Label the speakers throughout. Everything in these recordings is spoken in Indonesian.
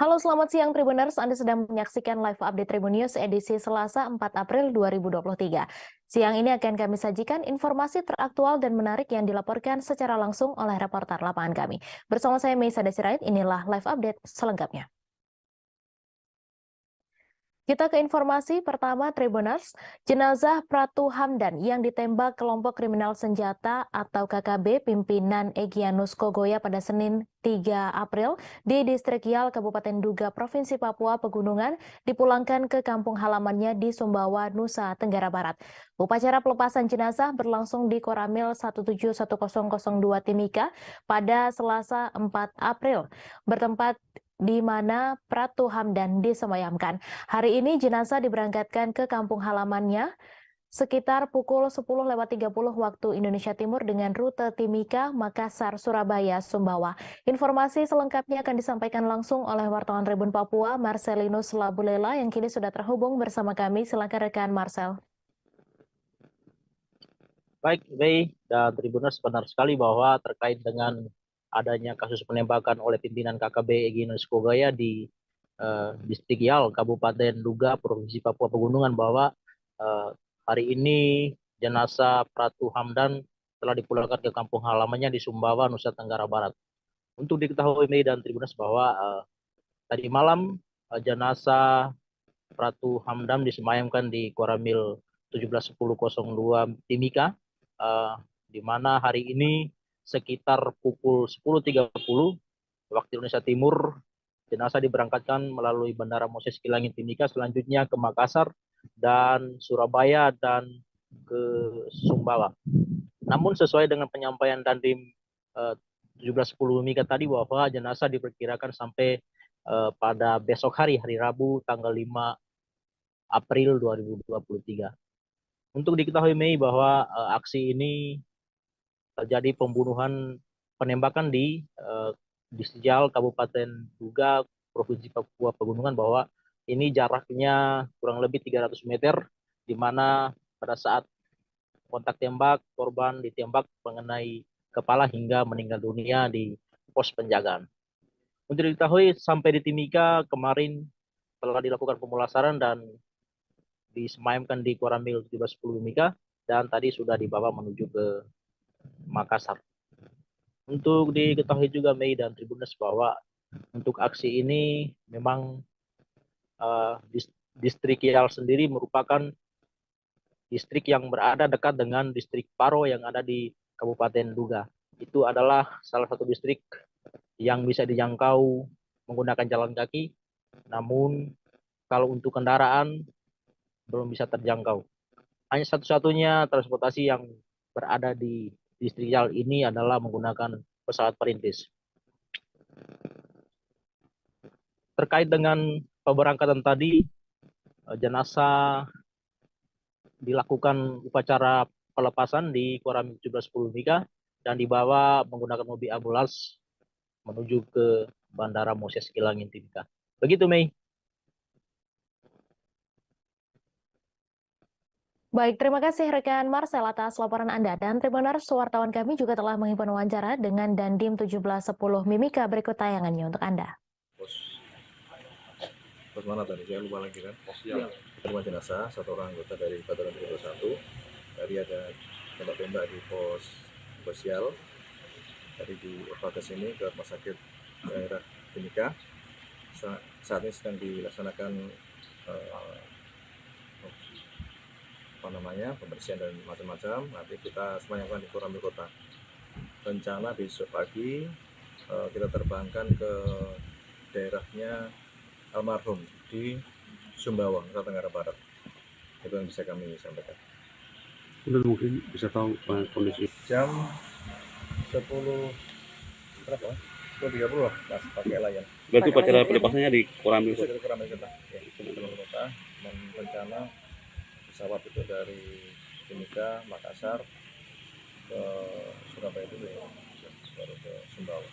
Speaker 1: Halo, selamat siang Tribuners. Anda sedang menyaksikan live update Tribun News edisi Selasa 4 April 2023. Siang ini akan kami sajikan informasi teraktual dan menarik yang dilaporkan secara langsung oleh reporter lapangan kami. Bersama saya Meisa Desirait, inilah live update selengkapnya. Kita ke informasi pertama Tribuners, jenazah Pratu Hamdan yang ditembak kelompok kriminal senjata atau KKB pimpinan Egyanus Kogoya pada Senin 3 April di Distrik Yal, Kabupaten Duga, Provinsi Papua Pegunungan dipulangkan ke kampung halamannya di Sumbawa, Nusa Tenggara Barat. Upacara pelepasan jenazah berlangsung di Koramil 171002 Timika pada Selasa 4 April, bertempat di mana Pratu Hamdan disemayamkan. Hari ini jenazah diberangkatkan ke kampung halamannya sekitar pukul 10.30 waktu Indonesia Timur dengan rute Timika, Makassar, Surabaya, Sumbawa. Informasi selengkapnya akan disampaikan langsung oleh wartawan Tribun Papua, Marcelinus Labulela, yang kini sudah terhubung bersama kami. Silakan rekan Marcel.
Speaker 2: Baik, Mei dan Tribuners, benar sekali bahwa terkait dengan adanya kasus penembakan oleh pimpinan KKB Egyanus Kogoya di Distrik Yal, Kabupaten Duga, Provinsi Papua Pegunungan, bahwa hari ini jenazah Pratu Hamdan telah dipulangkan ke kampung halamannya di Sumbawa, Nusa Tenggara Barat. Untuk diketahui Mei dan Tribuners bahwa tadi malam jenazah Pratu Hamdan disemayamkan di Koramil 171002 Timika, di mana hari ini sekitar pukul 10.30 waktu Indonesia Timur jenazah diberangkatkan melalui Bandara Moses Kilangin Timika, selanjutnya ke Makassar dan Surabaya dan ke Sumbawa. Namun sesuai dengan penyampaian Dandim 1710 Timika tadi, bahwa jenazah diperkirakan sampai pada besok hari Rabu tanggal 5 April 2023. Untuk diketahui Mei bahwa aksi ini terjadi penembakan di Distrik Kabupaten Duga, Provinsi Papua Pegunungan, bahwa ini jaraknya kurang lebih 300 meter, di mana pada saat kontak tembak korban ditembak mengenai kepala hingga meninggal dunia di pos penjagaan. Untuk diketahui sampai di Timika kemarin telah dilakukan pemulasaran dan disemayamkan di Koramil 1710 Timika, dan tadi sudah dibawa menuju ke Makassar. Untuk diketahui juga Mei dan Tribuners bahwa untuk aksi ini memang Distrik Yal sendiri merupakan distrik yang berada dekat dengan Distrik Paro yang ada di Kabupaten Duga. Itu adalah salah satu distrik yang bisa dijangkau menggunakan jalan kaki, namun kalau untuk kendaraan belum bisa terjangkau. Hanya satu-satunya transportasi yang berada di Distrik Yal ini adalah menggunakan pesawat perintis. Terkait dengan pemberangkatan tadi, jenazah dilakukan upacara pelepasan di Koramil 1710 Timika dan dibawa menggunakan mobil ambulans menuju ke Bandara Moses Kilangin Timika. Begitu Mei.
Speaker 1: Baik, terima kasih rekan Marcel atas laporan Anda. Dan Tribuners, wartawan kami juga telah menghimpun wawancara dengan Dandim 1710 Mimika. Berikut tayangannya untuk Anda.
Speaker 3: Pos mana tadi? Saya lupa lagi kan. Terima jenazah satu orang anggota dari Bataran 31. Tadi ada tembak-tembak di pos Yal. Tadi dievakuasi ini ke rumah sakit daerah Timika. Saat ini sedang dilaksanakan pembersihan dan macam-macam. Nanti kita semayangkan di Koramil Kota. Rencana besok pagi kita terbangkan ke daerahnya almarhum di Sumbawa, Nusa Tenggara Barat. Itu yang bisa kami sampaikan.
Speaker 4: Udah mungkin bisa tahu kondisi
Speaker 3: jam 10 berapa? 10.30 lah, Mas, pakai layar.
Speaker 4: berarti upacara pelepasannya di Koramil
Speaker 3: Kota. Di Koramil Kota. Ya, Koramil Kota. Dan rencana pesawat itu dari Timika, Makassar ke Surabaya dulu ya, baru ke Sumbawa.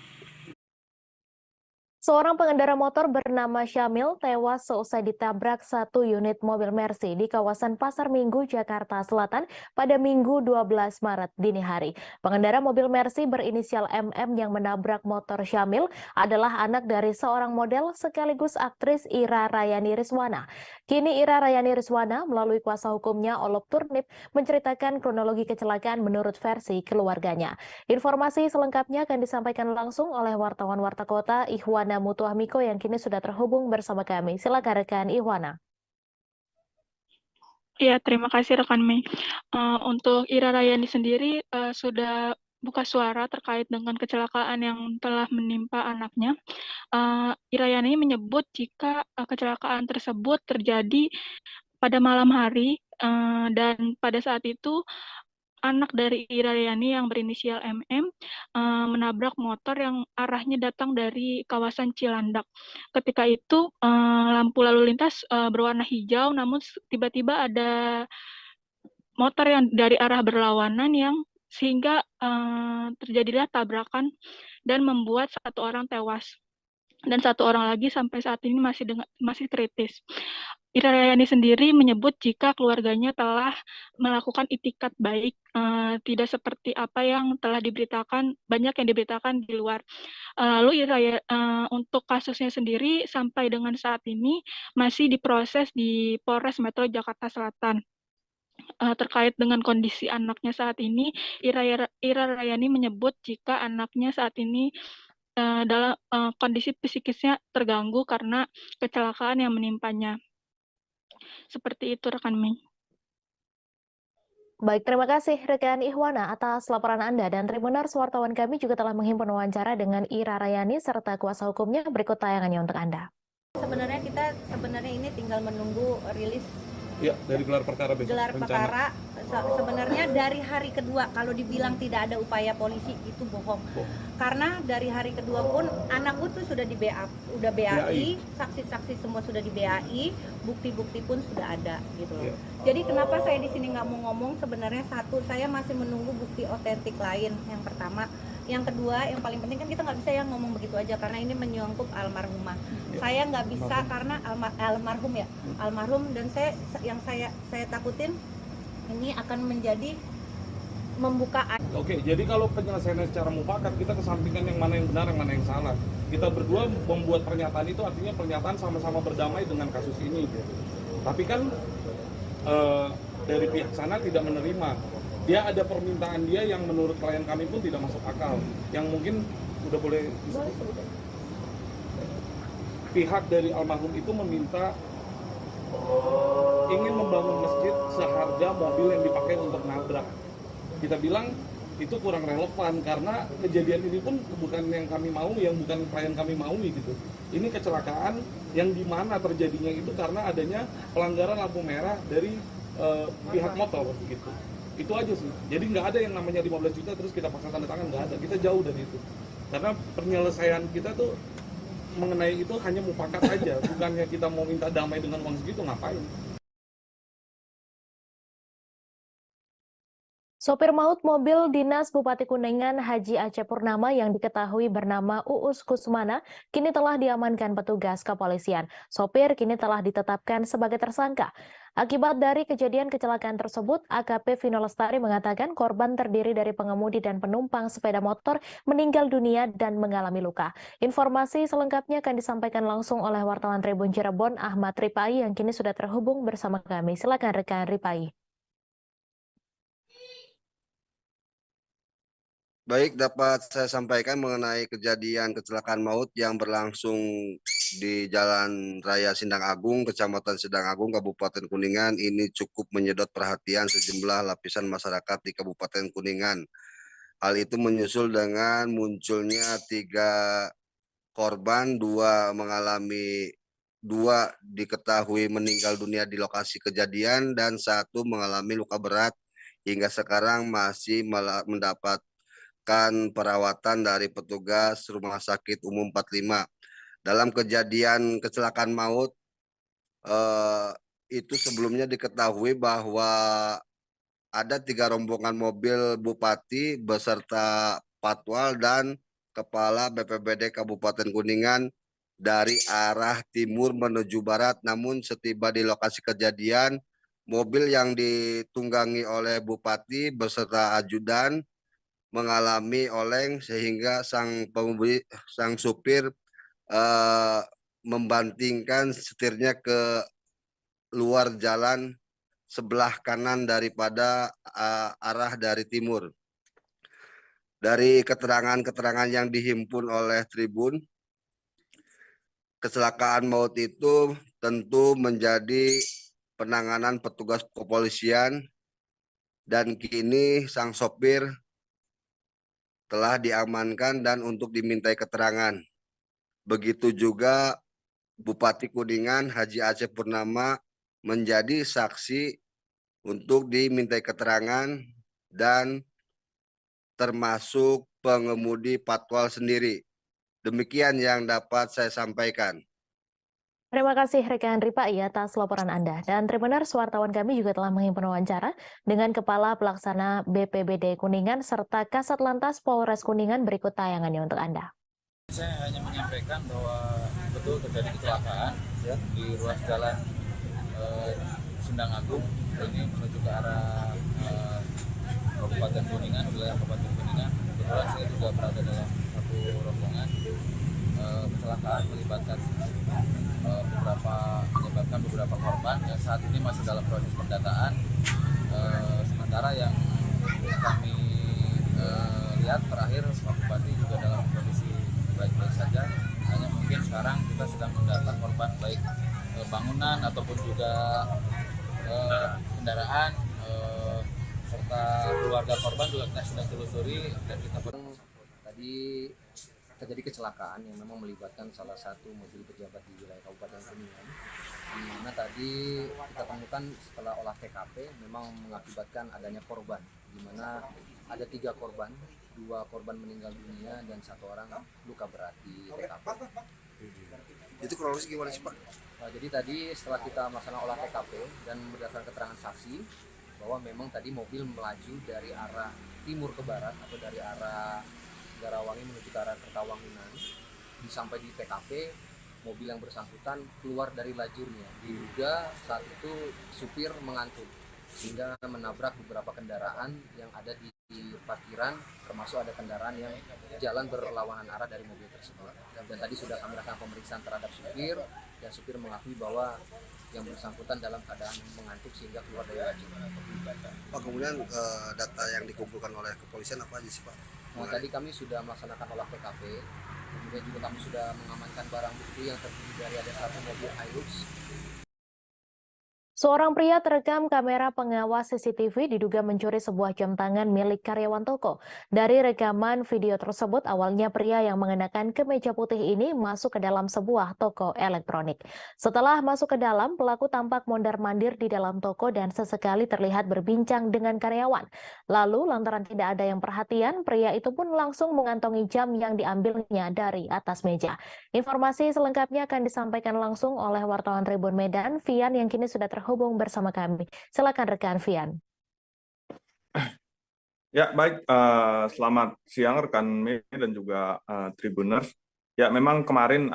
Speaker 1: Seorang pengendara motor bernama Syamil tewas seusai ditabrak satu unit mobil Mercy di kawasan Pasar Minggu, Jakarta Selatan pada Minggu 12 Maret dini hari. Pengendara mobil Mercy berinisial MM yang menabrak motor Syamil adalah anak dari seorang model sekaligus aktris Ira Rayani Rizwana. Kini Ira Rayani Rizwana melalui kuasa hukumnya Olop Turnip menceritakan kronologi kecelakaan menurut versi keluarganya. Informasi selengkapnya akan disampaikan langsung oleh wartawan Warta Kota Ihwana Mutuahmiko yang kini sudah terhubung bersama kami. Silakan rekan Ihwana.
Speaker 5: Ya, terima kasih rekan Mei. Untuk Ira Rayani sendiri sudah buka suara terkait dengan kecelakaan yang telah menimpa anaknya. Ira Rayani menyebut jika kecelakaan tersebut terjadi pada malam hari dan pada saat itu anak dari Ira Rayani yang berinisial MM menabrak motor yang arahnya datang dari kawasan Cilandak. Ketika itu lampu lalu lintas berwarna hijau, namun tiba-tiba ada motor yang dari arah berlawanan yang sehingga terjadilah tabrakan dan membuat satu orang tewas dan satu orang lagi sampai saat ini masih kritis. Ira Rayani sendiri menyebut jika keluarganya telah melakukan itikat baik, tidak seperti apa yang telah banyak yang diberitakan di luar. Lalu untuk kasusnya sendiri sampai dengan saat ini masih diproses di Polres Metro Jakarta Selatan. Terkait dengan kondisi anaknya saat ini, Ira Rayani menyebut jika anaknya saat ini dalam kondisi psikisnya terganggu karena kecelakaan yang menimpanya. Seperti itu rekan Mei.
Speaker 1: Baik, terima kasih rekan Ihwana atas laporan Anda dan Tribuners wartawan kami juga telah menghimpun wawancara dengan Ira Rayani serta kuasa hukumnya. Berikut tayangannya untuk Anda.
Speaker 6: Sebenarnya kita ini tinggal menunggu rilis
Speaker 3: dari gelar perkara besok.
Speaker 6: Gelar perkara sebenarnya dari hari kedua, kalau dibilang tidak ada upaya polisi itu bohong. Karena dari hari kedua pun anakku tuh sudah di BAI, saksi-saksi semua sudah di BAI, bukti-bukti pun sudah ada gitu loh. Jadi kenapa saya di sini nggak mau ngomong, sebenarnya satu, saya masih menunggu bukti otentik lain yang pertama. Yang kedua, yang paling penting kan kita nggak bisa yang ngomong begitu aja karena ini menyangkut almarhumah. Saya nggak bisa karena almarhum dan saya takutin ini akan menjadi membuka.
Speaker 7: Oke, jadi kalau penyelesaiannya secara mufakat kita kesampingkan yang mana yang benar, yang mana yang salah. Kita berdua membuat pernyataan itu artinya pernyataan sama-sama berdamai dengan kasus ini. Tapi kan dari pihak sana tidak menerima. Dia ada permintaan dia yang menurut klien kami pun tidak masuk akal. Yang mungkin udah boleh pihak dari almarhum itu meminta ingin membangun masjid seharga mobil yang dipakai untuk nabrak. Kita bilang itu kurang relevan karena kejadian ini pun bukan yang kami mau, yang bukan klien kami mau gitu. Ini kecelakaan yang dimana terjadinya itu karena adanya pelanggaran lampu merah dari pihak motor gitu. Itu aja sih. Jadi nggak ada yang namanya 15 juta terus kita paksa tanda tangan, nggak ada. Kita jauh dari itu. Karena penyelesaian kita tuh mengenai itu hanya mufakat aja, bukannya kita mau minta damai dengan uang segitu, ngapain?
Speaker 1: Sopir maut mobil Dinas Bupati Kuningan Haji Aceh Purnama yang diketahui bernama Uus Kusmana kini telah diamankan petugas kepolisian. Sopir kini telah ditetapkan sebagai tersangka. Akibat dari kejadian kecelakaan tersebut, AKP Vino Lestari mengatakan korban terdiri dari pengemudi dan penumpang sepeda motor meninggal dunia dan mengalami luka. Informasi selengkapnya akan disampaikan langsung oleh wartawan Tribun Cirebon Ahmad Ripai yang kini sudah terhubung bersama kami. Silakan rekan Ripai.
Speaker 8: Baik, dapat saya sampaikan mengenai kejadian kecelakaan maut yang berlangsung di Jalan Raya Sindang Agung, Kecamatan Sindang Agung, Kabupaten Kuningan. Ini cukup menyedot perhatian sejumlah lapisan masyarakat di Kabupaten Kuningan. Hal itu menyusul dengan munculnya 3 korban, 2 diketahui meninggal dunia di lokasi kejadian dan 1 mengalami luka berat hingga sekarang masih mendapat perawatan dari petugas Rumah Sakit Umum 45. Dalam kejadian kecelakaan maut itu sebelumnya diketahui bahwa ada 3 rombongan mobil Bupati beserta Patwal dan Kepala BPBD Kabupaten Kuningan dari arah timur menuju barat. Namun setiba di lokasi kejadian, mobil yang ditunggangi oleh Bupati beserta ajudan mengalami oleng sehingga sang supir membantingkan setirnya ke luar jalan sebelah kanan daripada arah dari timur. Dari keterangan-keterangan yang dihimpun oleh Tribun, kecelakaan maut itu tentu menjadi penanganan petugas kepolisian dan kini sang sopir telah diamankan dan untuk dimintai keterangan. Begitu juga Bupati Kuningan Haji Aceh Purnama menjadi saksi untuk dimintai keterangan dan termasuk pengemudi patwal sendiri. Demikian yang dapat saya sampaikan.
Speaker 1: Terima kasih rekan Ripai atas laporan Anda. Dan Tribuners, wartawan kami juga telah menghimpun wawancara dengan Kepala Pelaksana BPBD Kuningan serta Kasat Lantas Polres Kuningan. Berikut tayangannya untuk Anda.
Speaker 9: Saya hanya menyampaikan bahwa betul terjadi kecelakaan ya, di ruas jalan Sindang Agung ini menuju ke arah Kabupaten Kuningan, wilayah Kabupaten Kuningan. Kebetulan saya juga berada dalam satu rombongan. Kecelakaan menyebabkan beberapa korban yang saat ini masih dalam proses pendataan. Sementara yang kami lihat terakhir Pak Bupati juga dalam kondisi baik-baik saja. Hanya mungkin sekarang kita sedang mendata korban baik bangunan ataupun juga kendaraan serta keluarga korban juga kita sedang telusuri dan kita
Speaker 10: tadi terjadi kecelakaan yang memang melibatkan salah satu mobil pejabat di wilayah Kabupaten Kuningan, di mana tadi kita temukan setelah olah TKP memang mengakibatkan adanya korban, di mana ada 3 korban, 2 korban meninggal dunia dan 1 orang luka berat di TKP.
Speaker 8: Itu kronologi gimana sih Pak?
Speaker 10: Nah, jadi tadi setelah kita melaksanakan olah TKP dan berdasarkan keterangan saksi bahwa memang tadi mobil melaju dari arah timur ke barat atau dari arah Garawangi menuju ke arah Kertawangunan. Sampai di TKP, mobil yang bersangkutan keluar dari lajurnya. Diduga saat itu supir mengantuk sehingga menabrak beberapa kendaraan yang ada di parkiran, termasuk ada kendaraan yang jalan berlawanan arah dari mobil tersebut. Dan tadi sudah kami lakukan pemeriksaan terhadap supir, dan supir mengakui bahwa yang bersangkutan dalam keadaan mengantuk sehingga keluar dari lajur.
Speaker 8: Pak, kemudian data yang dikumpulkan oleh kepolisian apa aja sih Pak?
Speaker 10: Nah, tadi kami sudah melaksanakan olah TKP, kemudian juga kami sudah mengamankan barang bukti yang terdiri dari ada 1 mobil Hilux.
Speaker 1: Seorang pria terekam kamera pengawas CCTV diduga mencuri sebuah jam tangan milik karyawan toko. Dari rekaman video tersebut, awalnya pria yang mengenakan kemeja putih ini masuk ke dalam sebuah toko elektronik. Setelah masuk ke dalam, pelaku tampak mondar-mandir di dalam toko dan sesekali terlihat berbincang dengan karyawan. Lalu, lantaran tidak ada yang perhatian, pria itu pun langsung mengantongi jam yang diambilnya dari atas meja. Informasi selengkapnya akan disampaikan langsung oleh wartawan Tribun Medan, Vian, yang kini sudah terhubung bersama kami. Silakan rekan Vian.
Speaker 11: Ya, baik. Selamat siang rekan Mei dan juga Tribuners. Ya, memang kemarin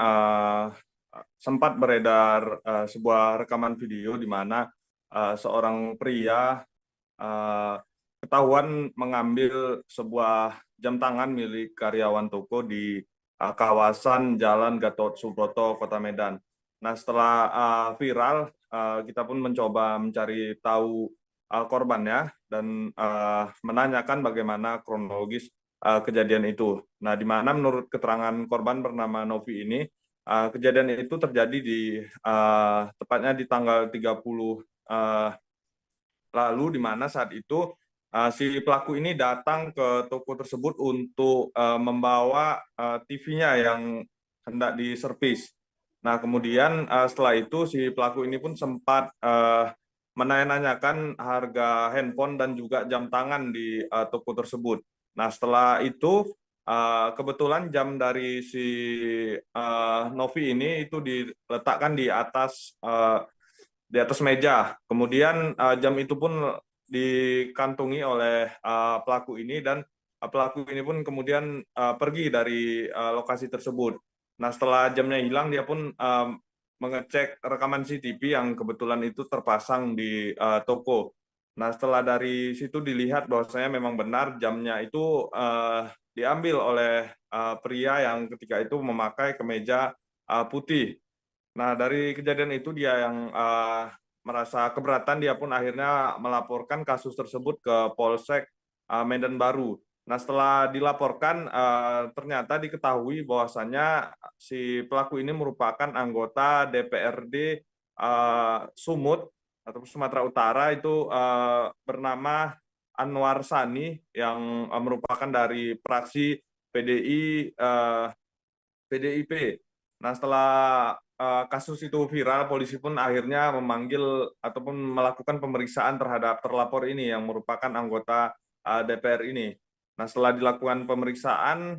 Speaker 11: sempat beredar sebuah rekaman video di mana seorang pria ketahuan mengambil sebuah jam tangan milik karyawan toko di kawasan Jalan Gatot Subroto, Kota Medan. Nah, setelah viral, kita pun mencoba mencari tahu korbannya dan menanyakan bagaimana kronologis kejadian itu. Nah, di mana menurut keterangan korban bernama Novi ini, kejadian itu terjadi di tepatnya di tanggal 30 lalu, di mana saat itu si pelaku ini datang ke toko tersebut untuk membawa TV-nya yang hendak diservis. Nah, kemudian setelah itu si pelaku ini pun sempat menanyakan harga handphone dan juga jam tangan di toko tersebut. Nah, setelah itu kebetulan jam dari si Novi ini itu diletakkan di atas meja. Kemudian jam itu pun dikantongi oleh pelaku ini dan pelaku ini pun kemudian pergi dari lokasi tersebut. Nah, setelah jamnya hilang, dia pun mengecek rekaman CCTV yang kebetulan itu terpasang di toko. Nah, setelah dari situ dilihat bahwasanya memang benar jamnya itu diambil oleh pria yang ketika itu memakai kemeja putih. Nah, dari kejadian itu dia yang merasa keberatan, dia pun akhirnya melaporkan kasus tersebut ke Polsek Medan Baru. Nah, setelah dilaporkan, ternyata diketahui bahwasannya si pelaku ini merupakan anggota DPRD Sumut atau Sumatera Utara, itu bernama Anwar Sani, yang merupakan dari fraksi PDIP. Nah, setelah kasus itu viral, polisi pun akhirnya memanggil ataupun melakukan pemeriksaan terhadap terlapor ini yang merupakan anggota DPR ini. Nah, setelah dilakukan pemeriksaan,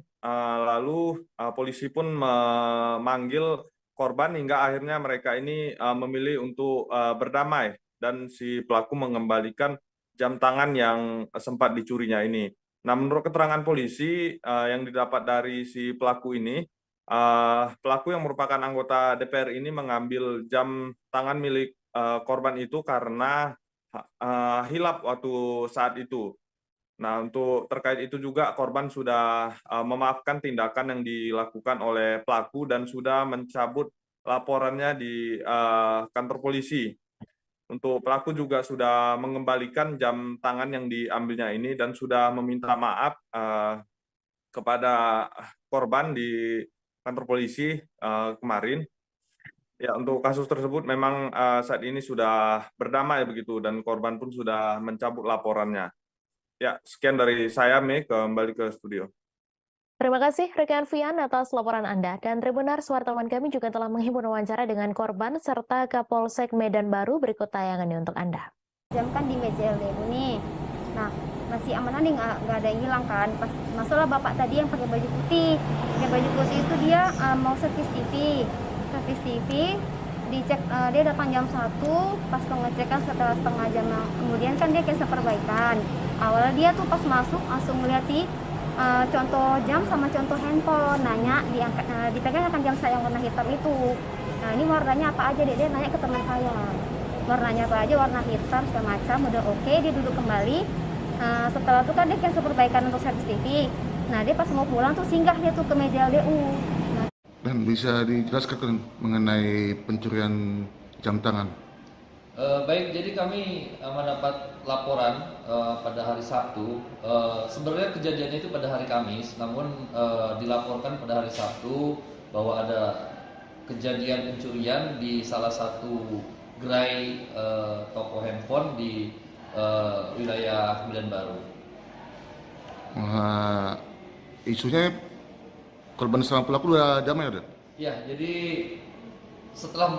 Speaker 11: lalu polisi pun memanggil korban hingga akhirnya mereka ini memilih untuk berdamai dan si pelaku mengembalikan jam tangan yang sempat dicurinya ini. Nah, menurut keterangan polisi yang didapat dari si pelaku ini, pelaku yang merupakan anggota DPR ini mengambil jam tangan milik korban itu karena hilap waktu saat itu. Nah, untuk terkait itu juga korban sudah memaafkan tindakan yang dilakukan oleh pelaku dan sudah mencabut laporannya di kantor polisi. Untuk pelaku juga sudah mengembalikan jam tangan yang diambilnya ini dan sudah meminta maaf kepada korban di kantor polisi kemarin. Ya, untuk kasus tersebut memang saat ini sudah berdamai begitu dan korban pun sudah mencabut laporannya. Ya, sekian dari saya, Mei, kembali ke studio.
Speaker 1: Terima kasih rekan Vian atas laporan Anda. Dan Tribunars, wartawan kami juga telah menghimpun wawancara dengan korban serta Kapolsek Medan Baru. Berikut tayangannya untuk Anda.
Speaker 12: Jam kan di meja LDU nih. Nah, masih aman nih, nggak ada yang hilang kan. Pas masalah bapak tadi yang pakai baju putih. Pakai baju putih itu dia mau servis TV. Servis TV, dicek, dia datang jam 1, pas pengecekan setelah setengah jam kemudian kan dia cancel perbaikan. Awalnya dia tuh pas masuk langsung melihat contoh jam sama contoh handphone, nanya, diangkat, dipegang akan jam saya yang warna hitam itu. Nah, ini warnanya apa aja, dia nanya ke teman saya. Warnanya apa aja, warna hitam segala macam, udah oke, dia duduk kembali. Setelah itu kan dia cancel perbaikan untuk servis TV. Nah, dia pas mau pulang tuh singgah dia tuh ke meja LDU.
Speaker 13: Dan bisa dijelaskan mengenai pencurian jam tangan?
Speaker 10: Baik, jadi kami mendapat laporan pada hari Sabtu. Sebenarnya kejadiannya itu pada hari Kamis, namun dilaporkan pada hari Sabtu bahwa ada kejadian pencurian di salah satu gerai toko handphone di wilayah Medan Baru.
Speaker 13: Isunya korban sama pelaku udah damai udah?
Speaker 10: Ya, jadi setelah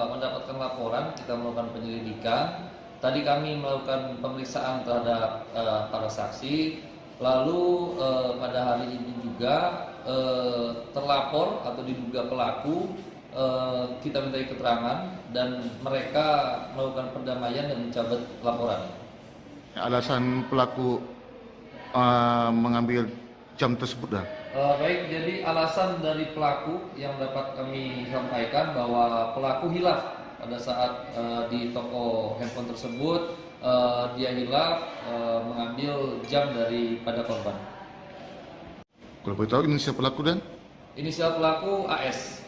Speaker 10: mendapatkan laporan, kita melakukan penyelidikan. Tadi kami melakukan pemeriksaan terhadap para saksi. Lalu pada hari ini juga terlapor atau diduga pelaku kita mintai keterangan dan mereka melakukan perdamaian dan mencabut laporan.
Speaker 13: Alasan pelaku mengambil jam tersebut dah?
Speaker 10: Baik, jadi alasan dari pelaku yang dapat kami sampaikan bahwa pelaku hilaf pada saat di toko handphone tersebut. Dia hilaf mengambil jam daripada korban.
Speaker 13: Kalau boleh tahu inisial pelaku dan?
Speaker 10: Inisial pelaku AS.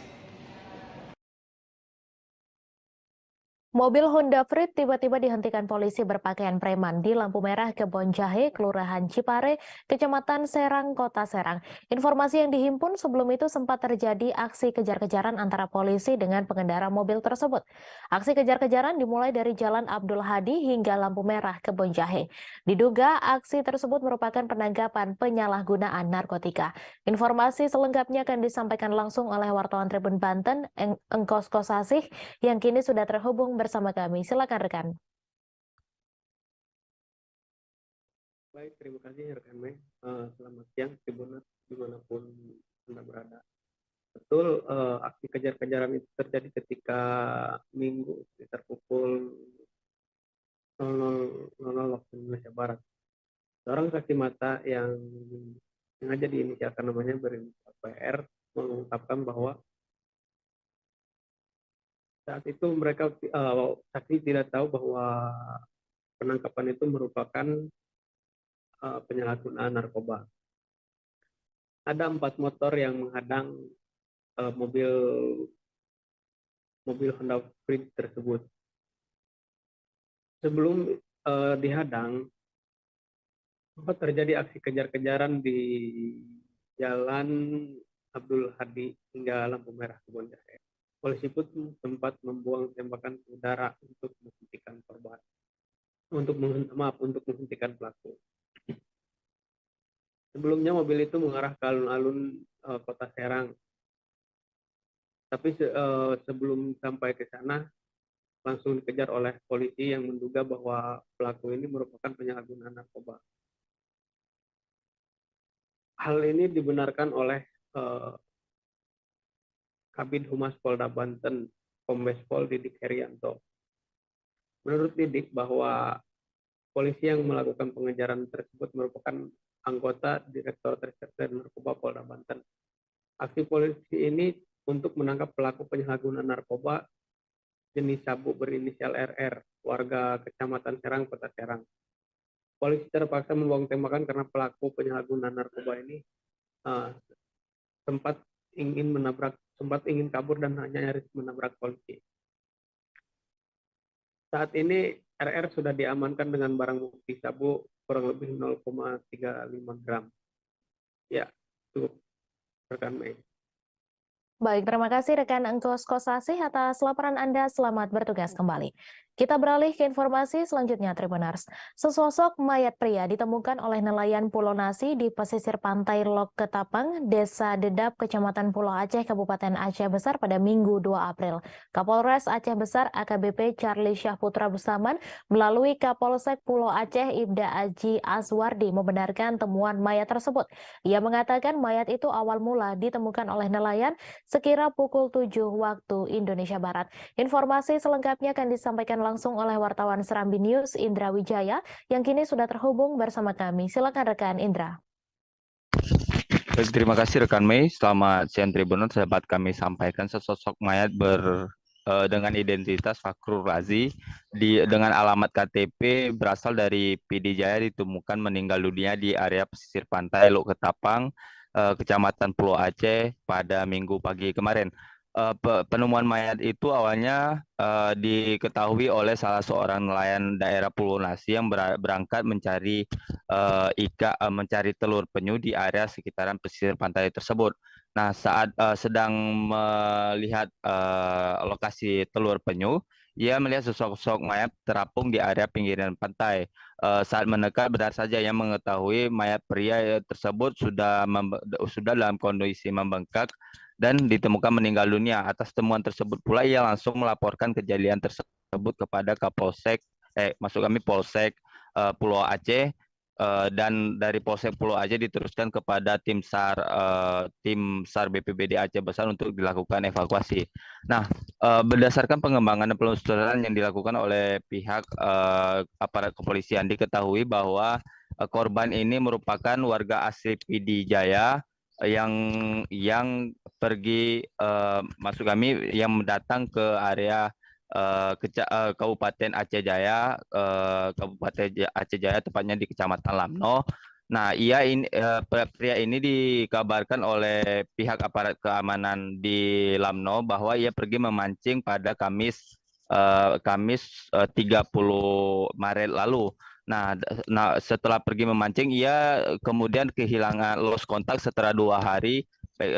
Speaker 1: Mobil Honda Freed tiba-tiba dihentikan polisi berpakaian preman di lampu merah Kebon Jahe, Kelurahan Cipare, Kecamatan Serang, Kota Serang. Informasi yang dihimpun sebelum itu sempat terjadi aksi kejar-kejaran antara polisi dengan pengendara mobil tersebut. Aksi kejar-kejaran dimulai dari Jalan Abdul Hadi hingga lampu merah Kebon Jahe. Diduga aksi tersebut merupakan penangkapan penyalahgunaan narkotika. Informasi selengkapnya akan disampaikan langsung oleh wartawan Tribun Banten, Engkos Kosasih, yang kini sudah terhubung bersama kami. Silakan rekan.
Speaker 14: Baik, terima kasih rekan Mei. Selamat siang Tribuners dimanapun Anda berada. Betul, aksi kejar-kejaran itu terjadi ketika Minggu sekitar pukul 00.00 waktu Indonesia Barat. Seorang saksi mata yang sengaja diinisialkan namanya berinisial PR mengungkapkan bahwa saat itu mereka saksi tidak tahu bahwa penangkapan itu merupakan penyalahgunaan narkoba. Ada 4 motor yang menghadang mobil Honda Freed tersebut. Sebelum dihadang, sempat terjadi aksi kejar-kejaran di Jalan Abdul Hadi hingga lampu merah Kebon Jahe. Polisi pun sempat membuang tembakan ke udara untuk menghentikan korban, untuk menghentikan pelaku. Sebelumnya mobil itu mengarah ke alun-alun kota Serang. Tapi sebelum sampai ke sana, langsung dikejar oleh polisi yang menduga bahwa pelaku ini merupakan penyalahgunaan narkoba. Hal ini dibenarkan oleh Kabid Humas Polda Banten, Kombes Pol Didik Herianto. Menurut Didik bahwa polisi yang melakukan pengejaran tersebut merupakan anggota Direktorat Reserse Narkoba Polda Banten. Aksi polisi ini untuk menangkap pelaku penyalahgunaan narkoba jenis sabu berinisial RR, warga Kecamatan Serang, Kota Serang. Polisi terpaksa membuang tembakan karena pelaku penyalahgunaan narkoba ini sempat ingin kabur dan hanya nyaris menabrak polisi. Saat ini RR sudah diamankan dengan barang bukti sabu kurang lebih 0,35 gram. Ya, cukup rekan Mei.
Speaker 1: Baik, terima kasih rekan Engkos Kosasih atas laporan Anda. Selamat bertugas kembali. Kita beralih ke informasi selanjutnya, Tribuners. Sesosok mayat pria ditemukan oleh nelayan Pulau Nasi di pesisir pantai Lok Ketapang, Desa Dedap, Kecamatan Pulau Aceh, Kabupaten Aceh Besar pada Minggu 2 April. Kapolres Aceh Besar AKBP Charlie Syahputra Bustaman melalui Kapolsek Pulau Aceh Ibda Aji Aswardi membenarkan temuan mayat tersebut. Ia mengatakan mayat itu awal mula ditemukan oleh nelayan sekira pukul 7 waktu Indonesia Barat. Informasi selengkapnya akan disampaikan langsung oleh wartawan Serambi News Indra Wijaya yang kini sudah terhubung bersama kami. Silakan rekan Indra.
Speaker 15: Baik, terima kasih rekan Mei. Selamat siang Tribuners. Dapat kami sampaikan sesosok mayat dengan identitas Fakrul Razi dengan alamat KTP berasal dari PD Jaya ditemukan meninggal dunia di area pesisir pantai Lok Ketapang, Kecamatan Pulau Aceh pada Minggu pagi kemarin. Penemuan mayat itu awalnya diketahui oleh salah seorang nelayan daerah Pulau Nasi yang berangkat mencari mencari telur penyu di area sekitaran pesisir pantai tersebut. Nah, saat sedang melihat lokasi telur penyu, ia melihat sosok mayat terapung di area pinggiran pantai. Saat mendekat, benar saja ia mengetahui mayat pria tersebut sudah dalam kondisi membengkak dan ditemukan meninggal dunia. Atas temuan tersebut pula ia langsung melaporkan kejadian tersebut kepada Polsek Pulau Aceh, dan dari Polsek Pulau Aceh diteruskan kepada tim SAR BPBD Aceh Besar untuk dilakukan evakuasi. Nah, berdasarkan pengembangan dan penelusuran yang dilakukan oleh pihak aparat kepolisian, diketahui bahwa korban ini merupakan warga asli PD Jaya yang pergi yang datang ke area Kabupaten Aceh Jaya, tepatnya di Kecamatan Lamno. Nah, pria ini dikabarkan oleh pihak aparat keamanan di Lamno bahwa ia pergi memancing pada Kamis 30 Maret lalu. Nah, setelah pergi memancing, ia kemudian lost kontak setelah 2 hari,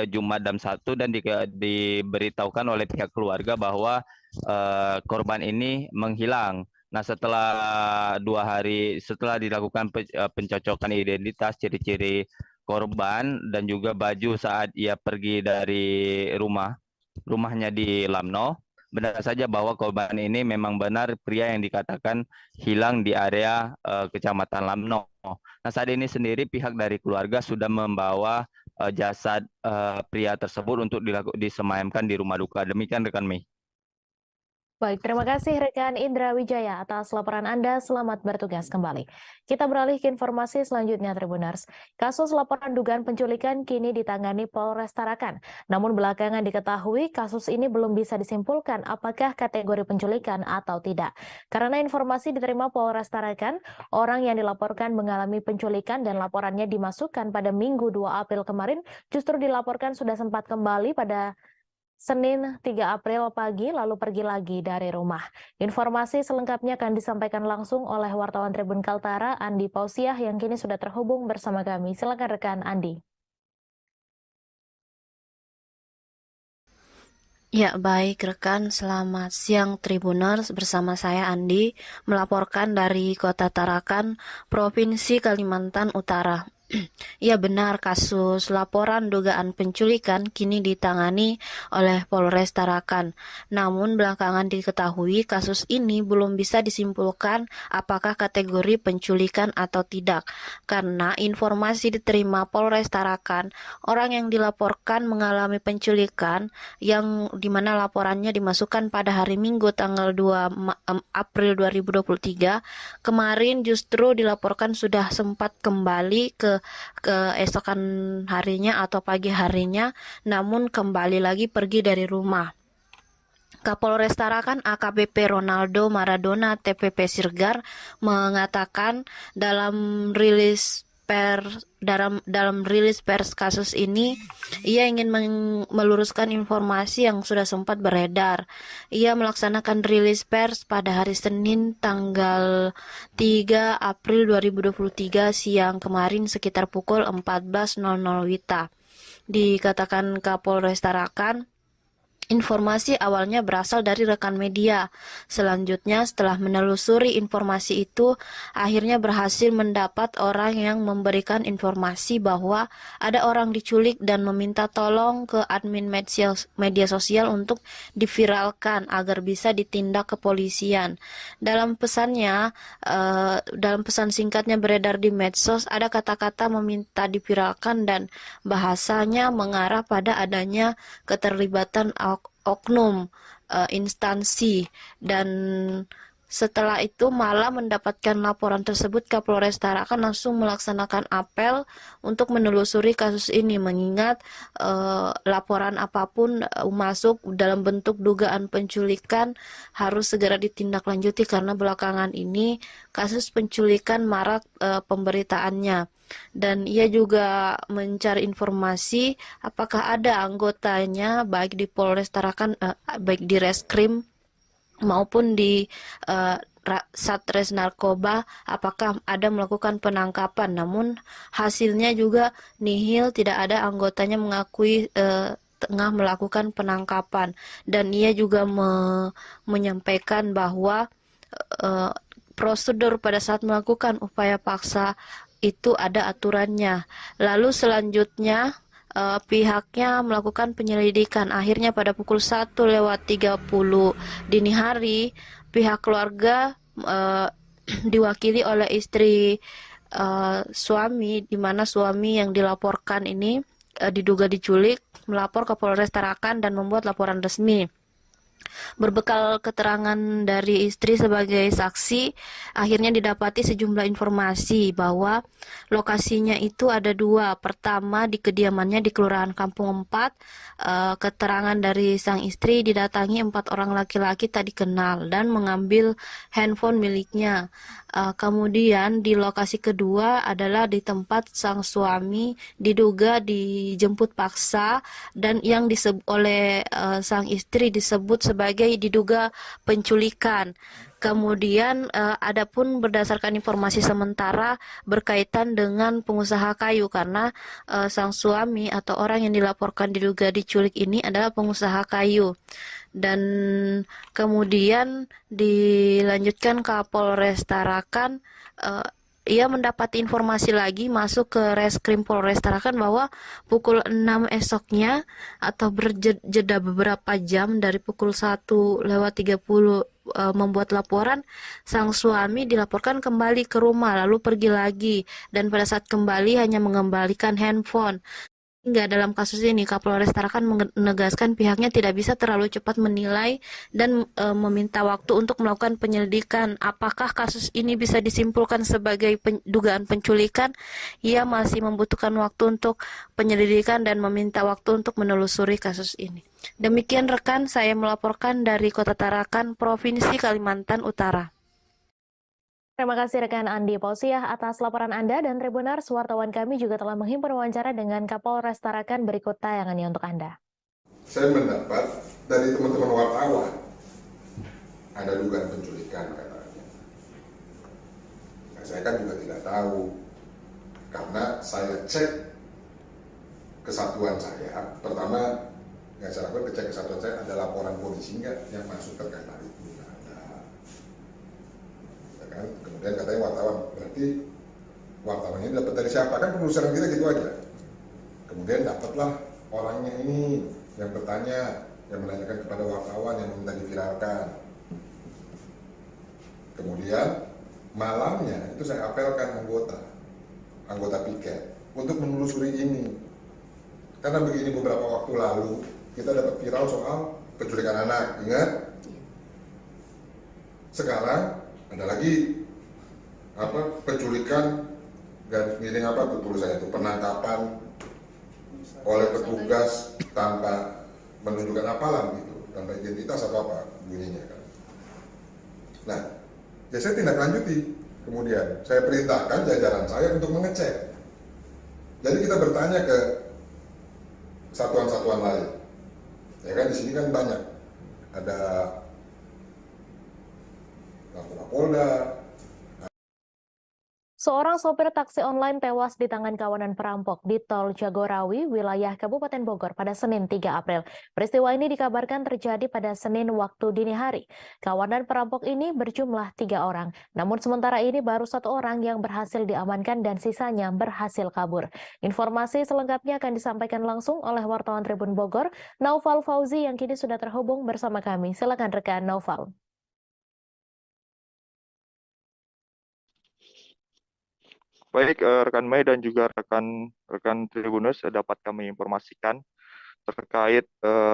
Speaker 15: Jumat dan Sabtu, dan diberitahukan oleh pihak keluarga bahwa korban ini menghilang. Nah, setelah 2 hari setelah dilakukan pencocokan identitas, ciri-ciri korban dan juga baju saat ia pergi dari rumahnya di Lamno, benar saja bahwa korban ini memang benar pria yang dikatakan hilang di area Kecamatan Lamno. Nah, saat ini sendiri pihak dari keluarga sudah membawa jasad pria tersebut untuk disemayamkan di rumah duka. Demikian rekan Mei.
Speaker 1: Baik, terima kasih rekan Indra Wijaya atas laporan Anda. Selamat bertugas kembali. Kita beralih ke informasi selanjutnya, Tribuners. Kasus laporan dugaan penculikan kini ditangani Polres Tarakan. Namun belakangan diketahui kasus ini belum bisa disimpulkan apakah kategori penculikan atau tidak. Karena informasi diterima Polres Tarakan, orang yang dilaporkan mengalami penculikan dan laporannya dimasukkan pada Minggu 2 April kemarin justru dilaporkan sudah sempat kembali pada Senin 3 April pagi lalu pergi lagi dari rumah. Informasi selengkapnya akan disampaikan langsung oleh wartawan Tribun Kaltara Andi Pausiah yang kini sudah terhubung bersama kami. Silakan rekan Andi.
Speaker 16: Ya, baik rekan, selamat siang Tribuners, bersama saya Andi, melaporkan dari Kota Tarakan, Provinsi Kalimantan Utara. Ya benar, kasus laporan dugaan penculikan kini ditangani oleh Polres Tarakan. Namun belakangan diketahui kasus ini belum bisa disimpulkan apakah kategori penculikan atau tidak. Karena informasi diterima Polres Tarakan, orang yang dilaporkan mengalami penculikan yang dimana laporannya dimasukkan pada hari Minggu tanggal 2 April 2023, kemarin justru dilaporkan sudah sempat kembali ke esokan harinya atau pagi harinya, namun kembali lagi pergi dari rumah. Kapolres Tarakan AKBP Ronaldo Maradona TPP Sirgar mengatakan dalam rilis pers kasus ini, ia ingin meluruskan informasi yang sudah sempat beredar. Ia melaksanakan rilis pers pada hari Senin tanggal 3 April 2023 siang kemarin sekitar pukul 14.00 WITA. Dikatakan Kapolres Tarakan, informasi awalnya berasal dari rekan media. Selanjutnya, setelah menelusuri informasi itu, akhirnya berhasil mendapat orang yang memberikan informasi bahwa ada orang diculik dan meminta tolong ke admin media sosial untuk diviralkan agar bisa ditindak kepolisian. Dalam pesannya, dalam pesan singkatnya beredar di medsos, ada kata-kata meminta diviralkan dan bahasanya mengarah pada adanya keterlibatan oknum instansi, dan setelah itu malah mendapatkan laporan tersebut, Kapolres Tarakan langsung melaksanakan apel untuk menelusuri kasus ini, mengingat laporan apapun masuk dalam bentuk dugaan penculikan harus segera ditindaklanjuti karena belakangan ini kasus penculikan marak pemberitaannya. Dan ia juga mencari informasi apakah ada anggotanya baik di Polres Tarakan, baik di Reskrim maupun di Satres Narkoba, apakah ada melakukan penangkapan. Namun hasilnya juga nihil, tidak ada anggotanya mengakui tengah melakukan penangkapan. Dan ia juga menyampaikan bahwa prosedur pada saat melakukan upaya paksa itu ada aturannya. Lalu selanjutnya pihaknya melakukan penyelidikan. Akhirnya pada pukul 1:30 dini hari, pihak keluarga diwakili oleh istri suami, di mana suami yang dilaporkan ini diduga diculik, melapor ke Polres Tarakan dan membuat laporan resmi. Berbekal keterangan dari istri sebagai saksi, akhirnya didapati sejumlah informasi bahwa lokasinya itu ada dua. Pertama, di kediamannya di Kelurahan Kampung 4, keterangan dari sang istri didatangi 4 orang laki-laki tak dikenal dan mengambil handphone miliknya. Kemudian di lokasi kedua adalah di tempat sang suami diduga dijemput paksa dan yang disebut oleh sang istri disebut sebagai diduga penculikan. Kemudian adapun berdasarkan informasi sementara berkaitan dengan pengusaha kayu, karena sang suami atau orang yang dilaporkan diduga diculik ini adalah pengusaha kayu. Dan kemudian dilanjutkan ke Polres Tarakan, ia mendapati informasi lagi masuk ke Reskrim Polres Tarakan bahwa pukul 6 esoknya atau berjeda beberapa jam dari pukul 1:30 membuat laporan, sang suami dilaporkan kembali ke rumah lalu pergi lagi, dan pada saat kembali hanya mengembalikan handphone. Hingga dalam kasus ini, Kapolres Tarakan menegaskan pihaknya tidak bisa terlalu cepat menilai dan meminta waktu untuk melakukan penyelidikan. Apakah kasus ini bisa disimpulkan sebagai dugaan penculikan? Ia masih membutuhkan waktu untuk penyelidikan dan meminta waktu untuk menelusuri kasus ini. Demikian rekan, saya melaporkan dari Kota Tarakan, Provinsi Kalimantan Utara.
Speaker 1: Terima kasih rekan Andi Pausiah atas laporan Anda, dan Tribuners, wartawan kami juga telah menghimpun wawancara dengan Kapolres Tarakan. Berikut tayangannya untuk Anda.
Speaker 13: Saya mendapat dari teman-teman wartawan ada dugaan penculikan katanya. Nah, saya kan juga tidak tahu karena saya cek kesatuan saya. Pertama yang saya lakukan cek kesatuan saya, ada laporan polisi nggak yang masuk terkait hal itu. Kan? Kemudian katanya wartawan, berarti wartawan ini dapat dari siapa? Kan penelusuran kita gitu aja. Kemudian dapatlah orangnya ini yang bertanya, yang menanyakan kepada wartawan yang meminta diviralkan. Kemudian malamnya itu saya apelkan anggota piket untuk menelusuri ini. Karena begini, beberapa waktu lalu kita dapat viral soal penculikan anak, ingat? Sekarang ada lagi penculikan garis miring tulisannya itu, penangkapan oleh petugas tanpa menunjukkan apalan gitu, tanpa identitas atau apa bunyinya kan. Nah, ya saya tindak lanjuti. Kemudian saya perintahkan jajaran saya untuk mengecek. Jadi kita bertanya ke satuan-satuan lain. Ya kan di sini kan banyak. Ada Polda.
Speaker 1: Seorang sopir taksi online tewas di tangan kawanan perampok di Tol Jagorawi, wilayah Kabupaten Bogor pada Senin 3 April. Peristiwa ini dikabarkan terjadi pada Senin waktu dini hari. Kawanan perampok ini berjumlah 3 orang. Namun sementara ini baru 1 orang yang berhasil diamankan dan sisanya berhasil kabur. Informasi selengkapnya akan disampaikan langsung oleh wartawan Tribun Bogor, Naufal Fauzi, yang kini sudah terhubung bersama kami. Silakan rekan Naufal.
Speaker 17: Baik, rekan Mei dan juga rekan Tribuners, dapat kami informasikan terkait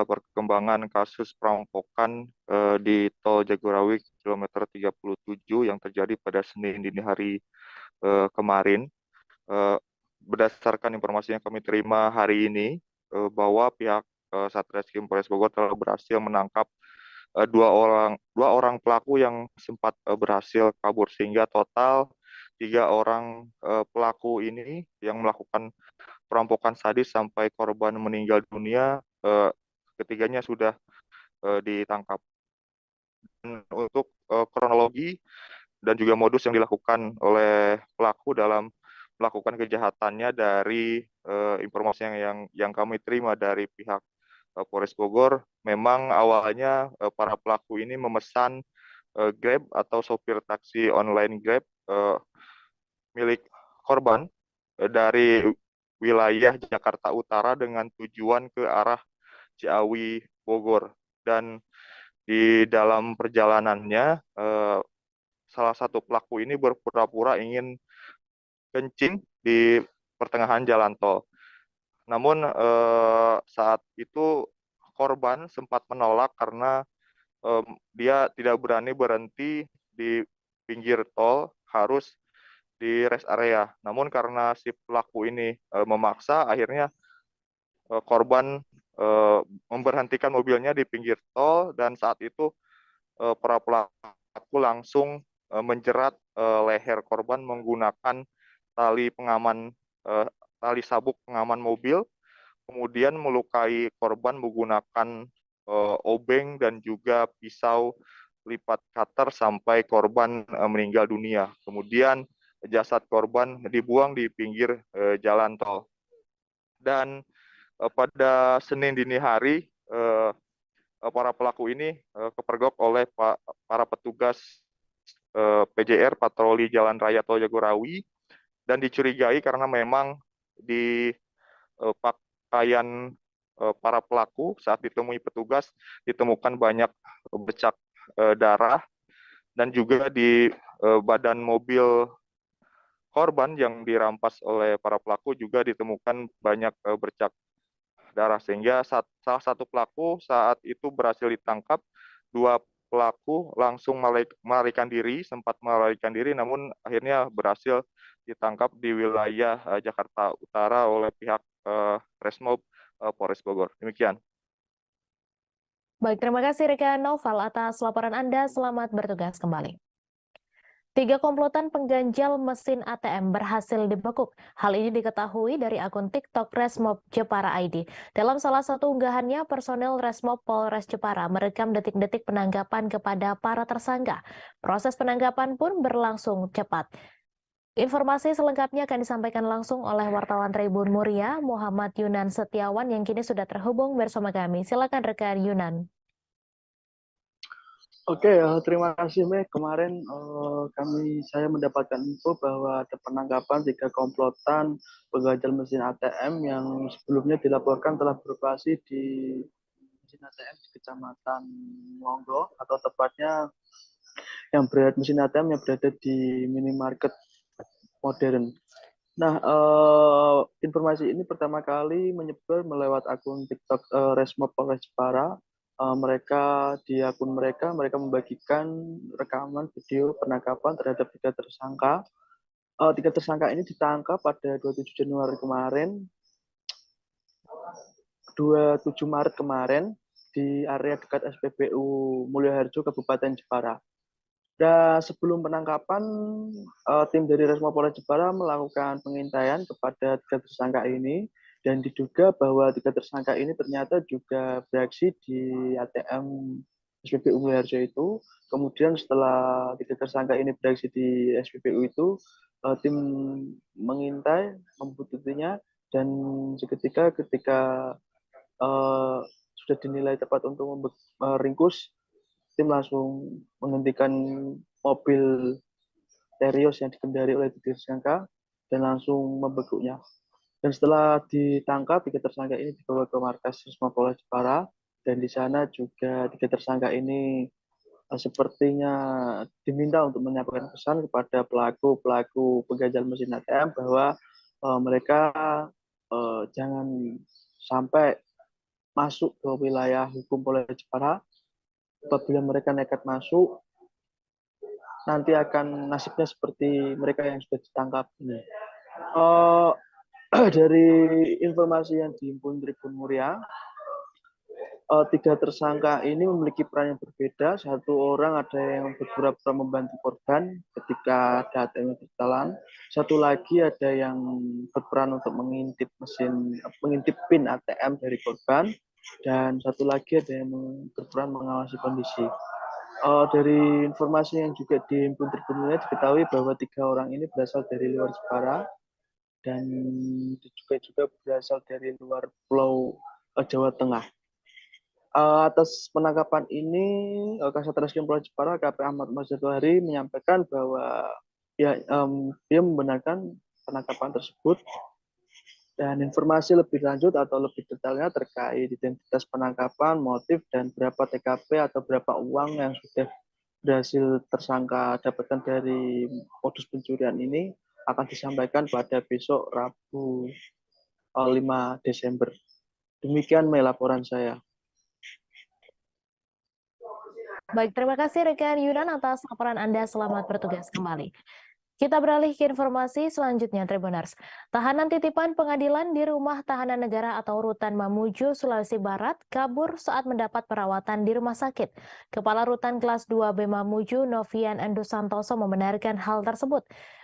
Speaker 17: perkembangan kasus perampokan di Tol Jagorawi kilometer 37 yang terjadi pada Senin dini hari kemarin. Berdasarkan informasi yang kami terima hari ini, bahwa pihak Satreskrim Polres Bogor telah berhasil menangkap dua orang pelaku yang sempat berhasil kabur, sehingga total 3 orang pelaku ini yang melakukan perampokan sadis sampai korban meninggal dunia, ketiganya sudah ditangkap. Dan untuk kronologi dan juga modus yang dilakukan oleh pelaku dalam melakukan kejahatannya, dari informasi yang kami terima dari pihak Polres Bogor, memang awalnya para pelaku ini memesan Grab atau sopir taksi online Grab milik korban dari wilayah Jakarta Utara dengan tujuan ke arah Ciawi, Bogor. Dan di dalam perjalanannya, salah satu pelaku ini berpura-pura ingin kencing di pertengahan jalan tol. Namun saat itu korban sempat menolak karena dia tidak berani berhenti di pinggir tol, harus di rest area. Namun karena si pelaku ini memaksa, akhirnya korban memberhentikan mobilnya di pinggir tol, dan saat itu para pelaku langsung menjerat leher korban menggunakan tali sabuk pengaman mobil, kemudian melukai korban menggunakan obeng dan juga pisau lipat cutter sampai korban meninggal dunia. Kemudian jasad korban dibuang di pinggir jalan tol. Dan pada Senin dini hari, para pelaku ini kepergok oleh para petugas PJR patroli Jalan Raya Tol Jagorawi, dan dicurigai karena memang di pakaian para pelaku saat ditemui petugas ditemukan banyak bercak darah, dan juga di badan mobil korban yang dirampas oleh para pelaku juga ditemukan banyak bercak darah, sehingga salah satu pelaku saat itu berhasil ditangkap. Dua pelaku langsung melarikan diri, sempat melarikan diri, namun akhirnya berhasil ditangkap di wilayah Jakarta Utara oleh pihak Resmob Polres Bogor. Demikian.
Speaker 1: Baik, terima kasih rekan Noval atas laporan Anda. Selamat bertugas kembali. 3 komplotan pengganjal mesin ATM berhasil dibekuk. Hal ini diketahui dari akun TikTok Resmob Jepara ID. Dalam salah satu unggahannya, personel Resmob Polres Jepara merekam detik-detik penangkapan kepada para tersangka. Proses penangkapan pun berlangsung cepat. Informasi selengkapnya akan disampaikan langsung oleh wartawan Tribun Muria, Muhammad Yunan Setiawan, yang kini sudah terhubung bersama kami. Silakan rekan Yunan.
Speaker 18: Oke, terima kasih Mei. Kemarin saya mendapatkan info bahwa ada penangkapan 3 komplotan pengganjal mesin ATM yang sebelumnya dilaporkan telah beroperasi di mesin ATM di Kecamatan Monggo, atau tepatnya mesin ATM yang berada di minimarket modern. Nah, informasi ini pertama kali menyebar melewat akun TikTok Resmob Polres Jepara. Di akun mereka membagikan rekaman video penangkapan terhadap 3 tersangka. 3 tersangka ini ditangkap pada 27 Januari kemarin, 27 Maret kemarin di area dekat SPBU Mulyoharjo, Kabupaten Jepara. Dan sebelum penangkapan, tim dari Resmob Polres Jepara melakukan pengintaian kepada 3 tersangka ini, dan diduga bahwa 3 tersangka ini ternyata juga beraksi di ATM SPBU Mulyoharjo itu. Kemudian setelah 3 tersangka ini beraksi di SPBU itu, tim mengintai, membuntutinya, dan ketika sudah dinilai tepat untuk meringkus, tim langsung menghentikan mobil Terios yang dikendari oleh 3 tersangka dan langsung membekuknya. Dan setelah ditangkap, 3 tersangka ini dibawa ke markas Resmob Polres Jepara, dan di sana juga 3 tersangka ini sepertinya diminta untuk menyampaikan pesan kepada pelaku pengganjal mesin ATM bahwa mereka jangan sampai masuk ke wilayah hukum Polres Jepara. Apabila mereka nekat masuk, nanti akan nasibnya seperti mereka yang sudah ditangkap ini. Dari informasi yang dihimpun Tribun Muria, 3 tersangka ini memiliki peran yang berbeda. Satu orang ada yang berpura-pura membantu korban ketika ada ATM berjalan. Satu lagi ada yang berperan untuk mengintip PIN ATM dari korban. Dan satu lagi ada yang berperan mengawasi kondisi. Dari informasi yang juga dihimpun Tribun Muria diketahui bahwa 3 orang ini berasal dari luar Jepara dan juga berasal dari luar Pulau Jawa Tengah. Atas penangkapan ini, Kasat Reskrim Polres Jepara KP Ahmad Mazatuhari menyampaikan bahwa dia membenarkan penangkapan tersebut, dan informasi lebih lanjut atau lebih detailnya terkait identitas penangkapan, motif, dan berapa TKP atau berapa uang yang sudah berhasil tersangka dapatkan dari modus pencurian ini akan disampaikan pada besok Rabu 5 Desember. Demikian laporan saya.
Speaker 1: Baik, terima kasih rekan Yunan atas laporan Anda. Selamat bertugas kembali. Kita beralih ke informasi selanjutnya, Tribuners. Tahanan titipan pengadilan di Rumah Tahanan Negara atau Rutan Mamuju, Sulawesi Barat, kabur saat mendapat perawatan di rumah sakit. Kepala Rutan Kelas 2B Mamuju, Novian Endus Santoso, membenarkan hal tersebut.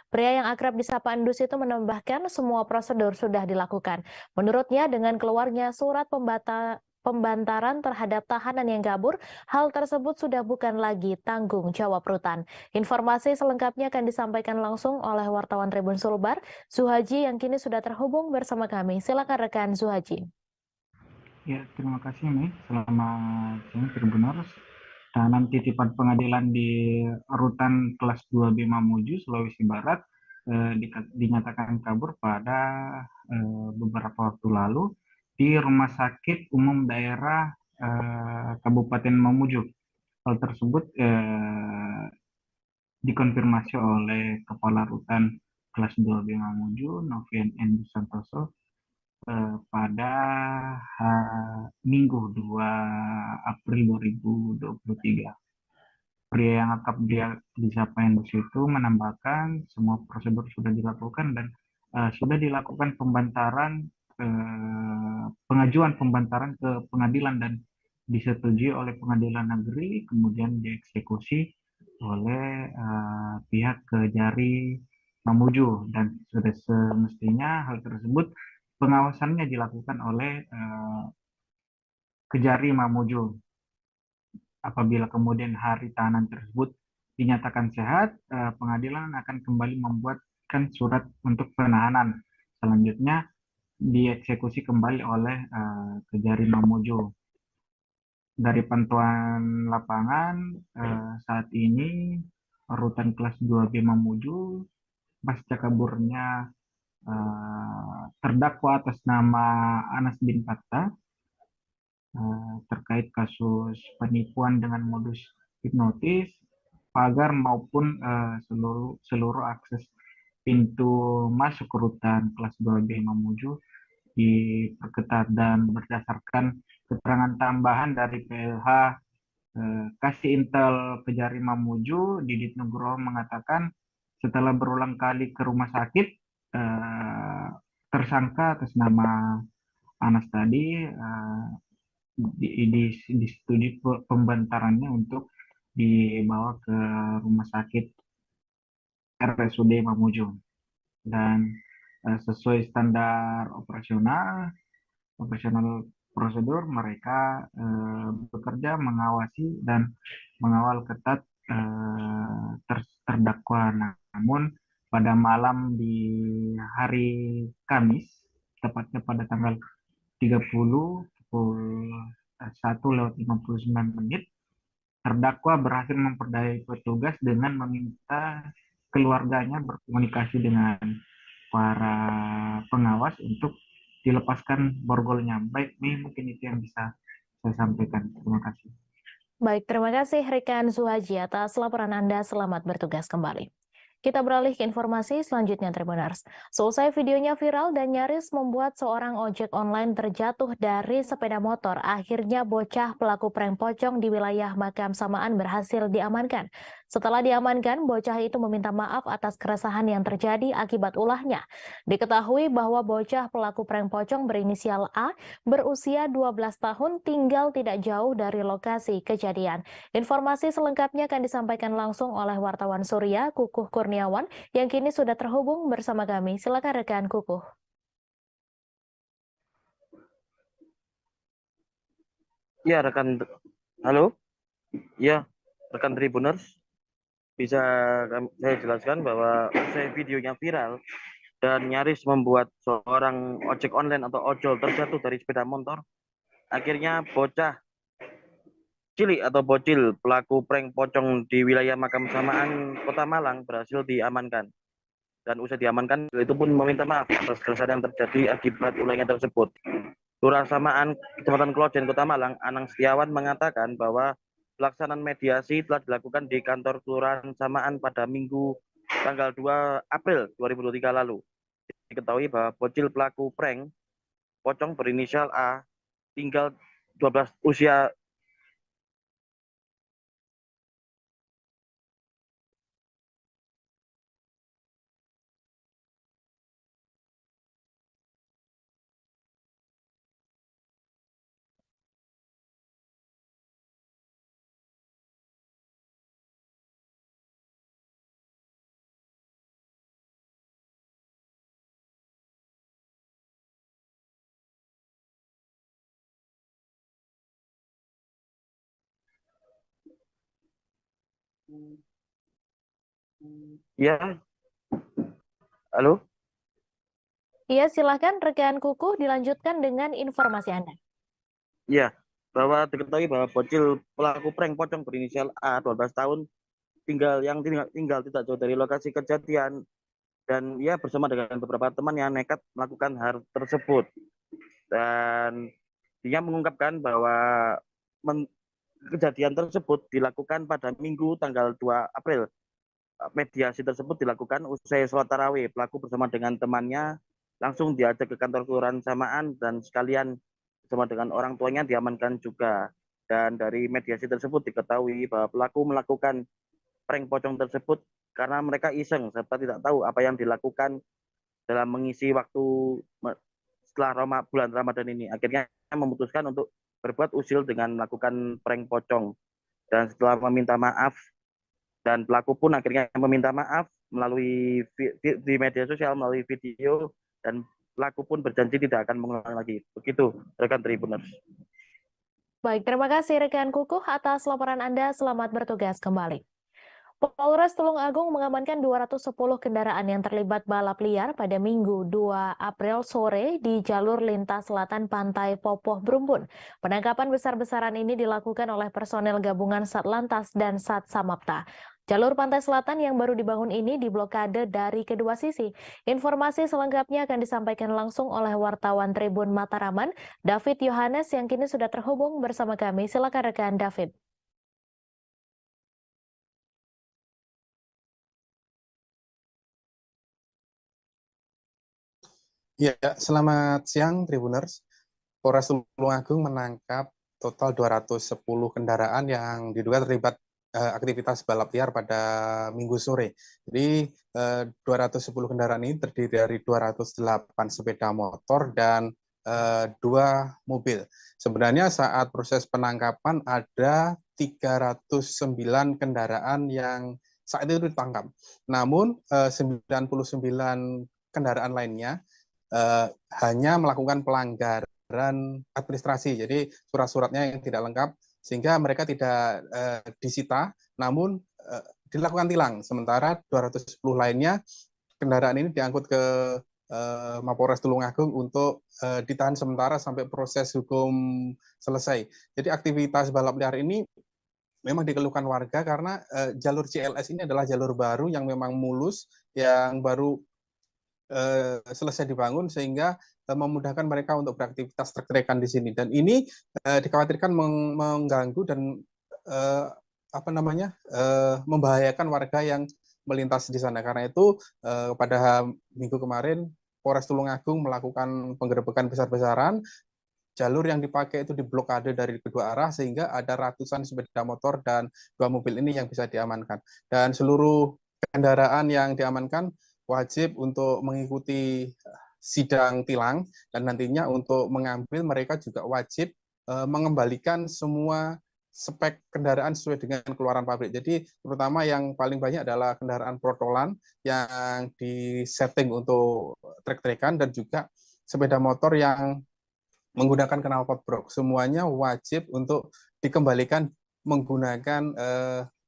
Speaker 1: Pria yang akrab disapa Endus itu menambahkan semua prosedur sudah dilakukan. Menurutnya, dengan keluarnya surat pembantaran terhadap tahanan yang kabur, hal tersebut sudah bukan lagi tanggung jawab rutan. Informasi selengkapnya akan disampaikan langsung oleh wartawan Tribun Sulbar, Zuhaji, yang kini sudah terhubung bersama kami. Silakan rekan Zuhaji.
Speaker 19: Ya, terima kasih Mei. Selamat siang Tribuners. Tahanan titipan pengadilan di Rutan Kelas 2B Mamuju, Sulawesi Barat dinyatakan kabur pada beberapa waktu lalu di Rumah Sakit Umum Daerah Kabupaten Mamuju. Hal tersebut dikonfirmasi oleh Kepala Rutan kelas 2B Mamuju, Novian N. Santoso, pada Minggu 2 April 2023. Pria yang akrab dia disapa Endus itu menambahkan semua prosedur sudah dilakukan dan sudah dilakukan pengajuan pembantaran ke pengadilan dan disetujui oleh pengadilan negeri, kemudian dieksekusi oleh pihak Kejari Mamuju, dan sudah semestinya hal tersebut pengawasannya dilakukan oleh Kejari Mamuju. Apabila kemudian hari tahanan tersebut dinyatakan sehat, pengadilan akan kembali membuatkan surat untuk penahanan. Selanjutnya dieksekusi kembali oleh Kejari Mamuju. Dari pantauan lapangan, saat ini rutan kelas 2B Mamuju pasca kaburnya terdakwa atas nama Anas bin Fattah terkait kasus penipuan dengan modus hipnotis, pagar maupun seluruh akses pintu masuk rutan kelas 2B Mamuju diperketat, dan berdasarkan keterangan tambahan dari PLH Kasih Intel Kejari Mamuju, Didit Nugroho mengatakan setelah berulang kali ke rumah sakit, tersangka atas nama Anas tadi disetujui pembantarannya untuk dibawa ke rumah sakit RSUD Mamuju, dan sesuai standar operasional prosedur mereka bekerja mengawasi dan mengawal ketat terdakwa. Namun pada malam di hari Kamis, tepatnya pada tanggal 30 pukul 1:59, terdakwa berhasil memperdayai petugas dengan meminta keluarganya berkomunikasi dengan para pengawas untuk dilepaskan borgolnya. Baik, ini mungkin itu yang bisa saya sampaikan. Terima kasih.
Speaker 1: Baik, terima kasih rekan Suhaji atas laporan Anda. Selamat bertugas kembali. Kita beralih ke informasi selanjutnya, Tribuners. Selesai videonya viral dan nyaris membuat seorang ojek online terjatuh dari sepeda motor, akhirnya bocah pelaku prank pocong di wilayah Makam Samaan berhasil diamankan. Setelah diamankan, bocah itu meminta maaf atas keresahan yang terjadi akibat ulahnya. Diketahui bahwa bocah pelaku prank pocong berinisial A berusia 12 tahun tinggal tidak jauh dari lokasi kejadian. Informasi selengkapnya akan disampaikan langsung oleh wartawan Surya, Kukuh Kurniawan, yang kini sudah terhubung bersama kami. Silakan rekan Kukuh.
Speaker 20: Ya, halo. Ya, rekan Tribuners. Bisa saya jelaskan bahwa usai videonya viral dan nyaris membuat seorang ojek online atau ojol terjatuh dari sepeda motor, akhirnya bocah cilik atau bocil pelaku prank pocong di wilayah Makam Samaan, Kota Malang berhasil diamankan. Dan usai diamankan, itu pun meminta maaf atas keresahan yang terjadi akibat ulahnya tersebut. Lurah Samaan, Kecamatan Klojen, Kota Malang, Anang Setiawan mengatakan bahwa pelaksanaan mediasi telah dilakukan di kantor Kelurahan Samaan pada Minggu tanggal 2 April 2023 lalu. Diketahui bahwa bocil pelaku prank pocong berinisial A tinggal 12 usia Ya, halo.
Speaker 1: Iya, silakan rekan Kukuh dilanjutkan dengan informasi Anda.
Speaker 20: Ya, bahwa diketahui bahwa bocil pelaku prank pocong berinisial A 12 tahun tinggal tidak jauh dari lokasi kejadian, dan ia bersama dengan beberapa teman yang nekat melakukan hal tersebut. Dan dia mengungkapkan bahwa kejadian tersebut dilakukan pada Minggu tanggal 2 April mediasi tersebut dilakukan usai sholat tarawih. Pelaku bersama dengan temannya langsung diajak ke kantor kelurahan samaan dan sekalian bersama dengan orang tuanya diamankan juga. Dan dari mediasi tersebut diketahui bahwa pelaku melakukan prank pocong tersebut karena mereka iseng serta tidak tahu apa yang dilakukan dalam mengisi waktu setelah bulan Ramadan ini. Akhirnya memutuskan untuk berbuat usil dengan melakukan prank pocong. Dan setelah meminta maaf, dan pelaku pun akhirnya meminta maaf melalui di media sosial, melalui video, dan pelaku pun berjanji tidak akan mengulang lagi. Begitu, rekan Tribuners.
Speaker 1: Baik, terima kasih rekan Kukuh atas laporan Anda. Selamat bertugas kembali. Polres Tulungagung mengamankan 210 kendaraan yang terlibat balap liar pada Minggu 2 April sore di jalur lintas selatan Pantai Popoh Brumbun. Penangkapan besar-besaran ini dilakukan oleh personel gabungan Satlantas dan Satsamapta. Jalur pantai selatan yang baru dibangun ini diblokade dari kedua sisi. Informasi selengkapnya akan disampaikan langsung oleh wartawan Tribun Mataraman, David Yohanes yang kini sudah terhubung bersama kami. Silakan rekan David.
Speaker 21: Ya, selamat siang Tribuners. Polres Tulungagung menangkap total 210 kendaraan yang diduga terlibat aktivitas balap liar pada Minggu sore. Jadi 210 kendaraan ini terdiri dari 208 sepeda motor dan 2 mobil. Sebenarnya saat proses penangkapan ada 309 kendaraan yang saat itu ditangkap. Namun 99 kendaraan lainnya hanya melakukan pelanggaran administrasi, jadi surat-suratnya yang tidak lengkap, sehingga mereka tidak disita, namun dilakukan tilang. Sementara 210 lainnya, kendaraan ini diangkut ke Mapolres Tulungagung untuk ditahan sementara sampai proses hukum selesai. Jadi aktivitas balap liar ini memang dikeluhkan warga karena jalur CLS ini adalah jalur baru yang memang mulus, yang baru selesai dibangun sehingga memudahkan mereka untuk beraktivitas trek-trekan di sini, dan ini dikhawatirkan mengganggu dan membahayakan warga yang melintas di sana. Karena itu pada minggu kemarin Polres Tulungagung melakukan penggerebekan besar-besaran. Jalur yang dipakai itu diblokade dari kedua arah sehingga ada ratusan sepeda motor dan 2 mobil ini yang bisa diamankan, dan seluruh kendaraan yang diamankan wajib untuk mengikuti sidang tilang, dan nantinya untuk mengambil mereka juga wajib mengembalikan semua spek kendaraan sesuai dengan keluaran pabrik. Jadi terutama yang paling banyak adalah kendaraan protolan yang disetting untuk trek-trekan dan juga sepeda motor yang menggunakan knalpot brok. Semuanya wajib untuk dikembalikan menggunakan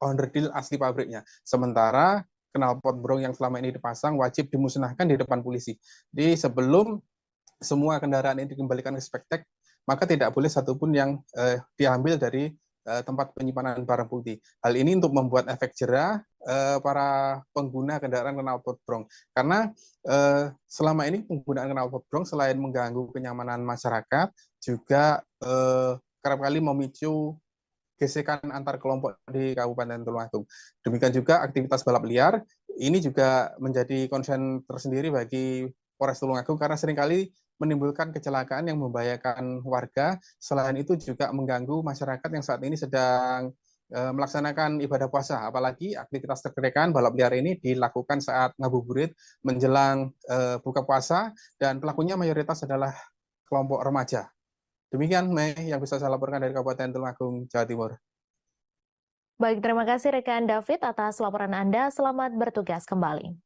Speaker 21: onderdil asli pabriknya. Sementara knalpot brong yang selama ini dipasang wajib dimusnahkan di depan polisi. Jadi sebelum semua kendaraan ini dikembalikan ke spektek, maka tidak boleh satupun yang diambil dari tempat penyimpanan barang bukti. Hal ini untuk membuat efek jera para pengguna kendaraan knalpot brong. Karena selama ini penggunaan knalpot brong selain mengganggu kenyamanan masyarakat, juga kerap kali memicu gesekan antar kelompok di Kabupaten Tulungagung. Demikian juga aktivitas balap liar, ini juga menjadi konsen tersendiri bagi Polres Tulungagung karena seringkali menimbulkan kecelakaan yang membahayakan warga. Selain itu juga mengganggu masyarakat yang saat ini sedang melaksanakan ibadah puasa. Apalagi aktivitas trek-trekan balap liar ini dilakukan saat ngabuburit menjelang buka puasa, dan pelakunya mayoritas adalah kelompok remaja. Demikian, Mei, yang bisa saya laporkan dari Kabupaten Tulungagung, Jawa Timur.
Speaker 1: Baik, terima kasih rekan David atas laporan Anda. Selamat bertugas kembali.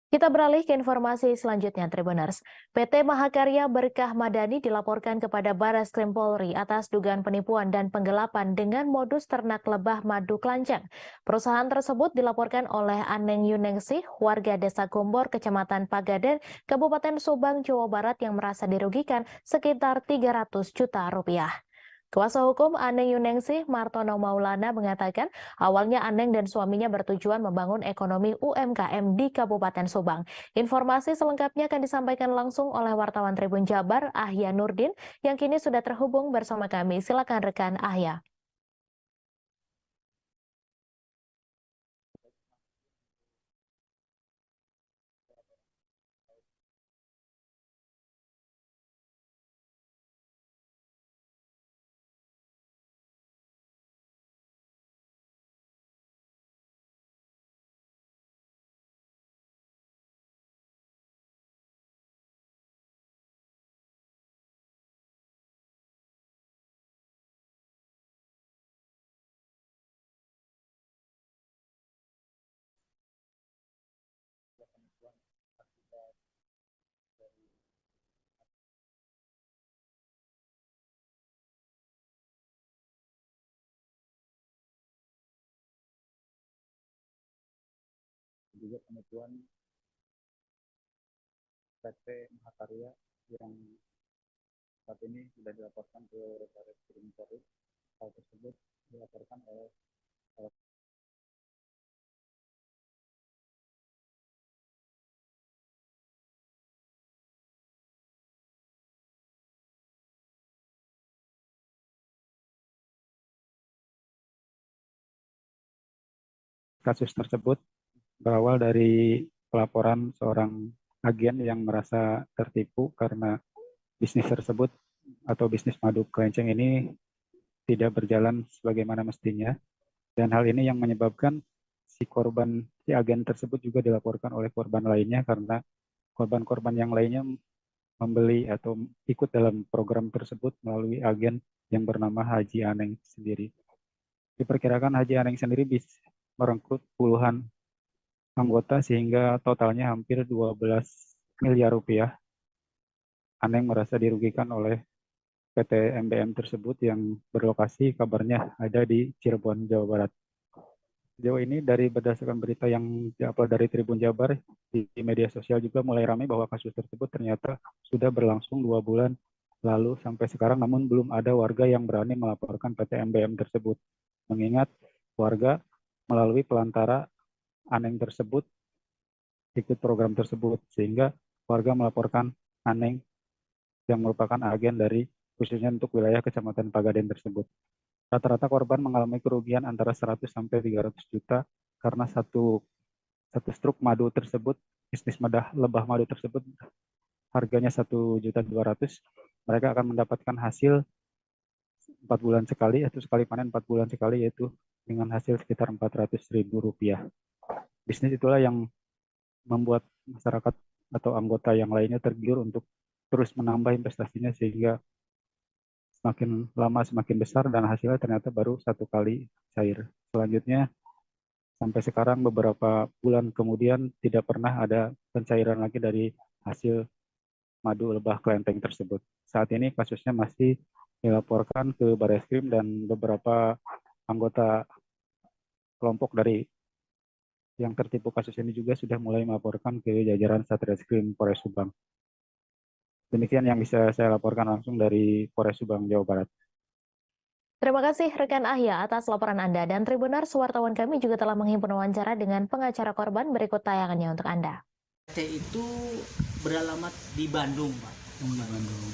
Speaker 1: Kita beralih ke informasi selanjutnya, Tribuners. PT Mahakarya Berkah Madani dilaporkan kepada Barreskrim Polri atas dugaan penipuan dan penggelapan dengan modus ternak lebah madu kelanceng. Perusahaan tersebut dilaporkan oleh Aneng Yuningsih, warga Desa Gombor, Kecamatan Pagaden, Kabupaten Subang, Jawa Barat yang merasa dirugikan sekitar 300 juta rupiah. Kuasa hukum Aneng Yuningsih, Martono Maulana, mengatakan awalnya Aneng dan suaminya bertujuan membangun ekonomi UMKM di Kabupaten Subang. Informasi selengkapnya akan disampaikan langsung oleh wartawan Tribun Jabar, Ahya Nurdin, yang kini sudah terhubung bersama kami. Silakan rekan Ahya.
Speaker 2: juga penipuan PT Mahakarya yang saat ini sudah dilaporkan ke Barreskrim Polri. Hal tersebut dilaporkan oleh kasus tersebut berawal dari pelaporan seorang agen yang merasa tertipu karena bisnis tersebut atau bisnis madu kelenceng ini tidak berjalan sebagaimana mestinya, dan hal ini yang menyebabkan si agen tersebut juga dilaporkan oleh korban lainnya karena korban-korban yang lainnya membeli atau ikut dalam program tersebut melalui agen yang bernama Haji Aneng sendiri. Diperkirakan Haji Aneng sendiri bisa merekrut puluhan anggota sehingga totalnya hampir 12 miliar rupiah. Aneng merasa dirugikan oleh PT MBM tersebut yang berlokasi kabarnya ada di Cirebon, Jawa Barat. Sejauh ini berdasarkan berita yang diupload dari Tribun Jabar di media sosial juga mulai ramai bahwa kasus tersebut ternyata sudah berlangsung 2 bulan lalu sampai sekarang, namun belum ada warga yang berani melaporkan PT MBM tersebut. Mengingat warga melalui pelantara Aneng tersebut ikut program tersebut, sehingga warga melaporkan Aneng yang merupakan agen dari khususnya untuk wilayah Kecamatan Pagaden tersebut. Rata-rata korban mengalami kerugian antara 100 sampai 300 juta karena satu struk madu tersebut, bisnis lebah madu tersebut harganya 1.200.000. Mereka akan mendapatkan hasil 4 bulan sekali atau sekali panen 4 bulan sekali, yaitu dengan hasil sekitar Rp400.000. Bisnis itulah yang membuat masyarakat atau anggota yang lainnya tergiur untuk terus menambah investasinya sehingga semakin lama semakin besar dan hasilnya ternyata baru 1 kali cair. Selanjutnya sampai sekarang beberapa bulan kemudian tidak pernah ada pencairan lagi dari hasil madu lebah kelenteng tersebut. Saat ini kasusnya masih dilaporkan ke Barreskrim dan beberapa anggota kelompok dari yang tertipu kasus ini juga sudah mulai melaporkan ke jajaran Satreskrim Polres Subang. Demikian yang bisa saya laporkan langsung dari Polres Subang, Jawa Barat.
Speaker 1: Terima kasih rekan Ahya atas laporan Anda, dan Tribuners wartawan kami juga telah menghimpun wawancara dengan pengacara korban. Berikut tayangannya untuk Anda.
Speaker 22: PT itu beralamat di Bandung, Pak.
Speaker 2: Bandung.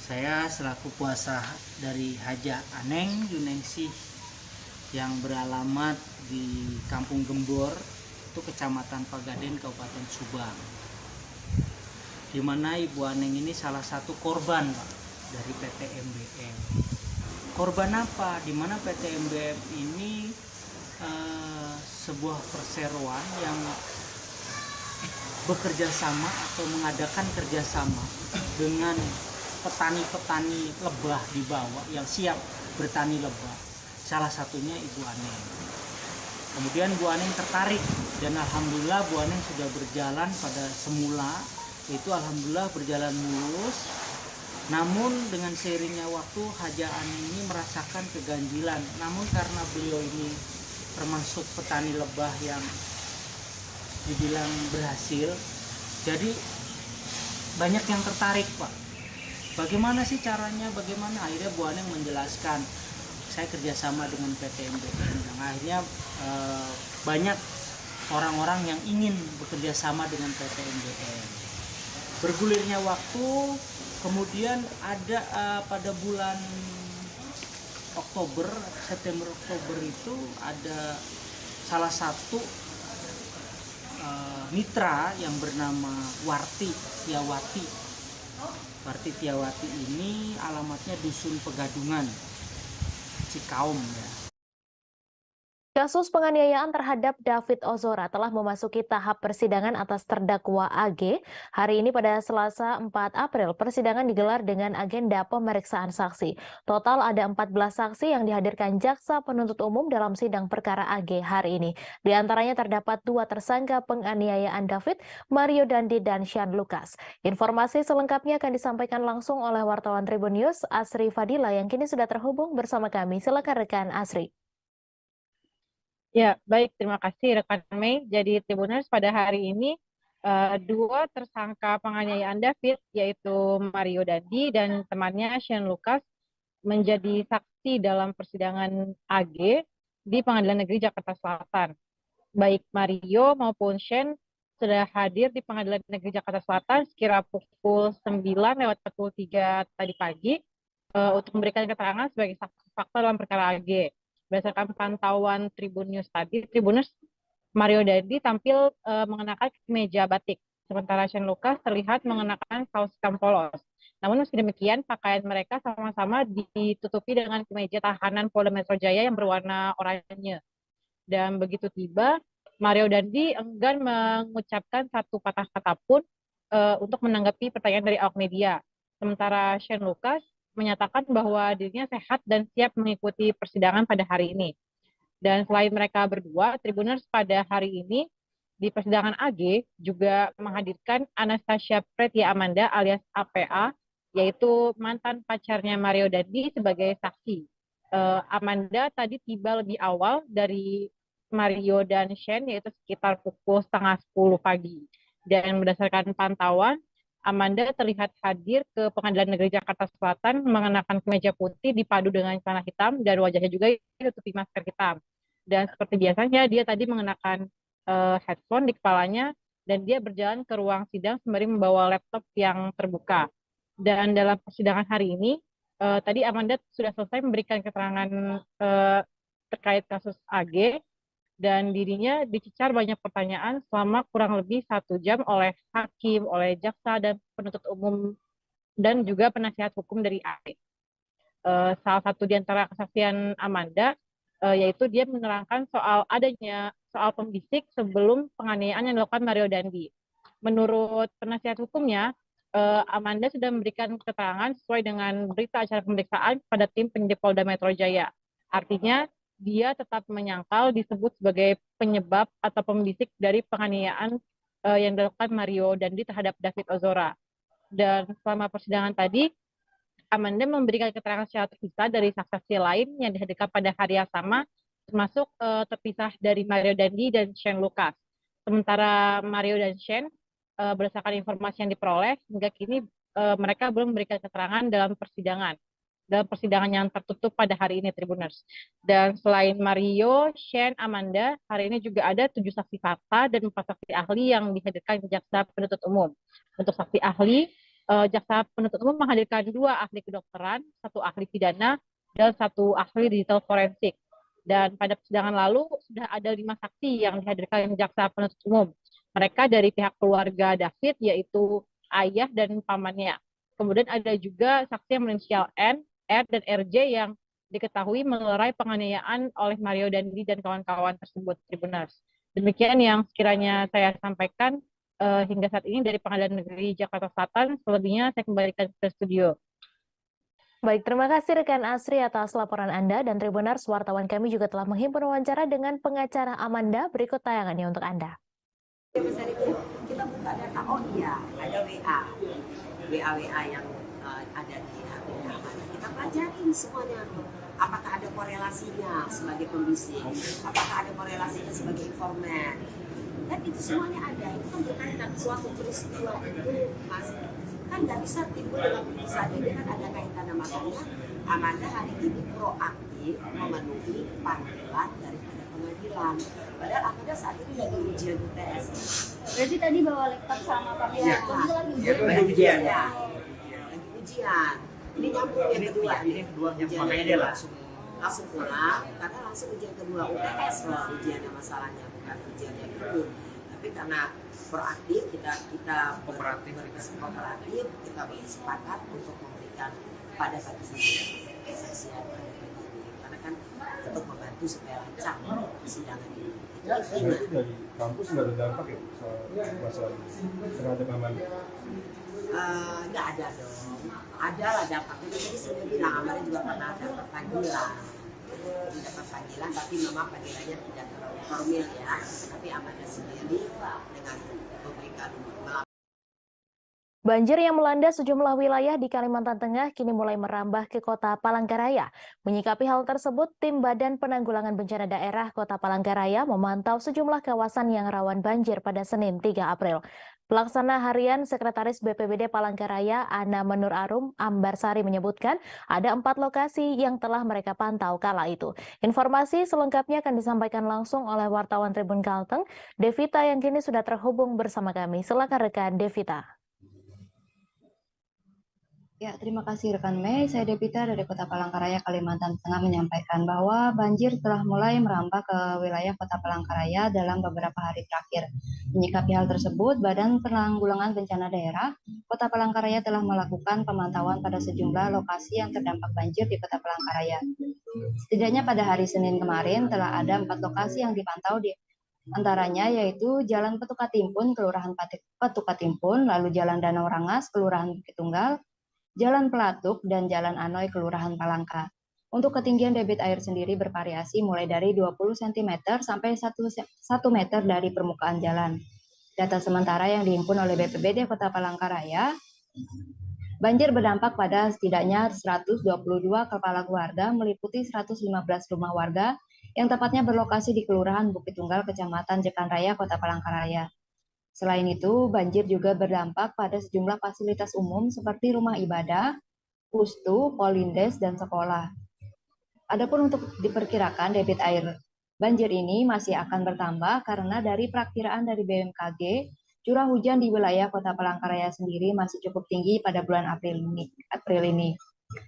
Speaker 22: Saya selaku kuasa dari Haja Aneng Yuningsih yang beralamat di Kampung Gembor, itu Kecamatan Pagaden, Kabupaten Subang. Di mana Ibu Aneng ini salah satu korban, Pak, dari PT MBM. Korban apa? Di mana PT MBM ini sebuah perseroan yang bekerja sama atau mengadakan kerjasama dengan petani-petani lebah di bawah yang siap bertani lebah. Salah satunya Ibu Aneng. Kemudian Bu Aneng tertarik dan alhamdulillah Bu Aneng sudah berjalan pada semula, itu alhamdulillah berjalan mulus. Namun dengan seiringnya waktu Haja Aneng ini merasakan keganjilan. Namun karena beliau ini termasuk petani lebah yang dibilang berhasil, jadi banyak yang tertarik, Pak. Bagaimana sih caranya? Bagaimana? Akhirnya Bu Aneng menjelaskan, saya kerjasama dengan PT MBM. Dan akhirnya banyak orang-orang yang ingin bekerja sama dengan PT MBM. Bergulirnya waktu, kemudian ada pada bulan September Oktober itu ada salah satu mitra yang bernama Warti Tiawati ini alamatnya Dusun Pegadungan, Cikaum ya.
Speaker 1: Kasus penganiayaan terhadap David Ozora telah memasuki tahap persidangan atas terdakwa AG. Hari ini pada Selasa 4 April, persidangan digelar dengan agenda pemeriksaan saksi. Total ada 14 saksi yang dihadirkan jaksa penuntut umum dalam sidang perkara AG hari ini. Di antaranya terdapat 2 tersangka penganiayaan David, Mario Dandi dan Sean Lucas. Informasi selengkapnya akan disampaikan langsung oleh wartawan Tribun News, Asri Fadila, yang kini sudah terhubung bersama kami. Silakan rekan Asri.
Speaker 4: Ya, baik. Terima kasih rekan Mei. Jadi Tribuners pada hari ini dua tersangka penganiayaan David, yaitu Mario Dandi dan temannya Shane Lucas, menjadi saksi dalam persidangan AG di Pengadilan Negeri Jakarta Selatan. Baik Mario maupun Shane sudah hadir di Pengadilan Negeri Jakarta Selatan sekira pukul 9:43 tadi pagi untuk memberikan keterangan sebagai saksi fakta dalam perkara AG. Berdasarkan pantauan Tribun News tadi, Tribuners, Mario Dandi tampil mengenakan kemeja batik, sementara Shane Lucas terlihat mengenakan kaos hitam polos. Namun meski demikian, pakaian mereka sama-sama ditutupi dengan kemeja tahanan Polda Metro Jaya yang berwarna oranye. Dan begitu tiba, Mario Dandi enggan mengucapkan satu patah kata pun untuk menanggapi pertanyaan dari awak media. Sementara Shane Lucas menyatakan bahwa dirinya sehat dan siap mengikuti persidangan pada hari ini. Dan selain mereka berdua, Tribuners pada hari ini di persidangan AG juga menghadirkan Anastasia Pretia Amanda alias APA, yaitu mantan pacarnya Mario Dandi sebagai saksi. Amanda tadi tiba lebih awal dari Mario dan Shane, yaitu sekitar pukul 9:30 pagi. Dan berdasarkan pantauan, Amanda terlihat hadir ke Pengadilan Negeri Jakarta Selatan mengenakan kemeja putih dipadu dengan celana hitam dan wajahnya juga ditutupi masker hitam. Dan seperti biasanya dia tadi mengenakan headphone di kepalanya dan dia berjalan ke ruang sidang sembari membawa laptop yang terbuka. Dan dalam persidangan hari ini, tadi Amanda sudah selesai memberikan keterangan terkait kasus AG, dan dirinya dicecar banyak pertanyaan selama kurang lebih 1 jam oleh hakim, oleh jaksa, dan penuntut umum, dan juga penasihat hukum dari AG. Salah satu di antara kesaksian Amanda, yaitu dia menerangkan soal adanya soal pembisik sebelum penganiayaan yang dilakukan Mario Dandi. Menurut penasihat hukumnya, Amanda sudah memberikan keterangan sesuai dengan berita acara pemeriksaan pada tim penyidik Polda Metro Jaya. Artinya, dia tetap menyangkal disebut sebagai penyebab atau pembisik dari penganiayaan yang dilakukan Mario Dandi terhadap David Ozora. Dan selama persidangan tadi, Amanda memberikan keterangan secara terpisah dari saksi lain yang dihadirkan pada hari yang sama, termasuk terpisah dari Mario Dandi dan Shane Lucas. Sementara Mario dan Shane, berdasarkan informasi yang diperoleh, hingga kini mereka belum memberikan keterangan dalam persidangan yang tertutup pada hari ini, Tribuners. Dan selain Mario, Shane, Amanda, hari ini juga ada 7 saksi fakta dan 4 saksi ahli yang dihadirkan ke jaksa penuntut umum. Untuk saksi ahli, jaksa penuntut umum menghadirkan 2 ahli kedokteran, 1 ahli pidana, dan 1 ahli digital forensik. Dan pada persidangan lalu sudah ada 5 saksi yang dihadirkan jaksa penuntut umum. Mereka dari pihak keluarga David, yaitu ayah dan pamannya. Kemudian ada juga saksi yang berinisial N, R, dan RJ yang diketahui melerai penganiayaan oleh Mario Dandi dan kawan-kawan tersebut, Tribuners. Demikian yang sekiranya saya sampaikan hingga saat ini dari Pengadilan Negeri Jakarta Selatan. Selebihnya saya kembalikan ke studio.
Speaker 1: Baik, terima kasih rekan Asri atas laporan Anda, dan Tribuners, wartawan kami juga telah menghimpun wawancara dengan pengacara Amanda. Berikut tayangannya untuk Anda.
Speaker 5: Kita buka data, oh iya, ada WA yang ada di HP Amanda. Kita pelajarin semuanya. Apakah ada korelasinya sebagai pembisik? Apakah ada korelasinya sebagai informan? Dan itu semuanya ada. Itu kan berkaitan suatu peristiwa itu, Mas. Kan nggak bisa timbul dengan begitu saja. Dia kan ada kaitannya. Makanya Amanda hari ini proaktif memenuhi panggilan daripada pengadilan. Padahal Amanda saat ini lagi ujian UTS.
Speaker 12: Berarti tadi bawa laptop sama kamera.
Speaker 5: Iya,
Speaker 12: Lagi ujian.
Speaker 5: Lagi ujian. Ini nyambung yang kedua. Ini kedua, makanya dia langsung pulang, karena langsung ujian kedua UTS loh ujiannya, masalahnya bukan ujian yang dulu. Tapi karena proaktif, kita kooperatif, kita bersepakat untuk memberikan pada pagi ini kesaksian pada pagi ini, karena kan untuk membantu supaya lancar persidangan ini.
Speaker 23: Berarti dari kampus nggak ada dampak ya masalah terhadap Amanda?
Speaker 5: Nggak ada dong. Ada lah dampaknya. Jadi saya bilang Amanda juga pernah dapat panggilan. Jadi dapat panggilan, tapi memang panggilannya tidak terlalu formal ya. Tapi Amanda sendiri dengan memberikan
Speaker 1: Banjir yang melanda sejumlah wilayah di Kalimantan Tengah kini mulai merambah ke Kota Palangkaraya. Menyikapi hal tersebut, tim Badan Penanggulangan Bencana Daerah Kota Palangkaraya memantau sejumlah kawasan yang rawan banjir pada Senin 3 April. Pelaksana Harian Sekretaris BPBD Palangkaraya, Ana Menur Arum Ambarsari menyebutkan ada 4 lokasi yang telah mereka pantau kala itu. Informasi selengkapnya akan disampaikan langsung oleh wartawan Tribun Kalteng, Devita yang kini sudah terhubung bersama kami. Silakan rekan Devita.
Speaker 3: Ya, terima kasih rekan Mei. Saya Devita dari Kota Palangkaraya, Kalimantan Tengah menyampaikan bahwa banjir telah mulai merambah ke wilayah Kota Palangkaraya dalam beberapa hari terakhir. Menyikapi hal tersebut, Badan Penanggulangan Bencana Daerah Kota Palangkaraya telah melakukan pemantauan pada sejumlah lokasi yang terdampak banjir di Kota Palangkaraya. Setidaknya pada hari Senin kemarin telah ada 4 lokasi yang dipantau di antaranya yaitu Jalan Petukatimpun, Kelurahan Petukatimpun, lalu Jalan Danau Rangas, Kelurahan Bukit Tunggal, Jalan Pelatuk, dan Jalan Anoy, Kelurahan Palangka. Untuk ketinggian debit air sendiri bervariasi mulai dari 20 cm sampai 1 meter dari permukaan jalan. Data sementara yang dihimpun oleh BPBD Kota Palangkaraya, banjir berdampak pada setidaknya 122 kepala keluarga meliputi 115 rumah warga yang tepatnya berlokasi di Kelurahan Bukit Tunggal, Kecamatan Jekan Raya, Kota Palangkaraya. Selain itu, banjir juga berdampak pada sejumlah fasilitas umum seperti rumah ibadah, pustu, polindes, dan sekolah. Adapun untuk diperkirakan debit air banjir ini masih akan bertambah karena dari perakiraan dari BMKG, curah hujan di wilayah Kota Palangkaraya sendiri masih cukup tinggi pada bulan April ini.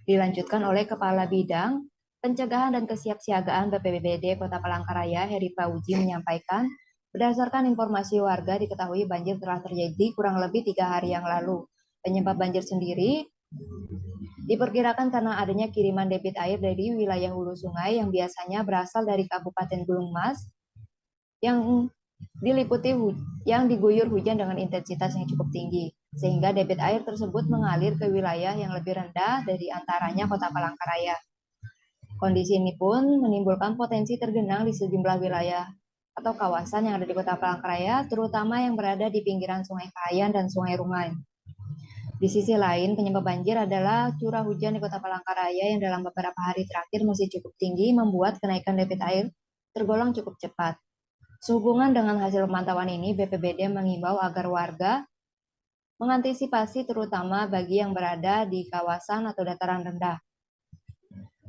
Speaker 3: Dilanjutkan oleh Kepala Bidang Pencegahan dan Kesiapsiagaan BPBD Kota Palangkaraya, Heri Pauji menyampaikan, berdasarkan informasi warga diketahui banjir telah terjadi kurang lebih 3 hari yang lalu. Penyebab banjir sendiri diperkirakan karena adanya kiriman debit air dari wilayah hulu sungai yang biasanya berasal dari Kabupaten Gunung Mas yang diguyur hujan dengan intensitas yang cukup tinggi, sehingga debit air tersebut mengalir ke wilayah yang lebih rendah dari antaranya Kota Palangkaraya. Kondisi ini pun menimbulkan potensi tergenang di sejumlah wilayah atau kawasan yang ada di Kota Palangkaraya, terutama yang berada di pinggiran Sungai Kahayan dan Sungai Rungai. Di sisi lain, penyebab banjir adalah curah hujan di Kota Palangkaraya yang dalam beberapa hari terakhir masih cukup tinggi, membuat kenaikan debit air tergolong cukup cepat. Sehubungan dengan hasil pemantauan ini, BPBD mengimbau agar warga mengantisipasi terutama bagi yang berada di kawasan atau dataran rendah.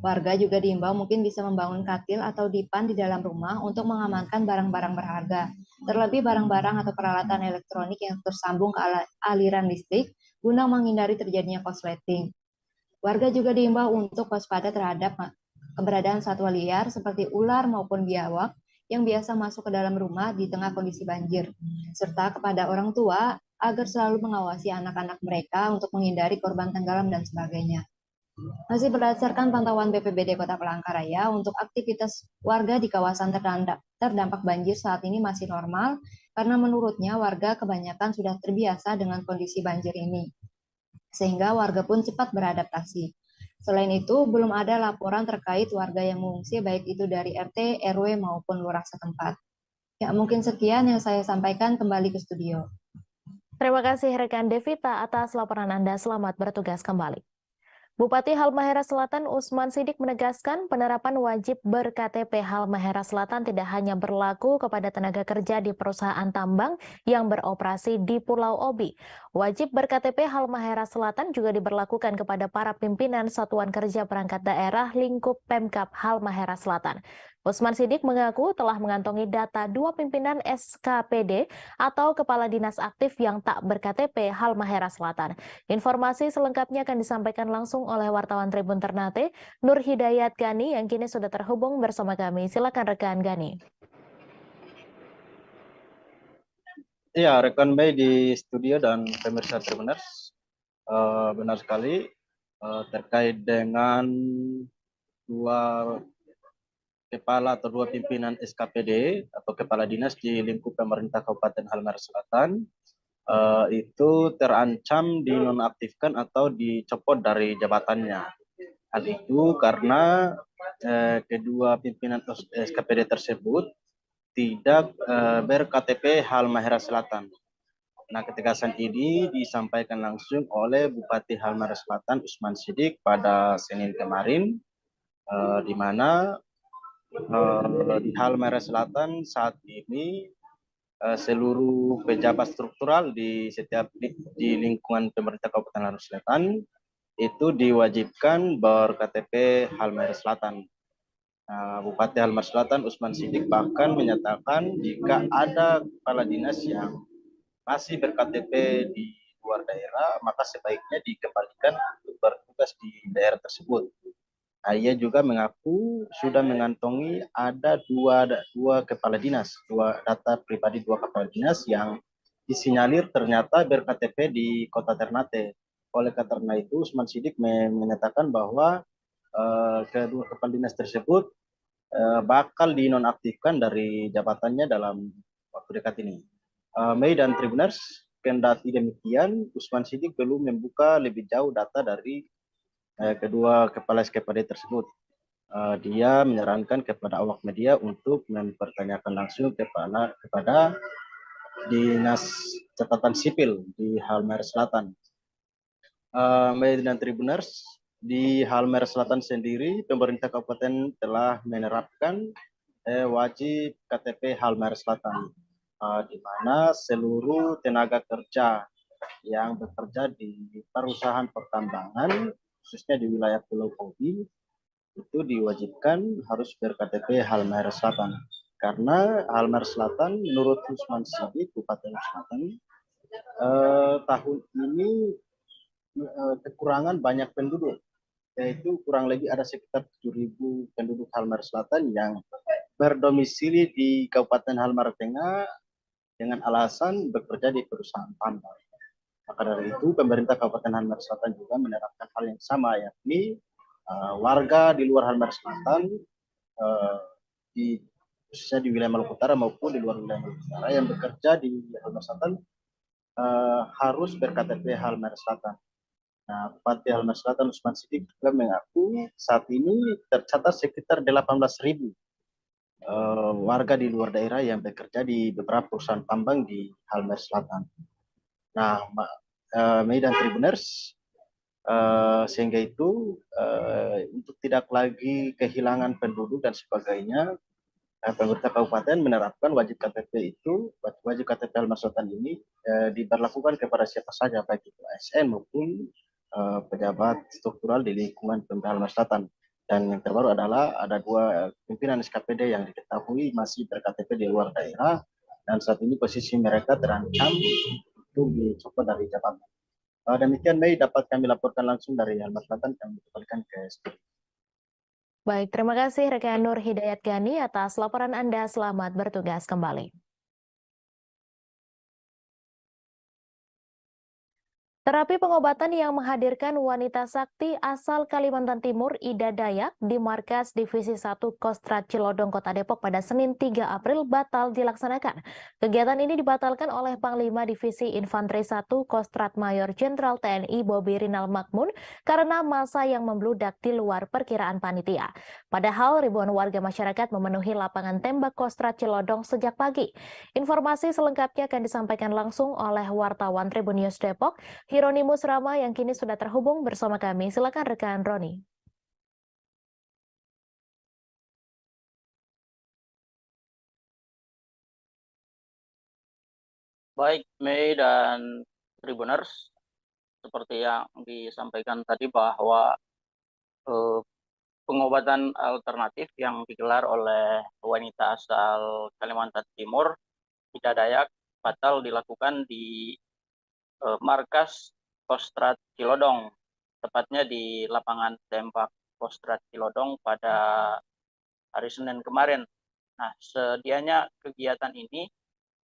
Speaker 3: Warga juga diimbau mungkin bisa membangun katil atau dipan di dalam rumah untuk mengamankan barang-barang berharga, terlebih barang-barang atau peralatan elektronik yang tersambung ke aliran listrik guna menghindari terjadinya korsleting. Warga juga diimbau untuk waspada terhadap keberadaan satwa liar seperti ular maupun biawak yang biasa masuk ke dalam rumah di tengah kondisi banjir, serta kepada orang tua agar selalu mengawasi anak-anak mereka untuk menghindari korban tenggelam dan sebagainya. Masih berdasarkan pantauan BPBD Kota Palangkaraya, untuk aktivitas warga di kawasan terdampak banjir saat ini masih normal, karena menurutnya warga kebanyakan sudah terbiasa dengan kondisi banjir ini, sehingga warga pun cepat beradaptasi. Selain itu, belum ada laporan terkait warga yang mengungsi, baik itu dari RT, RW, maupun lurah setempat. Ya, mungkin sekian yang saya sampaikan, kembali ke studio.
Speaker 1: Terima kasih rekan Devita atas laporan Anda, selamat bertugas kembali. Bupati Halmahera Selatan Usman Sidik menegaskan penerapan wajib ber-KTP Halmahera Selatan tidak hanya berlaku kepada tenaga kerja di perusahaan tambang yang beroperasi di Pulau Obi. Wajib ber-KTP Halmahera Selatan juga diberlakukan kepada para pimpinan Satuan Kerja Perangkat Daerah lingkup Pemkab Halmahera Selatan. Usman Sidik mengaku telah mengantongi data 2 pimpinan SKPD atau Kepala Dinas Aktif yang tak ber-KTP Halmahera Selatan. Informasi selengkapnya akan disampaikan langsung oleh wartawan Tribun Ternate, Nur Hidayat Gani yang kini sudah terhubung bersama kami. Silakan rekan Gani.
Speaker 6: Ya, rekan Mei di studio dan pemirsa Tribuners, benar sekali terkait dengan 2 kepala atau 2 pimpinan SKPD atau kepala dinas di lingkup pemerintah Kabupaten Halmahera Selatan itu terancam dinonaktifkan atau dicopot dari jabatannya. Hal itu karena kedua pimpinan SKPD tersebut tidak ber-KTP Halmahera Selatan. Nah, ketegasan ini disampaikan langsung oleh Bupati Halmahera Selatan Usman Sidik pada Senin kemarin, di mana di Halmahera Selatan saat ini seluruh pejabat struktural di di lingkungan pemerintah Kabupaten Halmahera Selatan itu diwajibkan ber-KTP Halmahera Selatan. Bupati Halmahera Selatan Usman Sidik bahkan menyatakan jika ada kepala dinas yang masih ber-KTP di luar daerah, maka sebaiknya dikembalikan untuk bertugas di daerah tersebut. Ia juga mengaku sudah mengantongi ada dua kepala dinas, data pribadi dua kepala dinas yang disinyalir ternyata ber-KTP di Kota Ternate. Oleh karena itu, Usman Sidik menyatakan bahwa kedua kepala dinas tersebut bakal dinonaktifkan dari jabatannya dalam waktu dekat ini. Mei dan Tribuners, kendati demikian, Usman Sidik belum membuka lebih jauh data dari kedua kepala SKPD tersebut. Dia menyarankan kepada awak media untuk mempertanyakan langsung kepada Dinas Catatan Sipil di Halmahera Selatan. Mei dan Tribuners, di Halmahera Selatan sendiri, pemerintah kabupaten telah menerapkan wajib KTP Halmahera Selatan, di mana seluruh tenaga kerja yang bekerja di perusahaan pertambangan, khususnya di wilayah Pulau Kobi, itu diwajibkan harus ber-KTP Halmahera Selatan. Karena Halmahera Selatan, menurut Usman Sidik, Bupati Halmahera Selatan, tahun ini kekurangan banyak penduduk, yaitu kurang lebih ada sekitar 7.000 penduduk Halmahera Selatan yang berdomisili di Kabupaten Halmahera Tengah dengan alasan bekerja di perusahaan tambang. Maka dari itu, pemerintah Kabupaten Halmahera Selatan juga menerapkan hal yang sama, yakni warga di luar Halmahera Selatan, khususnya di wilayah Maluku Utara maupun di luar wilayah Maluku Utara yang bekerja di Halmahera Selatan harus ber-KTP Halmahera Selatan. Nah, Bupati Halmahera Selatan Usman Sidik juga mengaku saat ini tercatat sekitar 18.000 warga di luar daerah yang bekerja di beberapa perusahaan tambang di Halmahera Selatan. Nah, Mei dan Tribuners, sehingga itu untuk tidak lagi kehilangan penduduk dan sebagainya, pemerintah kabupaten menerapkan wajib KTP Halmahera Selatan ini diberlakukan kepada siapa saja, baik itu ASN maupun pejabat struktural di lingkungan pemerintah Halmahera Selatan. Dan yang terbaru adalah ada dua pimpinan SKPD yang diketahui masih ber-KTP di luar daerah, dan saat ini posisi mereka terancam untuk dicopot dari jabatan. Demikian Mei dapat kami laporkan langsung dari Halmahera Selatan, kami kembalikan ke studio.
Speaker 1: Baik, terima kasih rekan Nur Hidayat Gani atas laporan Anda. Selamat bertugas kembali. Terapi pengobatan yang menghadirkan wanita sakti asal Kalimantan Timur, Ida Dayak, di Markas Divisi 1 Kostrad Cilodong, Kota Depok pada Senin 3 April batal dilaksanakan. Kegiatan ini dibatalkan oleh Panglima Divisi Infanteri 1 Kostrad Mayor Jenderal TNI Bobi Rinal Makmun karena massa yang membludak di luar perkiraan panitia. Padahal ribuan warga masyarakat memenuhi lapangan tembak Kostrad Cilodong sejak pagi. Informasi selengkapnya akan disampaikan langsung oleh wartawan Tribun News Depok, Hieronimus Rama, yang kini sudah terhubung bersama kami. Silakan rekan Roni.
Speaker 7: Baik, Mei dan Tribuners, seperti yang disampaikan tadi bahwa pengobatan alternatif yang digelar oleh wanita asal Kalimantan Timur, Ida Dayak, batal dilakukan di Markas Kostrad Cilodong, tepatnya di lapangan tembak Kostrad Cilodong pada hari Senin kemarin. Nah, sedianya kegiatan ini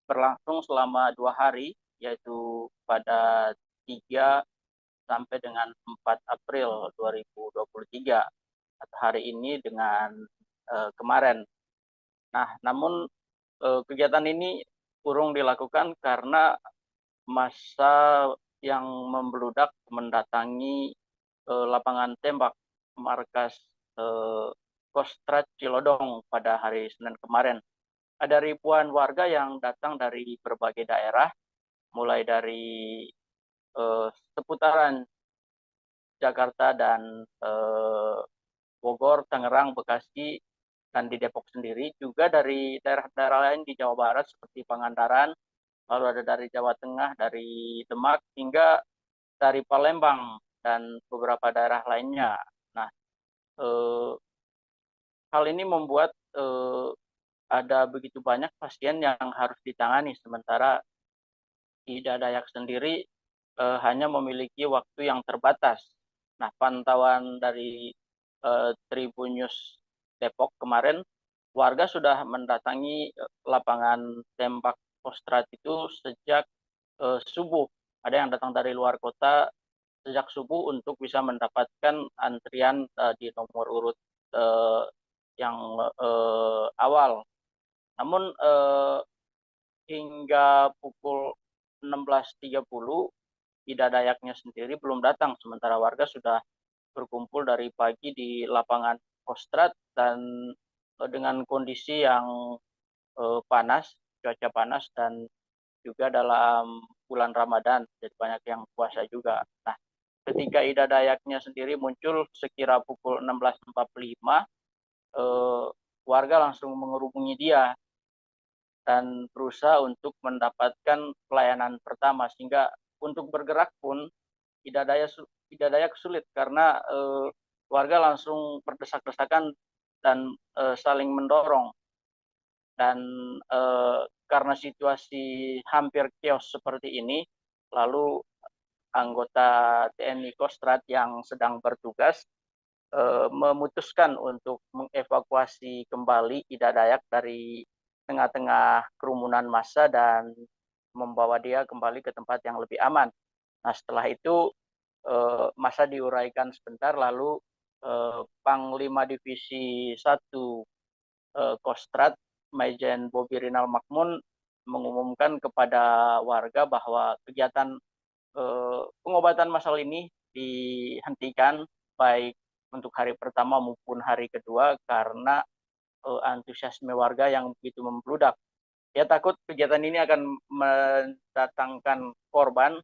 Speaker 7: berlangsung selama 2 hari, yaitu pada 3 sampai dengan 4 April 2023, atau hari ini dengan kemarin. Nah, namun kegiatan ini urung dilakukan karena massa yang membludak mendatangi lapangan tembak Markas Kostrad Cilodong pada hari Senin kemarin. Ada ribuan warga yang datang dari berbagai daerah mulai dari seputaran Jakarta dan Bogor, Tangerang, Bekasi, dan di Depok sendiri, juga dari daerah-daerah lain di Jawa Barat seperti Pangandaran, lalu ada dari Jawa Tengah, dari Demak, hingga dari Palembang dan beberapa daerah lainnya. Nah, hal ini membuat ada begitu banyak pasien yang harus ditangani, sementara Ida Dayak sendiri hanya memiliki waktu yang terbatas. Nah, pantauan dari Tribun News Depok kemarin, warga sudah mendatangi lapangan tembak Kostrad itu sejak subuh. Ada yang datang dari luar kota sejak subuh untuk bisa mendapatkan antrian di nomor urut yang awal. Namun hingga pukul 16.30 Ida Dayaknya sendiri belum datang, sementara warga sudah berkumpul dari pagi di lapangan Kostrad dan dengan kondisi yang panas, cuaca panas, dan juga dalam bulan Ramadan, jadi banyak yang puasa juga. Nah, ketika Ida Dayaknya sendiri muncul sekira pukul 16.45, warga langsung mengerubungi dia dan berusaha untuk mendapatkan pelayanan pertama, sehingga untuk bergerak pun Ida Dayak sulit karena warga langsung berdesak-desakan dan saling mendorong. Dan karena situasi hampir chaos seperti ini, lalu anggota TNI Kostrad yang sedang bertugas memutuskan untuk mengevakuasi kembali Ida Dayak dari tengah-tengah kerumunan massa dan membawa dia kembali ke tempat yang lebih aman. Nah, setelah itu massa diuraikan sebentar, lalu Panglima Divisi 1 Kostrad, Majen Bobi Rinal Makmun, mengumumkan kepada warga bahwa kegiatan pengobatan massal ini dihentikan baik untuk hari pertama maupun hari kedua karena antusiasme warga yang begitu membludak. Dia takut kegiatan ini akan mendatangkan korban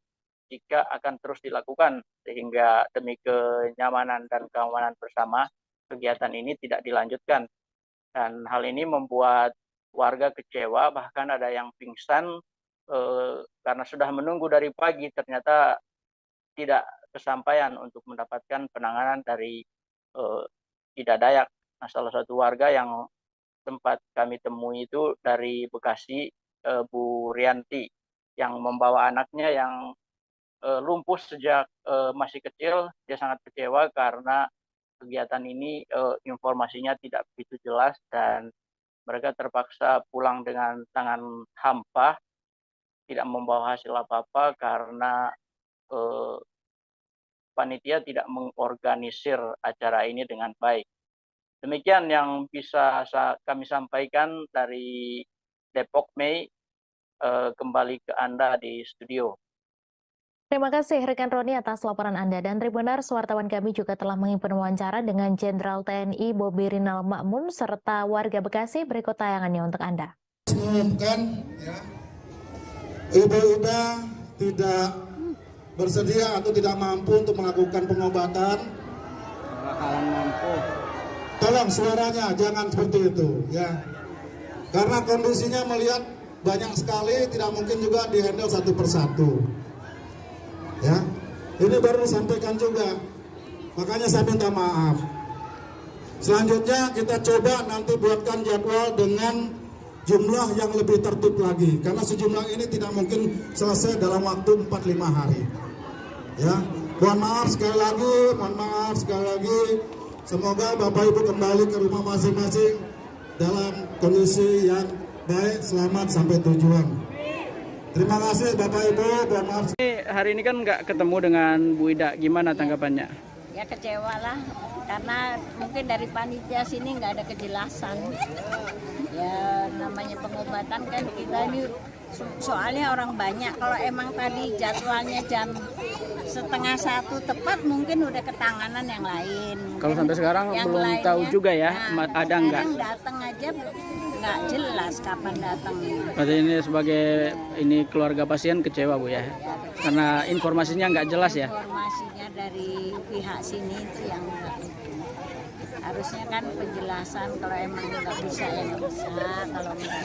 Speaker 7: jika akan terus dilakukan, sehingga demi kenyamanan dan keamanan bersama, kegiatan ini tidak dilanjutkan. Dan hal ini membuat warga kecewa, bahkan ada yang pingsan karena sudah menunggu dari pagi, ternyata tidak kesampaian untuk mendapatkan penanganan dari Ida Dayak. Nah, salah satu warga yang tempat kami temui itu dari Bekasi, Bu Rianti, yang membawa anaknya yang lumpuh sejak masih kecil. Dia sangat kecewa karena kegiatan ini informasinya tidak begitu jelas dan mereka terpaksa pulang dengan tangan hampa, tidak membawa hasil apa-apa karena panitia tidak mengorganisir acara ini dengan baik. Demikian yang bisa kami sampaikan dari Depok, Mei. Kembali ke Anda di studio.
Speaker 1: Terima kasih rekan Roni atas laporan Anda. Dan Tribuners, wartawan kami juga telah menghimpun wawancara dengan Jenderal TNI Bobi Rinal Makmun serta warga Bekasi. Berikut tayangannya untuk Anda.
Speaker 8: Mengumumkan ya, ibu-ibu tidak bersedia atau tidak mampu untuk melakukan pengobatan. Bakalan mampu. Tolong suaranya jangan seperti itu ya. Karena kondisinya melihat banyak sekali, tidak mungkin juga dihandle satu persatu. Ya. Ini baru disampaikan juga. Makanya saya minta maaf. Selanjutnya kita coba nanti buatkan jadwal dengan jumlah yang lebih tertib lagi, karena sejumlah ini tidak mungkin selesai dalam waktu 4-5 hari. Ya. Mohon maaf sekali lagi. Semoga Bapak Ibu kembali ke rumah masing-masing dalam kondisi yang baik, selamat sampai tujuan. Terima kasih Bapak Ibu. Mohon maaf.
Speaker 9: Hari ini kan nggak ketemu dengan Bu Ida, gimana tanggapannya?
Speaker 11: Ya kecewa lah, karena mungkin dari panitia sini nggak ada kejelasan. Ya namanya pengobatan kan kita ini Soalnya orang banyak. Kalau emang tadi jadwalnya jam 12:30 tepat, mungkin udah ketanganan yang lain.
Speaker 9: Kalau sampai sekarang
Speaker 11: yang
Speaker 9: belum
Speaker 11: lainnya,
Speaker 9: tahu juga ya, ada nggak?
Speaker 11: Sekarang datang aja nggak jelas kapan datangnya.
Speaker 9: Berarti ini sebagai keluarga pasien kecewa Bu ya, karena informasinya nggak jelas ya.
Speaker 11: Informasinya dari pihak sini itu yang nggak itu. Harusnya kan penjelasan, kalau emang nggak bisa ya nggak bisa. Kalau enggak,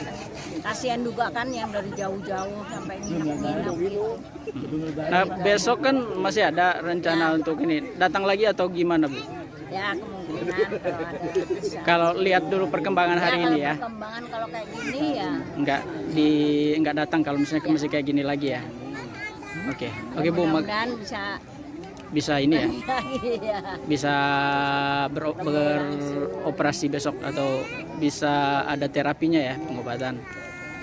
Speaker 11: kasihan juga kan yang dari jauh-jauh sampai nginep-nginep gitu.
Speaker 9: Nah, besok kan masih ada rencana untuk ini, datang lagi atau gimana Bu?
Speaker 11: Ya kemungkinan kalau ada bisa.
Speaker 9: Kalau lihat dulu perkembangan hari ini ya.
Speaker 11: Perkembangan kalau kayak gini ya.
Speaker 9: Nggak datang kalau misalnya masih kayak gini lagi ya. Oke Bu.
Speaker 11: Mudah-mudahan
Speaker 9: bisa ini ya.
Speaker 11: Iya.
Speaker 9: Bisa beroperasi besok atau bisa ada terapinya ya, pengobatan.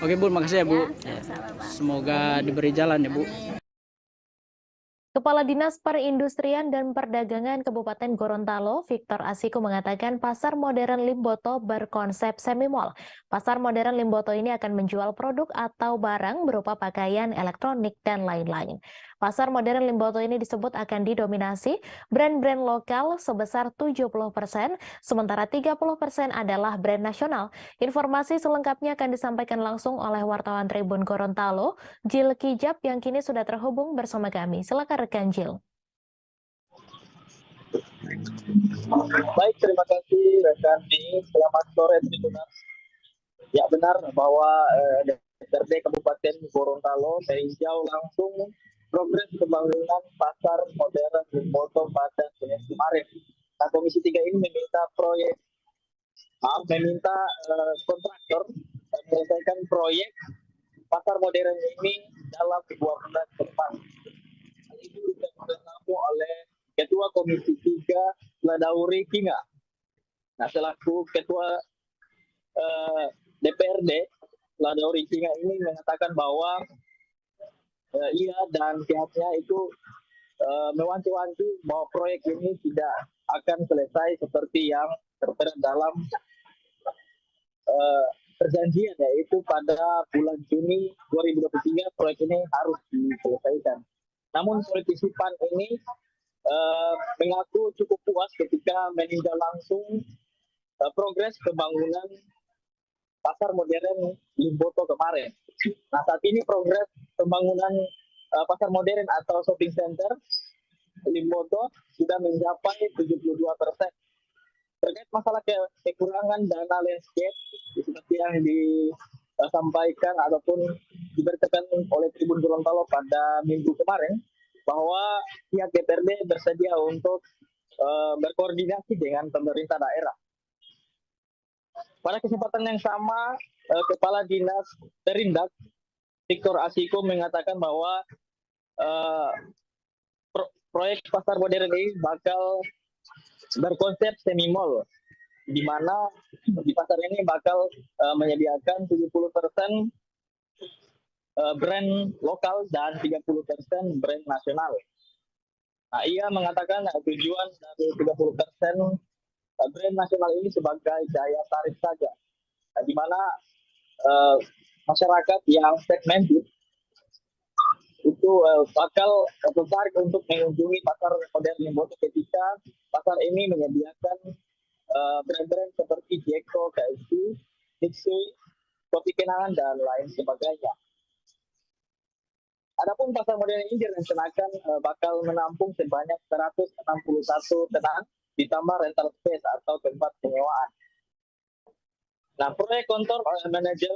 Speaker 9: Oke Bu, makasih ya Bu. Semoga diberi jalan ya Bu.
Speaker 1: Kepala Dinas Perindustrian dan Perdagangan Kabupaten Gorontalo, Victor Asiko mengatakan pasar modern Limboto berkonsep semi-mall. Pasar modern Limboto ini akan menjual produk atau barang berupa pakaian, elektronik, dan lain-lain. Pasar modern Limboto ini disebut akan didominasi brand-brand lokal sebesar 70%, sementara 30% adalah brand nasional. Informasi selengkapnya akan disampaikan langsung oleh wartawan Tribun Gorontalo, Jil Kijab, yang kini sudah terhubung bersama kami. Silakan rekan Jil.
Speaker 10: Baik, terima kasih rekan ini. Selamat sore Tribuners. Ya benar bahwa DPRD Kabupaten Gorontalo meninjau langsung progres pembangunan pasar modern Limboto pada Senin kemarin. Nah, Komisi 3 ini meminta kontraktor menyelesaikan proyek pasar modern ini dalam 2 bulan ke depan. Hal itu ditampung oleh Ketua Komisi 3 Ladauri Kinga. Nah, selaku Ketua DPRD Ladauri Kinga ini mengatakan bahwa ia dan pihaknya itu mewanti-wanti bahwa proyek ini tidak akan selesai seperti yang tertera dalam perjanjian, yaitu pada bulan Juni 2023 proyek ini harus diselesaikan. Namun politisi PAN ini mengaku cukup puas ketika meninjau langsung progres pembangunan pasar modern Limboto kemarin. Nah, saat ini progres pembangunan pasar modern atau shopping center Limboto sudah mencapai 72%. Terkait masalah kekurangan dana landscape, seperti yang disampaikan ataupun diberitakan oleh Tribun Gorontalo pada minggu kemarin, bahwa pihak DPRD bersedia untuk berkoordinasi dengan pemerintah daerah. Pada kesempatan yang sama, Kepala Dinas Perindak Victor Asiko mengatakan bahwa proyek pasar modern ini bakal berkonsep semi-mall, di mana di pasar ini bakal menyediakan 70% brand lokal dan 30% brand nasional. Nah, ia mengatakan tujuan dari 30% brand nasional ini sebagai daya tarik saja, di mana masyarakat yang segmented itu bakal tertarik untuk mengunjungi pasar modern Limboto ketika pasar ini menyediakan brand-brand seperti Jeko, KFC, Mitsui, Kopi Kenangan, dan lain sebagainya. Adapun pasar modern ini direncanakan bakal menampung sebanyak 161 tenang ditambah rental space atau tempat penyewaan. Nah, proyek kantor manajer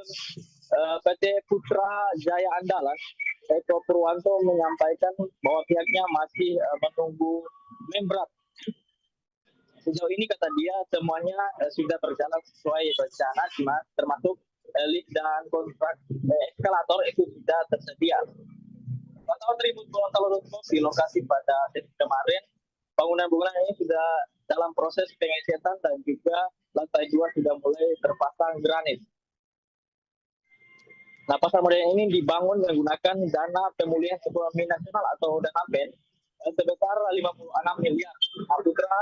Speaker 10: PT Putra Jaya Andalan, Eko Purwanto, menyampaikan bahwa pihaknya masih menunggu membran. Sejauh ini kata dia semuanya sudah berjalan sesuai rencana, termasuk lift dan kontrak eskalator itu sudah tersedia. Wartawan Tribun Gorontalo di lokasi pada Senin kemarin, bangunan-bangunan ini sudah dalam proses pengecetan dan juga lantai 2 sudah mulai terpasang granit. Nah, pasar modern ini dibangun menggunakan dana pemulihan ekonomi nasional atau dana PEN sebesar 56 miliar. Putra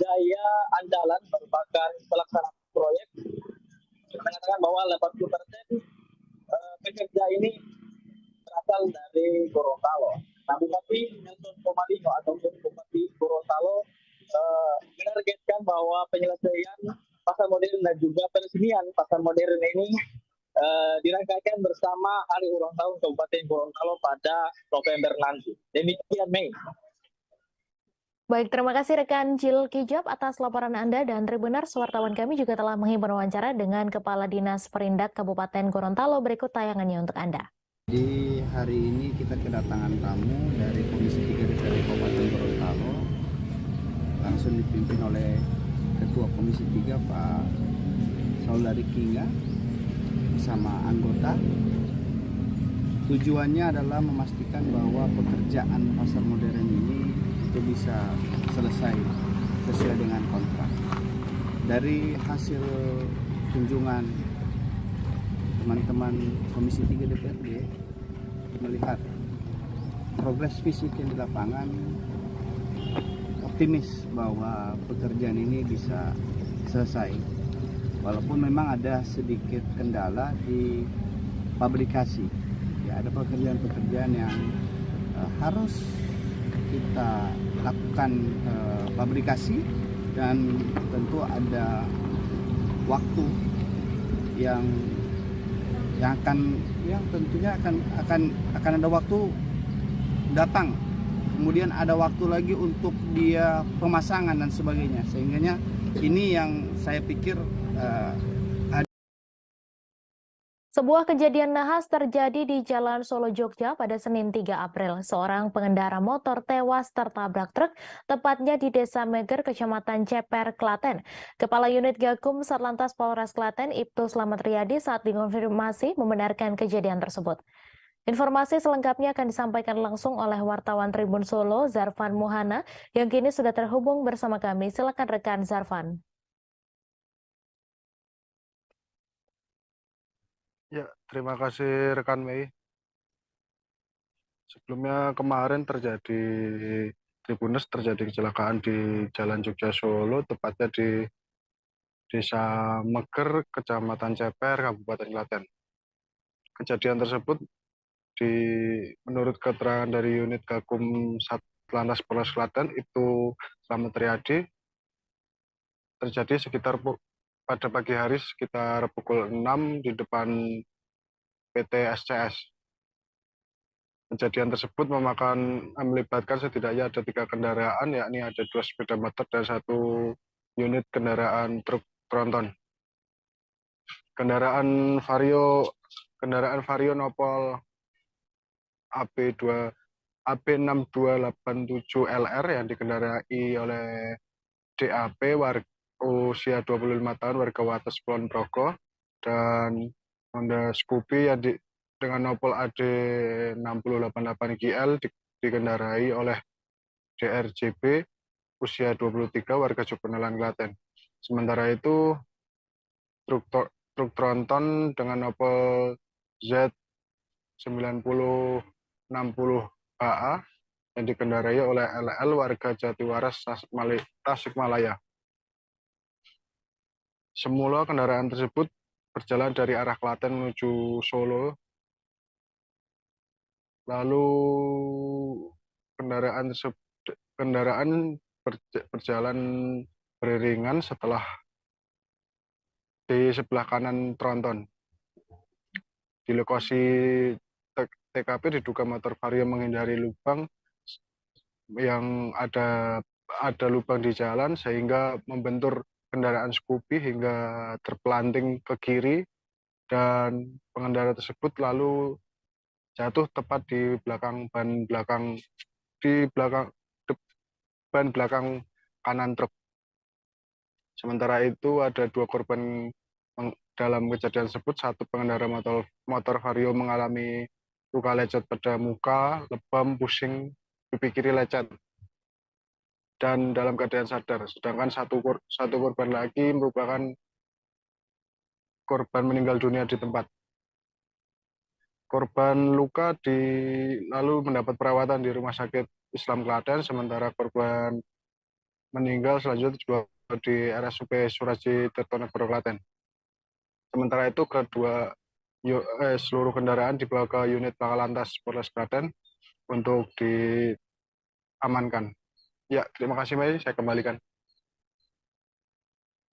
Speaker 10: Jaya Andalan merupakan pelaksana proyek, mengatakan bahwa 80% pekerja ini bahwa penyelesaian pasar modern dan juga peresmian pasar modern ini dirangkaikan bersama hari ulang tahun Kabupaten Gorontalo pada November nanti. Demikian, Mei.
Speaker 1: Baik, terima kasih rekan Jil Kijab atas laporan Anda, dan Tribuners, wartawan kami juga telah menghimpun wawancara dengan Kepala Dinas Perindak Kabupaten Gorontalo. Berikut tayangannya untuk Anda.
Speaker 14: Di hari ini kita kedatangan tamu dari Komisi 3 DPRD Kabupaten Gorontalo, langsung dipimpin oleh Ketua Komisi 3 Pak Saudari Kinga bersama anggota. Tujuannya adalah memastikan bahwa pekerjaan pasar modern ini itu bisa selesai sesuai dengan kontrak. Dari hasil kunjungan teman-teman Komisi 3 DPRD melihat progres fisik yang di lapangan, optimis bahwa pekerjaan ini bisa selesai. Walaupun memang ada sedikit kendala di pabrikasi, ya ada pekerjaan-pekerjaan yang harus kita lakukan pabrikasi, dan tentu ada waktu yang tentunya akan ada waktu datang, kemudian ada waktu lagi untuk dia pemasangan dan sebagainya, sehingga ini yang saya pikir
Speaker 1: Sebuah kejadian nahas terjadi di Jalan Solo Jogja pada Senin 3 April. Seorang pengendara motor tewas tertabrak truk, tepatnya di Desa Meger, Kecamatan Ceper, Klaten. Kepala Unit Gakum Satlantas Polres Klaten, Ibtu Slamet Riyadi, saat dikonfirmasi membenarkan kejadian tersebut. Informasi selengkapnya akan disampaikan langsung oleh wartawan Tribun Solo, Zarfan Muhana, yang kini sudah terhubung bersama kami. Silakan rekan Zarfan.
Speaker 23: Ya, terima kasih rekan Mei. Sebelumnya kemarin Tribuners terjadi kecelakaan di Jalan Jogja Solo, tepatnya di Desa Meger, Kecamatan Ceper, Kabupaten Klaten. Kejadian tersebut menurut keterangan dari Unit Gakum Satlantas Polres Klaten, itu Slamet Riyadi, terjadi pada pagi hari sekitar pukul 6 di depan PT SCS. Kejadian tersebut melibatkan setidaknya ada 3 kendaraan, yakni ada 2 sepeda motor dan 1 unit kendaraan truk tronton. Kendaraan Vario Nopol AB6287 LR yang dikendarai oleh DAP usia 25 tahun, warga Wates Kulon Progo, dan Honda Scoopy yang dengan Nopol AD 6088 GL dikendarai oleh DRJB usia 23, warga Jogonelan, Klaten. Sementara itu truk tronton dengan Nopol Z9060 HA yang dikendarai oleh LL, warga Jatiwaras, Tasikmalaya. Semula kendaraan tersebut berjalan dari arah Klaten menuju Solo. Lalu kendaraan berjalan beriringan setelah di sebelah kanan tronton. Di lokasi TKP diduga motor Vario menghindari lubang yang ada lubang di jalan, sehingga membentur kendaraan Scoopy hingga terpelanting ke kiri, dan pengendara tersebut lalu jatuh tepat di belakang ban belakang kanan truk. Sementara itu ada 2 korban dalam kejadian tersebut. 1 pengendara motor Vario mengalami luka lecet pada muka, lebam, pusing, pipi kiri lecet, dan dalam keadaan sadar. Sedangkan satu korban lagi merupakan korban meninggal dunia di tempat. Korban luka lalu mendapat perawatan di Rumah Sakit Islam Klaten, sementara korban meninggal selanjutnya juga di RSUP Suraji Tirtonegoro Klaten. Sementara itu seluruh kendaraan dibawa ke unit Lakalantas Polres Klaten untuk diamankan. Ya, terima kasih, Mei. Saya kembalikan.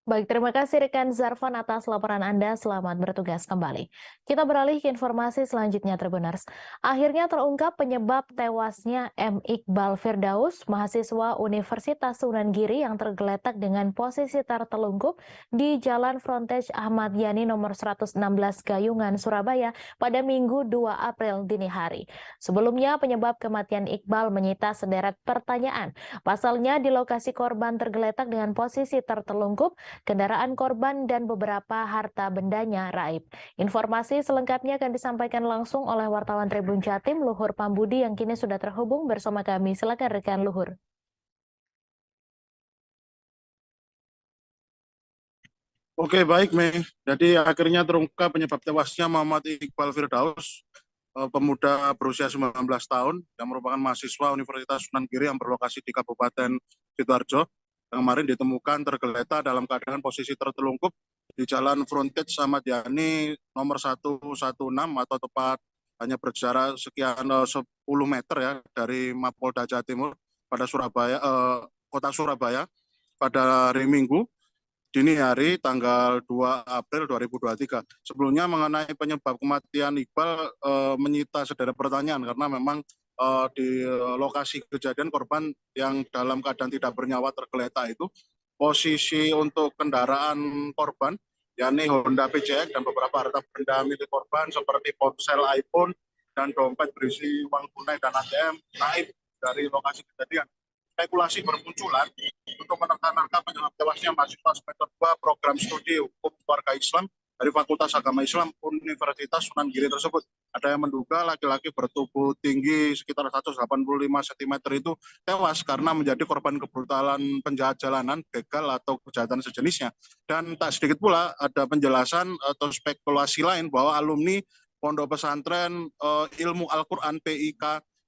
Speaker 1: Baik, terima kasih rekan Zarfan atas laporan Anda. Selamat bertugas kembali. Kita beralih ke informasi selanjutnya, Tribuners. Akhirnya terungkap penyebab tewasnya M. Iqbal Firdaus, mahasiswa Universitas Sunan Giri yang tergeletak dengan posisi tertelungkup di Jalan Frontage Ahmad Yani nomor 116 Gayungan, Surabaya pada Minggu 2 April dini hari. Sebelumnya, penyebab kematian Iqbal menyita sederet pertanyaan. Pasalnya, di lokasi korban tergeletak dengan posisi tertelungkup, kendaraan korban dan beberapa harta bendanya raib. Informasi selengkapnya akan disampaikan langsung oleh wartawan Tribun Jatim, Luhur Pambudi, yang kini sudah terhubung bersama kami. Silakan rekan Luhur.
Speaker 13: Oke, baik, Mei. Jadi akhirnya terungkap penyebab tewasnya Muhammad Iqbal Firdaus, pemuda berusia 19 tahun yang merupakan mahasiswa Universitas Sunan Giri yang berlokasi di Kabupaten Sidoarjo. Yang kemarin ditemukan tergeletak dalam keadaan posisi tertelungkup di Jalan Frontage Ahmad Yani nomor 116 atau tepat hanya berjarak sekian 10 meter ya dari Mapolda Jawa Timur pada Surabaya, kota Surabaya pada hari Minggu dini hari tanggal 2 April 2023. Sebelumnya mengenai penyebab kematian Iqbal menyita sederet pertanyaan karena memang di lokasi kejadian korban yang dalam keadaan tidak bernyawa tergeletak itu, posisi untuk kendaraan korban yakni Honda PCX dan beberapa harta benda milik korban seperti ponsel iPhone dan dompet berisi uang tunai dan ATM naik dari lokasi kejadian. Spekulasi bermunculan untuk menerka-nerka penyebab tewasnya mahasiswa semester 2 program studi hukum warga Islam dari Fakultas Agama Islam Universitas Sunan Giri tersebut. Ada yang menduga laki-laki bertubuh tinggi sekitar 185 cm itu tewas karena menjadi korban kebrutalan penjahat jalanan, begal atau kejahatan sejenisnya. Dan tak sedikit pula ada penjelasan atau spekulasi lain bahwa alumni Pondok Pesantren Ilmu Al-Quran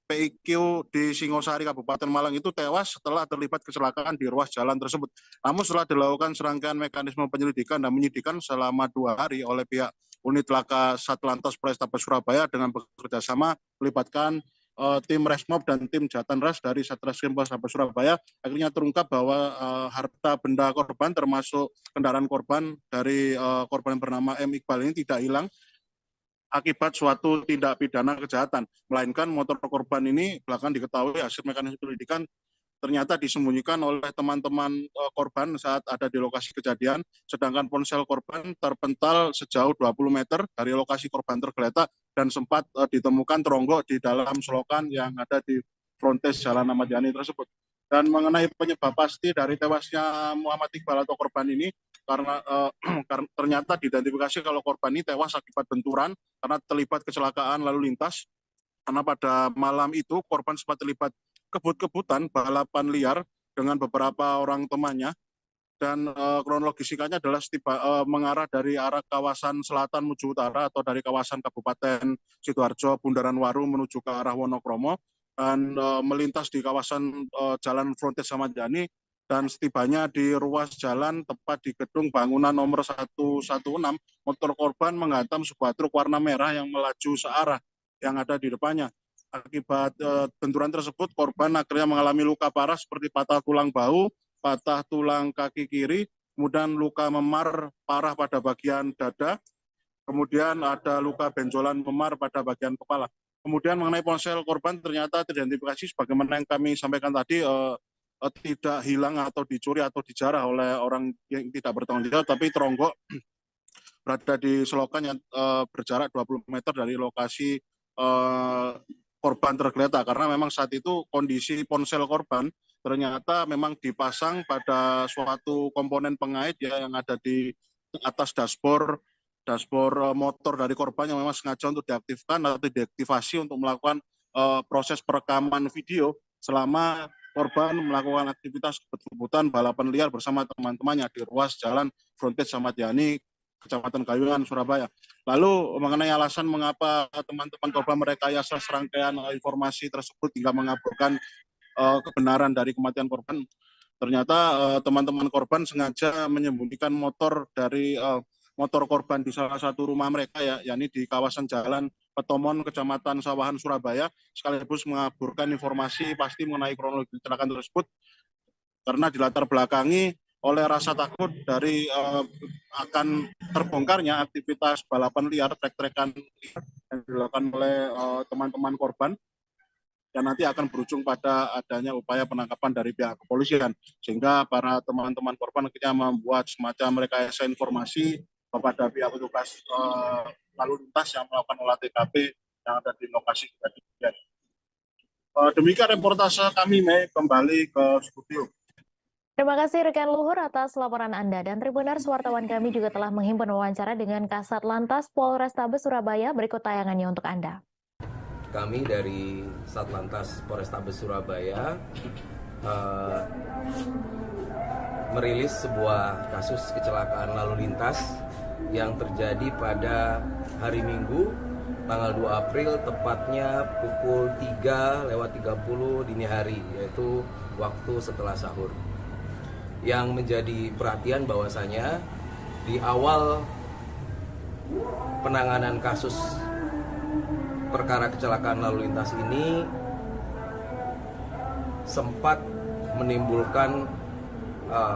Speaker 13: PIQ di Singosari, Kabupaten Malang itu tewas setelah terlibat kecelakaan di ruas jalan tersebut. Namun setelah dilakukan serangkaian mekanisme penyelidikan dan penyidikan selama 2 hari oleh pihak unit laka Satlantas Polrestabes Surabaya dengan bekerjasama melibatkan tim Resmob dan tim Jatanras dari Satreskrim Polrestabes Surabaya, akhirnya terungkap bahwa harta benda korban termasuk kendaraan korban dari korban yang bernama M. Iqbal ini tidak hilang akibat suatu tindak pidana kejahatan, melainkan motor korban ini belakangan diketahui hasil mekanisme penyelidikan ternyata disembunyikan oleh teman-teman korban saat ada di lokasi kejadian, sedangkan ponsel korban terpental sejauh 20 meter dari lokasi korban tergeletak dan sempat ditemukan teronggok di dalam selokan yang ada di frontage Jalan Ahmad Yani tersebut. Dan mengenai penyebab pasti dari tewasnya Muhammad Iqbal atau korban ini, karena ternyata diidentifikasi kalau korban ini tewas akibat benturan karena terlibat kecelakaan lalu lintas. Karena pada malam itu korban sempat terlibat kebut-kebutan balapan liar dengan beberapa orang temannya, dan kronologis singkatnya adalah mengarah dari arah kawasan selatan menuju utara atau dari kawasan Kabupaten Sidoarjo Bundaran Waru menuju ke arah Wonokromo dan melintas di kawasan Jalan Frontage Ahmad Yani. Dan setibanya di ruas jalan tepat di gedung bangunan nomor 116, motor korban menghantam sebuah truk warna merah yang melaju searah yang ada di depannya. Akibat benturan tersebut, korban akhirnya mengalami luka parah seperti patah tulang bahu, patah tulang kaki kiri, kemudian luka memar parah pada bagian dada, kemudian ada luka benjolan memar pada bagian kepala. Kemudian mengenai ponsel korban ternyata teridentifikasi sebagaimana yang kami sampaikan tadi, tidak hilang atau dicuri atau dijarah oleh orang yang tidak bertanggung jawab, tapi teronggok berada di selokan yang berjarak 20 meter dari lokasi korban tergeletak, karena memang saat itu kondisi ponsel korban ternyata memang dipasang pada suatu komponen pengait ya yang ada di atas dashboard motor dari korban yang memang sengaja untuk diaktifkan atau diaktifasi untuk melakukan proses perekaman video selama korban melakukan aktivitas kebut-kebutan balapan liar bersama teman-temannya di ruas jalan Frontage Ahmad Yani, Kecamatan Gayungan, Surabaya. Lalu mengenai alasan mengapa teman-teman korban merekayasa serangkaian informasi tersebut hingga mengaburkan kebenaran dari kematian korban, ternyata teman-teman korban sengaja menyembunyikan motor dari motor korban di salah satu rumah mereka ya, yakni di kawasan Jalan Petomon, Kecamatan Sawahan, Surabaya, sekaligus mengaburkan informasi pasti mengenai kronologi kecelakaan tersebut karena dilatar belakangi oleh rasa takut dari akan terbongkarnya aktivitas balapan liar, trek-trekan yang dilakukan oleh teman-teman korban, dan nanti akan berujung pada adanya upaya penangkapan dari pihak kepolisian, sehingga para teman-teman korban akhirnya membuat semacam rekayasa informasi kepada pihak petugas lalu lintas yang melakukan olah TKP yang ada di lokasi kejadian. Demikian reportase kami, Mei, kembali ke studio.
Speaker 1: Terima kasih rekan Luhur atas laporan Anda, dan Tribuners, wartawan kami juga telah menghimpun wawancara dengan Kasat Lantas Polrestabes Surabaya. Berikut tayangannya untuk Anda.
Speaker 15: Kami dari Satlantas Polrestabes Surabaya merilis sebuah kasus kecelakaan lalu lintas yang terjadi pada hari Minggu tanggal 2 April, tepatnya pukul 3:30 dini hari, yaitu waktu setelah sahur. Yang menjadi perhatian bahwasanya di awal penanganan kasus perkara kecelakaan lalu lintas ini sempat menimbulkan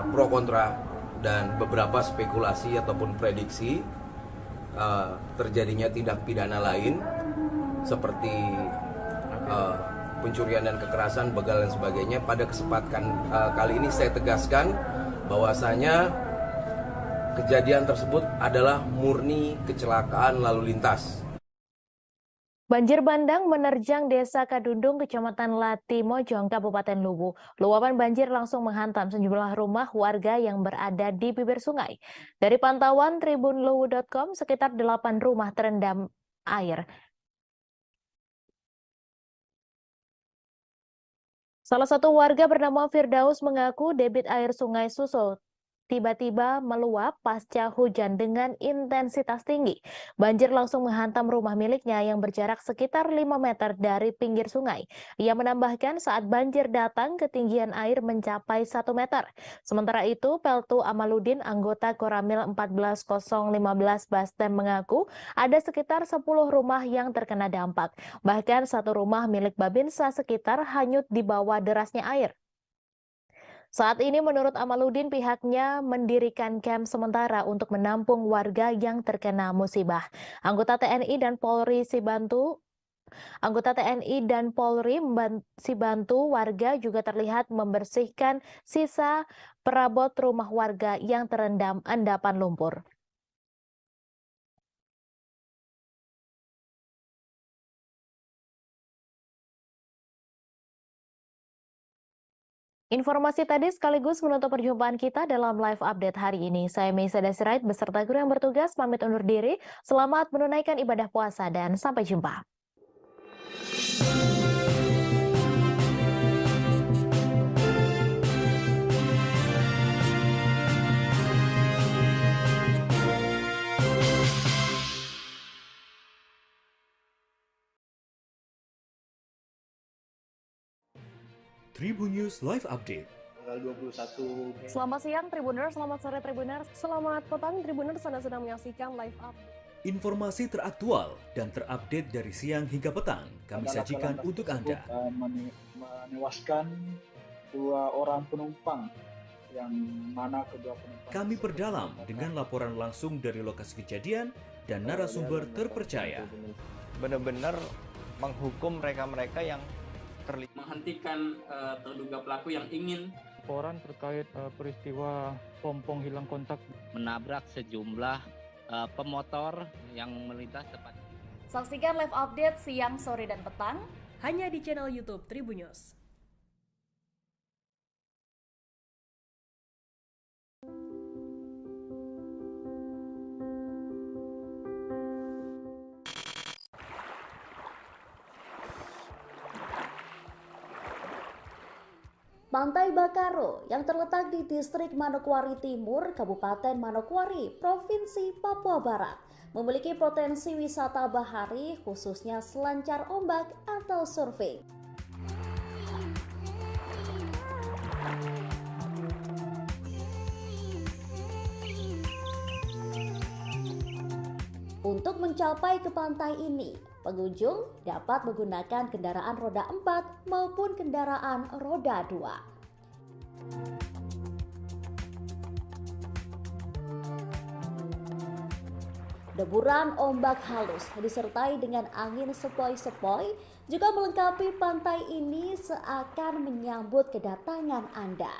Speaker 15: pro kontra dan beberapa spekulasi ataupun prediksi terjadinya tindak pidana lain seperti pencurian dan kekerasan, begal dan sebagainya. Pada kesempatan kali ini saya tegaskan bahwasanya kejadian tersebut adalah murni kecelakaan lalu lintas.
Speaker 1: Banjir bandang menerjang Desa Kadundung, Kecamatan Latimojong, Kabupaten Luwu. Luapan banjir langsung menghantam sejumlah rumah warga yang berada di bibir sungai. Dari pantauan tribunluwu.com, sekitar 8 rumah terendam air. Salah satu warga bernama Firdaus mengaku debit air Sungai Suso tiba-tiba meluap pasca hujan dengan intensitas tinggi. Banjir langsung menghantam rumah miliknya yang berjarak sekitar 5 meter dari pinggir sungai. Ia menambahkan saat banjir datang ketinggian air mencapai 1 meter. Sementara itu, Peltu Amaludin, anggota Koramil 14015 Bastem mengaku ada sekitar 10 rumah yang terkena dampak. Bahkan satu rumah milik Babinsa sekitar hanyut di bawah derasnya air. Saat ini menurut Amaludin pihaknya mendirikan kamp sementara untuk menampung warga yang terkena musibah. Anggota TNI dan Polri Sibantu warga juga terlihat membersihkan sisa perabot rumah warga yang terendam endapan lumpur. Informasi tadi sekaligus menutup perjumpaan kita dalam live update hari ini. Saya Meisa Dasirait beserta guru yang bertugas pamit undur diri. Selamat menunaikan ibadah puasa dan sampai jumpa.
Speaker 16: Tribun News Live Update.
Speaker 17: Tanggal 21.
Speaker 24: Selamat siang Tribuners, selamat sore Tribuners, selamat petang Tribuners, Anda sedang menyaksikan live update.
Speaker 16: Informasi teraktual dan terupdate dari siang hingga petang kami sajikan untuk Anda.
Speaker 17: Menewaskan 2 orang penumpang, yang mana kedua penumpang.
Speaker 16: Kami perdalam dengan laporan langsung dari lokasi kejadian dan narasumber terpercaya.
Speaker 25: Benar-benar menghukum mereka-mereka yang
Speaker 26: menghentikan terduga pelaku yang ingin
Speaker 27: laporan terkait peristiwa pompong hilang kontak
Speaker 25: menabrak sejumlah pemotor yang melintas tepat.
Speaker 24: Saksikan live update siang, sore, dan petang hanya di channel YouTube Tribun News. Pantai Bakaro yang terletak di distrik Manokwari Timur, Kabupaten Manokwari, Provinsi Papua Barat, memiliki potensi wisata bahari khususnya selancar ombak atau surfing. Untuk mencapai ke pantai ini, pengunjung dapat menggunakan kendaraan roda 4 maupun kendaraan roda 2. Deburan ombak halus disertai dengan angin sepoi-sepoi juga melengkapi pantai ini seakan menyambut kedatangan Anda.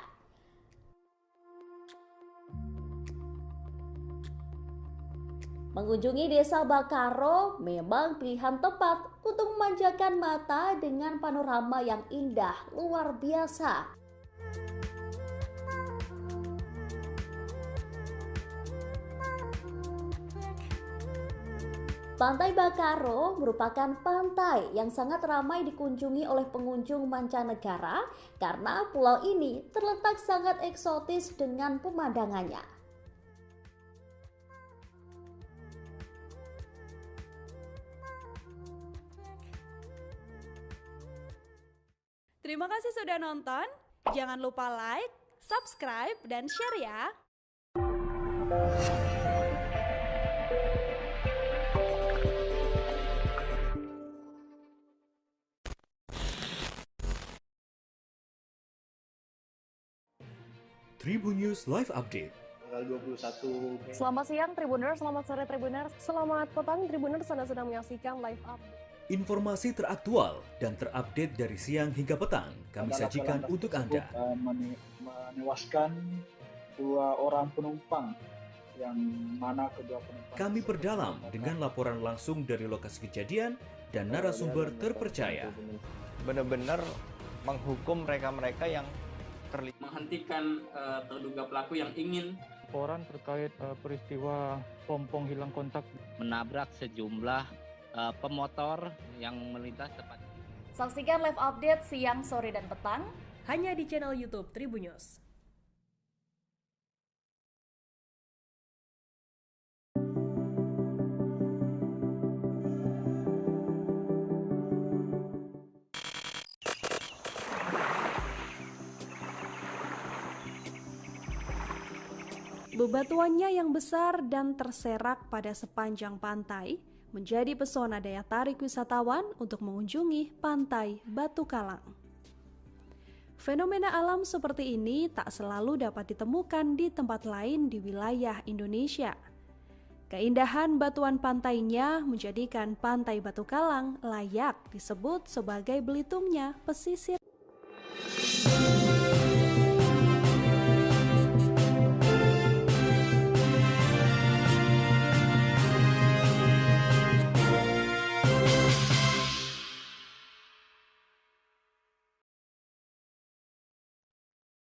Speaker 24: Mengunjungi Desa Bakaro memang pilihan tepat untuk memanjakan mata dengan panorama yang indah luar biasa. Pantai Bakaro merupakan pantai yang sangat ramai dikunjungi oleh pengunjung mancanegara karena pulau ini terletak sangat eksotis dengan pemandangannya.
Speaker 2: Terima kasih sudah nonton. Jangan lupa like, subscribe, dan share ya.
Speaker 16: Tribun News Live Update.
Speaker 17: Tanggal 21.
Speaker 4: Selamat siang Tribuners, selamat sore Tribuners, selamat petang Tribuners, Anda sedang menyaksikan live update.
Speaker 16: Informasi teraktual dan terupdate dari siang hingga petang kami sajikan untuk Anda.
Speaker 17: Menewaskan 2 orang penumpang, yang mana kedua penumpang
Speaker 16: Kami perdalam dengan laporan langsung dari lokasi kejadian dan narasumber terpercaya.
Speaker 25: Benar-benar menghukum mereka-mereka yang terlibat,
Speaker 26: menghentikan terduga pelaku yang ingin
Speaker 27: laporan terkait peristiwa pompong hilang kontak
Speaker 25: menabrak sejumlah pemotor yang melintas tepat.
Speaker 24: Saksikan live update siang, sore, dan petang
Speaker 2: hanya di channel YouTube Tribun News. Bebatuannya yang besar dan terserak pada sepanjang pantai menjadi pesona daya tarik wisatawan untuk mengunjungi Pantai Batu Kalang. Fenomena alam seperti ini tak selalu dapat ditemukan di tempat lain di wilayah Indonesia. Keindahan batuan pantainya menjadikan Pantai Batu Kalang layak disebut sebagai Belitungnya pesisir.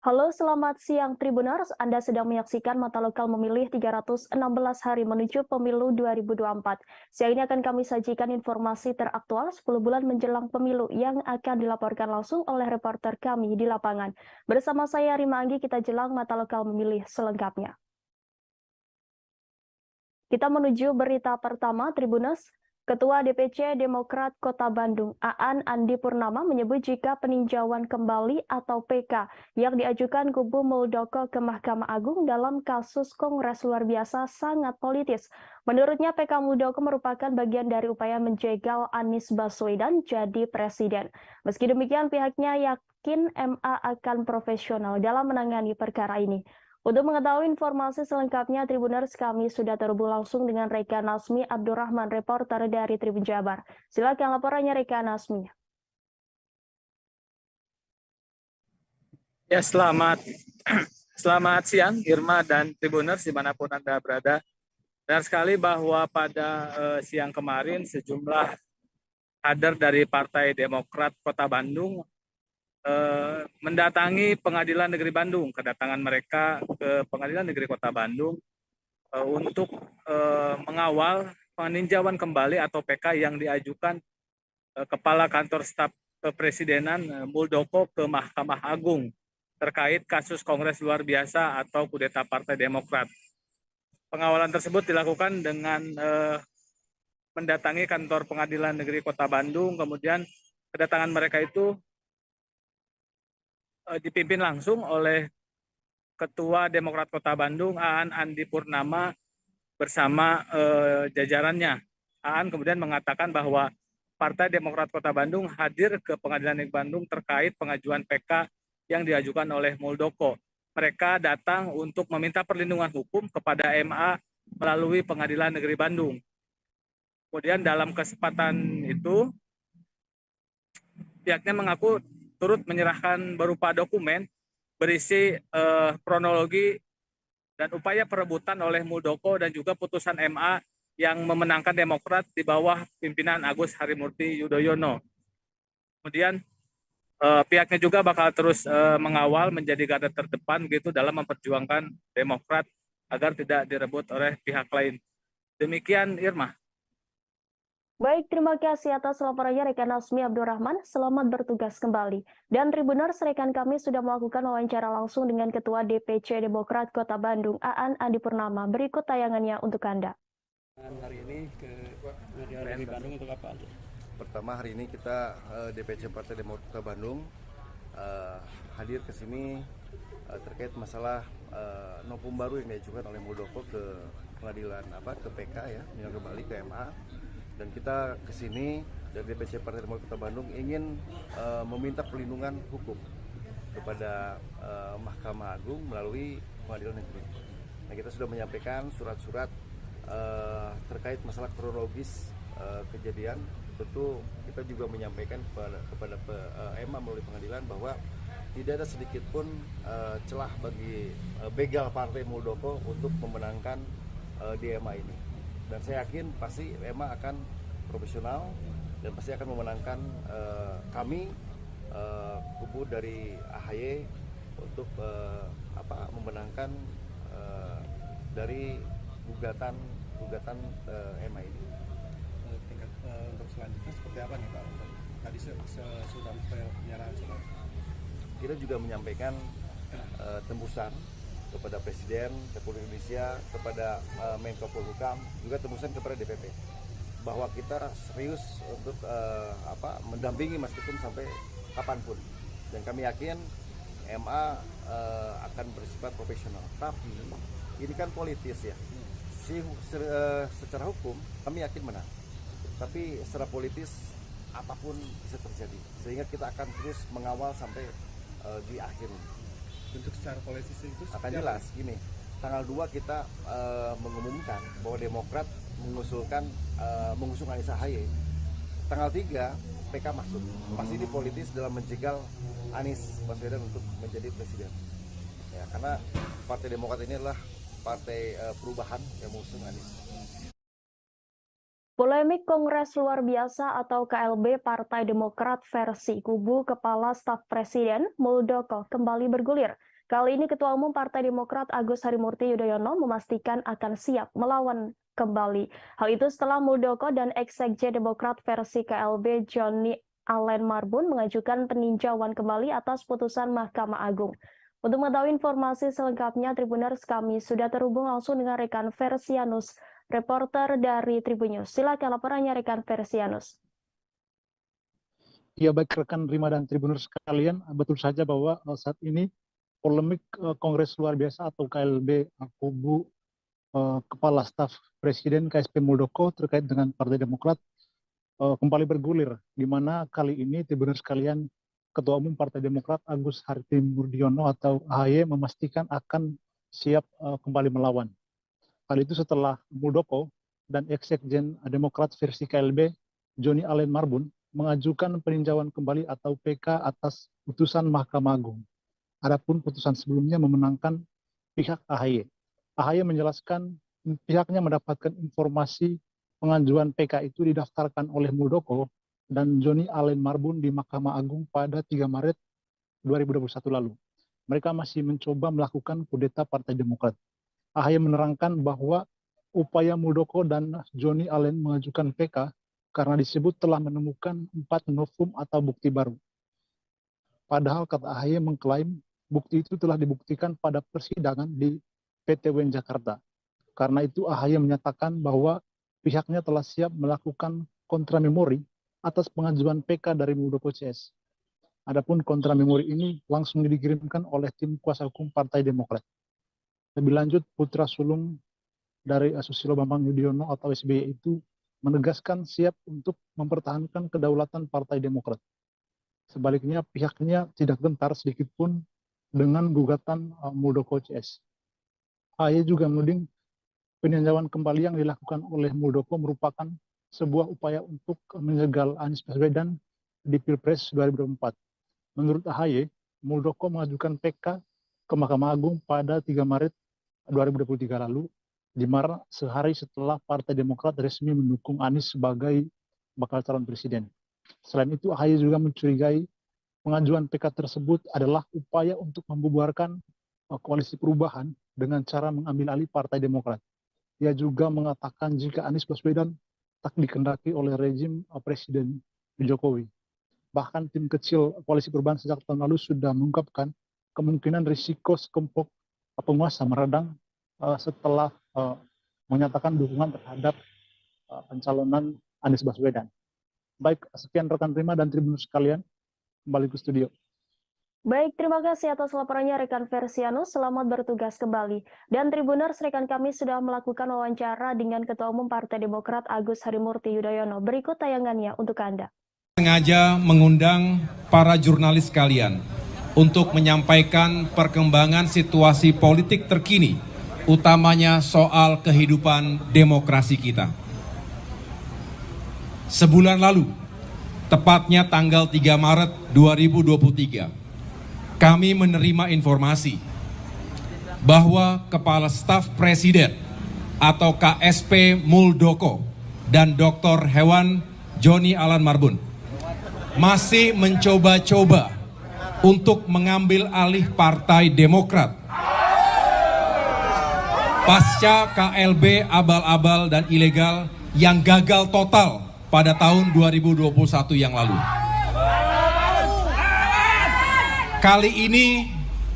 Speaker 4: Halo, selamat siang Tribuners. Anda sedang menyaksikan Mata Lokal Memilih 316 hari menuju pemilu 2024. Siang ini akan kami sajikan informasi teraktual 10 bulan menjelang pemilu yang akan dilaporkan langsung oleh reporter kami di lapangan. Bersama saya Rima Anggi, kita jelang Mata Lokal Memilih selengkapnya. Kita menuju berita pertama, Tribuners. Ketua DPC Demokrat Kota Bandung, Aan Andi Purnama, menyebut jika peninjauan kembali atau PK yang diajukan kubu Muldoko ke Mahkamah Agung dalam kasus Kongres luar biasa sangat politis. Menurutnya PK Muldoko merupakan bagian dari upaya menjegal Anies Baswedan jadi presiden. Meski demikian, pihaknya yakin MA akan profesional dalam menangani perkara ini. Untuk mengetahui informasi selengkapnya, Tribuners, kami sudah terhubung langsung dengan Reka Nasmi Abdurrahman, reporter dari Tribun Jabar. Silakan laporannya, Reka Nasmi.
Speaker 18: Ya, selamat siang, Irma dan Tribuners dimanapun Anda berada. Benar sekali bahwa pada siang kemarin sejumlah kader dari Partai Demokrat Kota Bandung mendatangi Pengadilan Negeri Bandung. Kedatangan mereka ke Pengadilan Negeri Kota Bandung untuk mengawal peninjauan kembali atau PK yang diajukan Kepala Kantor Staf Kepresidenan Muldoko ke Mahkamah Agung terkait kasus Kongres luar biasa atau kudeta Partai Demokrat. Pengawalan tersebut dilakukan dengan mendatangi kantor Pengadilan Negeri Kota Bandung, kemudian kedatangan mereka itu dipimpin langsung oleh Ketua Demokrat Kota Bandung, Aan Andi Purnama, bersama jajarannya. Aan kemudian mengatakan bahwa Partai Demokrat Kota Bandung hadir ke Pengadilan Negeri Bandung terkait pengajuan PK yang diajukan oleh Muldoko. Mereka datang untuk meminta perlindungan hukum kepada MA melalui Pengadilan Negeri Bandung. Kemudian dalam kesempatan itu pihaknya mengaku turut menyerahkan berupa dokumen berisi kronologi dan upaya perebutan oleh Muldoko dan juga putusan MA yang memenangkan Demokrat di bawah pimpinan Agus Harimurti Yudhoyono. Kemudian pihaknya juga bakal terus mengawal menjadi garda terdepan gitu dalam memperjuangkan Demokrat agar tidak direbut oleh pihak lain. Demikian Irma.
Speaker 4: Baik, terima kasih atas laporannya rekan Asmi Abdurrahman. Selamat bertugas kembali. Dan Tribuners, rekan kami sudah melakukan wawancara langsung dengan Ketua DPC Demokrat Kota Bandung, Aan Andi Purnama. Berikut tayangannya untuk Anda.
Speaker 3: Hari ini ke Pengadilan Negeri Bandung untuk apa aja?
Speaker 5: Pertama, hari ini kita DPC Partai Demokrat Kota Bandung hadir ke sini terkait masalah novum baru yang diajukan oleh Muldoko ke pengadilan ke PK ya, yang kembali ke MA. Dan kita ke sini dari DPC Partai Demokrat Kota Bandung ingin meminta perlindungan hukum kepada Mahkamah Agung melalui pengadilan negeri. Nah, kita sudah menyampaikan surat-surat terkait masalah kronologis kejadian. Tentu kita juga menyampaikan kepada MA melalui pengadilan bahwa tidak ada sedikit pun celah bagi begal Partai Muldoko untuk memenangkan di MA ini. Dan saya yakin pasti MA akan profesional dan pasti akan memenangkan kami kubu dari AHY untuk memenangkan dari gugatan MA ini.
Speaker 3: Tingkat untuk selanjutnya seperti apa nih Pak? Tadi sudah penyerahan surat.
Speaker 5: Kita juga menyampaikan tembusan kepada Presiden Republik Indonesia, kepada Menko Polhukam, juga tembusan kepada DPP bahwa kita serius untuk mendampingi meskipun sampai kapanpun. Dan kami yakin MA akan bersifat profesional. Tapi ini kan politis ya. Secara hukum kami yakin menang. Tapi secara politis apapun bisa terjadi. Sehingga kita akan terus mengawal sampai di akhir.
Speaker 3: Untuk secara politis itu
Speaker 5: akan jelas gini, tanggal 2 kita mengumumkan bahwa Demokrat mengusung Anies Ahaye. Tanggal 3 PK masuk. Pasti ini politis dalam menjegal Anies Baswedan untuk menjadi presiden. Ya, karena Partai Demokrat ini adalah partai perubahan yang mengusung Anies.
Speaker 4: Polemik Kongres Luar Biasa atau KLB Partai Demokrat versi kubu Kepala Staf Presiden Muldoko kembali bergulir. Kali ini Ketua Umum Partai Demokrat Agus Harimurti Yudhoyono memastikan akan siap melawan kembali. Hal itu setelah Muldoko dan ex-sekjen Demokrat versi KLB Johnny Allen Marbun mengajukan peninjauan kembali atas putusan Mahkamah Agung. Untuk mengetahui informasi selengkapnya, Tribuners, kami sudah terhubung langsung dengan rekan Versianus, reporter dari Tribun News. Silakan laporannya rekan Versianus.
Speaker 12: Ya, baik rekan Rima dan Tribuners sekalian, betul saja bahwa saat ini polemik Kongres Luar Biasa atau KLB kubu Kepala Staf Presiden KSP Muldoko terkait dengan Partai Demokrat kembali bergulir, di mana kali ini Tribuners sekalian Ketua Umum Partai Demokrat Agus Harimurti Yudhoyono atau AHY memastikan akan siap kembali melawan. Hal itu setelah Muldoko dan ex-sekjen Demokrat versi KLB Johnny Allen Marbun mengajukan peninjauan kembali atau PK atas putusan Mahkamah Agung. Adapun putusan sebelumnya memenangkan pihak AHY. AHY menjelaskan pihaknya mendapatkan informasi pengajuan PK itu didaftarkan oleh Muldoko dan Johnny Allen Marbun di Mahkamah Agung pada 3 Maret 2021 lalu. Mereka masih mencoba melakukan kudeta Partai Demokrat. AHY menerangkan bahwa upaya Muldoko dan Johnny Allen mengajukan PK karena disebut telah menemukan 4 novum atau bukti baru. Padahal kata AHY mengklaim bukti itu telah dibuktikan pada persidangan di PT UN Jakarta. Karena itu AHY menyatakan bahwa pihaknya telah siap melakukan kontramemori atas pengajuan PK dari Muldoko CS. Adapun kontramemori ini langsung dikirimkan oleh tim kuasa hukum Partai Demokrat. Lebih lanjut, putra sulung dari Susilo Bambang Yudhoyono atau SBY itu menegaskan siap untuk mempertahankan kedaulatan Partai Demokrat. Sebaliknya, pihaknya tidak gentar sedikit pun dengan gugatan Muldoko CS. AHY juga menuding peninjauan kembali yang dilakukan oleh Muldoko merupakan sebuah upaya untuk menjegal Anies Baswedan di Pilpres 2024. Menurut AHY, Muldoko mengajukan PK ke Mahkamah Agung pada 3 Maret 2023 lalu, di mana sehari setelah Partai Demokrat resmi mendukung Anies sebagai bakal calon presiden. Selain itu, AHY juga mencurigai pengajuan PK tersebut adalah upaya untuk membubarkan koalisi perubahan dengan cara mengambil alih Partai Demokrat. Ia juga mengatakan jika Anies Baswedan tak dikendaki oleh rezim Presiden Jokowi. Bahkan tim kecil koalisi perubahan sejak tahun lalu sudah mengungkapkan kemungkinan risiko sekelompok penguasa meredam setelah menyatakan dukungan terhadap pencalonan Anies Baswedan. Baik, sekian rekan Rima dan Tribuners sekalian, kembali ke studio.
Speaker 4: Baik, terima kasih atas laporannya rekan Versianus, selamat bertugas kembali. Dan Tribuners, rekan kami sudah melakukan wawancara dengan Ketua Umum Partai Demokrat Agus Harimurti Yudhoyono. Berikut tayangannya untuk Anda.
Speaker 6: Sengaja mengundang para jurnalis sekalian untuk menyampaikan perkembangan situasi politik terkini, utamanya soal kehidupan demokrasi kita. Sebulan lalu, tepatnya tanggal 3 Maret 2023, kami menerima informasi bahwa Kepala Staf Presiden atau KSP Muldoko dan Dr. Hewan Joni Alan Marbun masih mencoba-coba untuk mengambil alih Partai Demokrat pasca KLB abal-abal dan ilegal yang gagal total pada tahun 2021 yang lalu.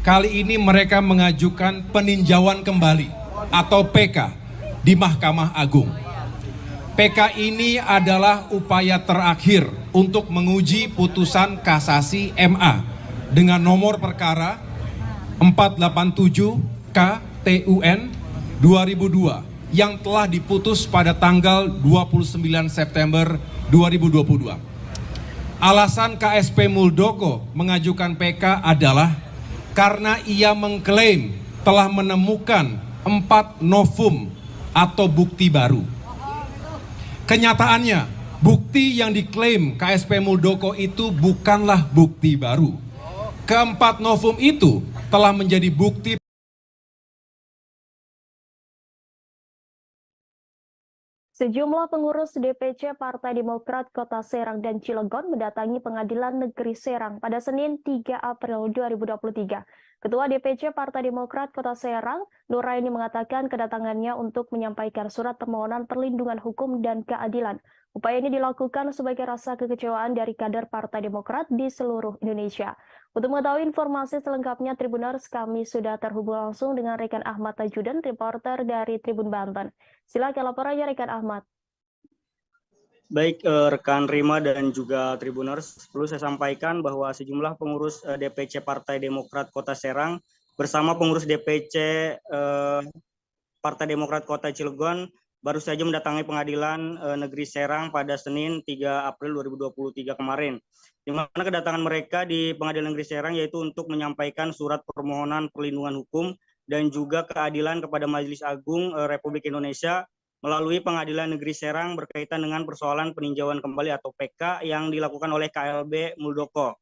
Speaker 6: Kali ini mereka mengajukan peninjauan kembali atau PK di Mahkamah Agung. PK ini adalah upaya terakhir untuk menguji putusan kasasi MA dengan nomor perkara 487 KTUN 2002 yang telah diputus pada tanggal 29 September 2022. Alasan KSP Muldoko mengajukan PK adalah karena ia mengklaim telah menemukan 4 novum atau bukti baru. Kenyataannya, bukti yang diklaim KSP Muldoko itu bukanlah bukti baru. Keempat novum itu telah menjadi bukti.
Speaker 4: Sejumlah pengurus DPC Partai Demokrat Kota Serang dan Cilegon mendatangi Pengadilan Negeri Serang pada Senin 3 April 2023. Ketua DPC Partai Demokrat Kota Serang, Nuraini mengatakan kedatangannya untuk menyampaikan surat permohonan perlindungan hukum dan keadilan. Upaya ini dilakukan sebagai rasa kekecewaan dari kader Partai Demokrat di seluruh Indonesia. Untuk mengetahui informasi selengkapnya, Tribuners, kami sudah terhubung langsung dengan rekan Ahmad Tajudan, reporter dari Tribun Banten. Silakan laporannya rekan Ahmad.
Speaker 7: Baik, rekan Rima dan juga Tribuners, perlu saya sampaikan bahwa sejumlah pengurus DPC Partai Demokrat Kota Serang bersama pengurus DPC Partai Demokrat Kota Cilegon baru saja mendatangi Pengadilan Negeri Serang pada Senin 3 April 2023 kemarin. Di mana kedatangan mereka di Pengadilan Negeri Serang yaitu untuk menyampaikan surat permohonan perlindungan hukum dan juga keadilan kepada Majelis Agung Republik Indonesia melalui Pengadilan Negeri Serang berkaitan dengan persoalan peninjauan kembali atau PK yang dilakukan oleh KLB Muldoko.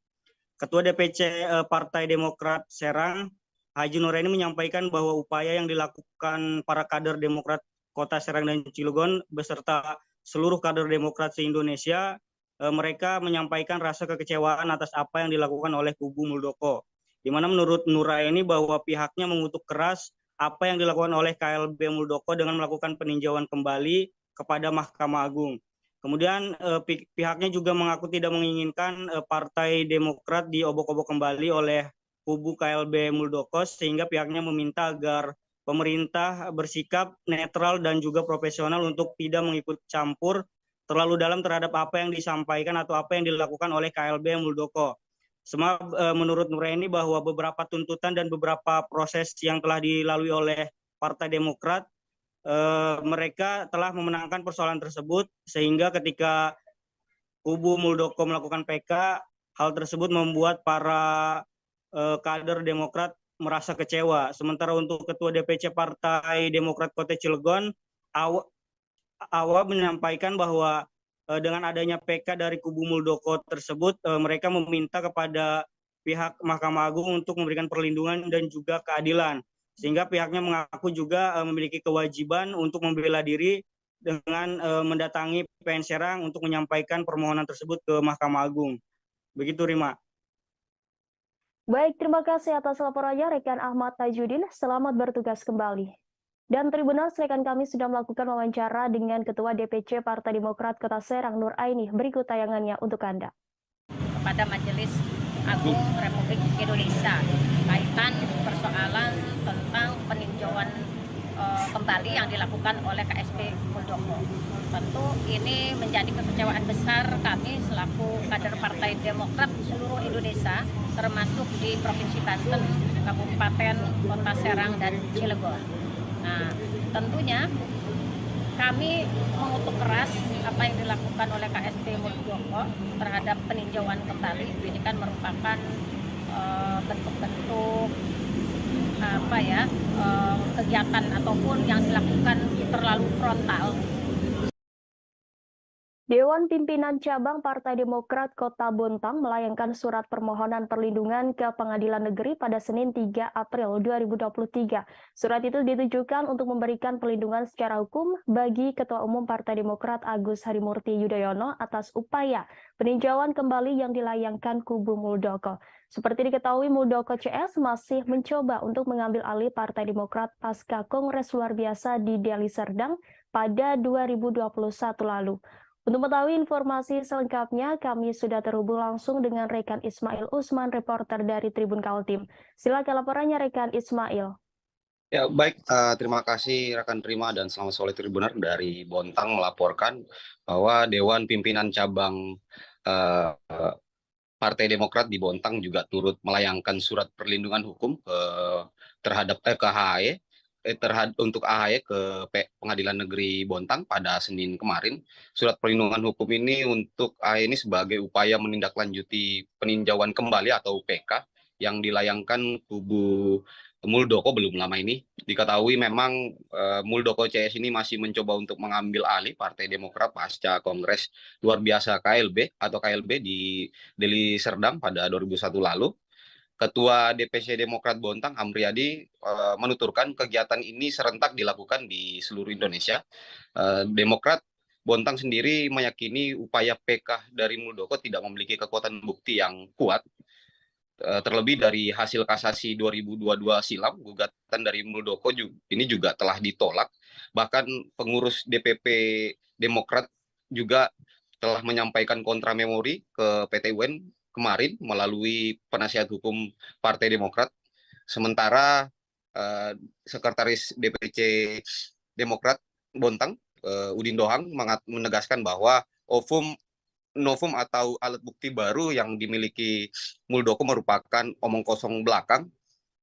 Speaker 7: Ketua DPC Partai Demokrat Serang, Haji Nuraini menyampaikan bahwa upaya yang dilakukan para kader Demokrat Kota Serang dan Cilegon beserta seluruh kader Demokrat se-Indonesia, mereka menyampaikan rasa kekecewaan atas apa yang dilakukan oleh kubu Muldoko. Di mana menurut Nuraini bahwa pihaknya mengutuk keras apa yang dilakukan oleh KLB Muldoko dengan melakukan peninjauan kembali kepada Mahkamah Agung. Kemudian pihaknya juga mengaku tidak menginginkan Partai Demokrat diobok-obok kembali oleh kubu KLB Muldoko, sehingga pihaknya meminta agar pemerintah bersikap netral dan juga profesional untuk tidak mengikut campur terlalu dalam terhadap apa yang disampaikan atau apa yang dilakukan oleh KLB Muldoko. Menurut Nuraini bahwa beberapa tuntutan dan beberapa proses yang telah dilalui oleh Partai Demokrat, mereka telah memenangkan persoalan tersebut, sehingga ketika kubu Muldoko melakukan PK, hal tersebut membuat para kader Demokrat merasa kecewa. Sementara untuk Ketua DPC Partai Demokrat Kota Cilegon, Awa menyampaikan bahwa dengan adanya PK dari kubu Muldoko tersebut, mereka meminta kepada pihak Mahkamah Agung untuk memberikan perlindungan dan juga keadilan. Sehingga pihaknya mengaku juga memiliki kewajiban untuk membela diri dengan mendatangi PN Serang untuk menyampaikan permohonan tersebut ke Mahkamah Agung. Begitu, Rima.
Speaker 4: Baik, terima kasih atas laporannya rekan Ahmad Tajudin. Selamat bertugas kembali. Dan Tribuners, rekan kami sudah melakukan wawancara dengan Ketua DPC Partai Demokrat Kota Serang, Nur Aini. Berikut tayangannya untuk Anda.
Speaker 8: Kepada Majelis Agung Republik Indonesia, kaitan persoalan tentang peninjauan kembali yang dilakukan oleh KSP Muldoko. Tentu ini menjadi kekecewaan besar kami selaku kader Partai Demokrat seluruh Indonesia, termasuk di Provinsi Banten, Kabupaten Kota Serang, dan Cilegon. Nah, tentunya kami mengutuk keras apa yang dilakukan oleh KSP Muldoko terhadap peninjauan kembali. Ini kan merupakan bentuk-bentuk kegiatan ataupun yang dilakukan terlalu frontal.
Speaker 4: Dewan Pimpinan Cabang Partai Demokrat Kota Bontang melayangkan surat permohonan perlindungan ke Pengadilan Negeri pada Senin 3 April 2023. Surat itu ditujukan untuk memberikan perlindungan secara hukum bagi Ketua Umum Partai Demokrat Agus Harimurti Yudhoyono atas upaya peninjauan kembali yang dilayangkan kubu Muldoko. Seperti diketahui, Muldoko CS masih mencoba untuk mengambil alih Partai Demokrat pasca Kongres Luar Biasa di Deli Serdang pada 2021 lalu. Untuk mengetahui informasi selengkapnya, kami sudah terhubung langsung dengan rekan Ismail Usman, reporter dari Tribun Kaltim. Silakan laporannya rekan Ismail.
Speaker 9: Ya, baik, terima kasih rekan Prima dan selamat sore Tribuner dari Bontang melaporkan bahwa Dewan Pimpinan Cabang Partai Demokrat di Bontang juga turut melayangkan surat perlindungan hukum terhadap KHY untuk AHY ke Pengadilan Negeri Bontang pada Senin kemarin. Surat perlindungan hukum ini untuk AHY ini sebagai upaya menindaklanjuti peninjauan kembali atau PK yang dilayangkan kubu Muldoko belum lama ini. Diketahui memang Muldoko CS ini masih mencoba untuk mengambil alih Partai Demokrat pasca Kongres Luar Biasa KLB di Deli Serdang pada 2001 lalu. Ketua DPC Demokrat Bontang, Amriyadi, menuturkan kegiatan ini serentak dilakukan di seluruh Indonesia. Demokrat Bontang sendiri meyakini upaya PK dari Muldoko tidak memiliki kekuatan bukti yang kuat. Terlebih dari hasil kasasi 2022 silam, gugatan dari Muldoko ini juga telah ditolak. Bahkan pengurus DPP Demokrat juga telah menyampaikan kontra memori ke PT UN kemarin melalui penasihat hukum Partai Demokrat. Sementara Sekretaris DPC Demokrat Bontang, Udin Dohang, menegaskan bahwa novum atau alat bukti baru yang dimiliki Muldoko merupakan omong kosong belakang.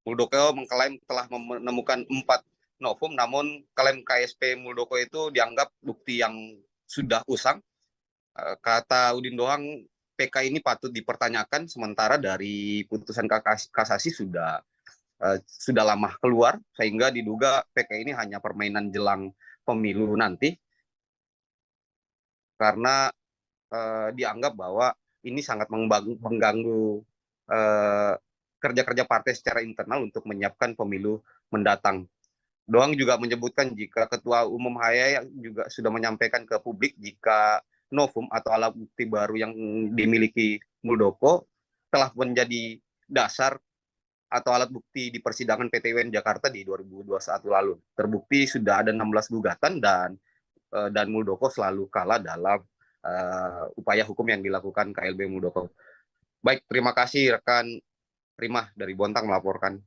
Speaker 9: Muldoko mengklaim telah menemukan 4 novum, namun klaim KSP Muldoko itu dianggap bukti yang sudah usang. Kata Udin Dohang, PK ini patut dipertanyakan, sementara dari putusan kasasi sudah lama keluar, sehingga diduga PK ini hanya permainan jelang pemilu nanti, karena dianggap bahwa ini sangat mengganggu kerja-kerja partai secara internal untuk menyiapkan pemilu mendatang. Doang juga menyebutkan jika Ketua Umum HY juga sudah menyampaikan ke publik jika novum atau alat bukti baru yang dimiliki Muldoko telah menjadi dasar atau alat bukti di persidangan PT UN Jakarta di 2021 lalu. Terbukti sudah ada 16 gugatan dan Muldoko selalu kalah dalam upaya hukum yang dilakukan KLB Muldoko. Baik, terima kasih rekan Prima dari Bontang melaporkan.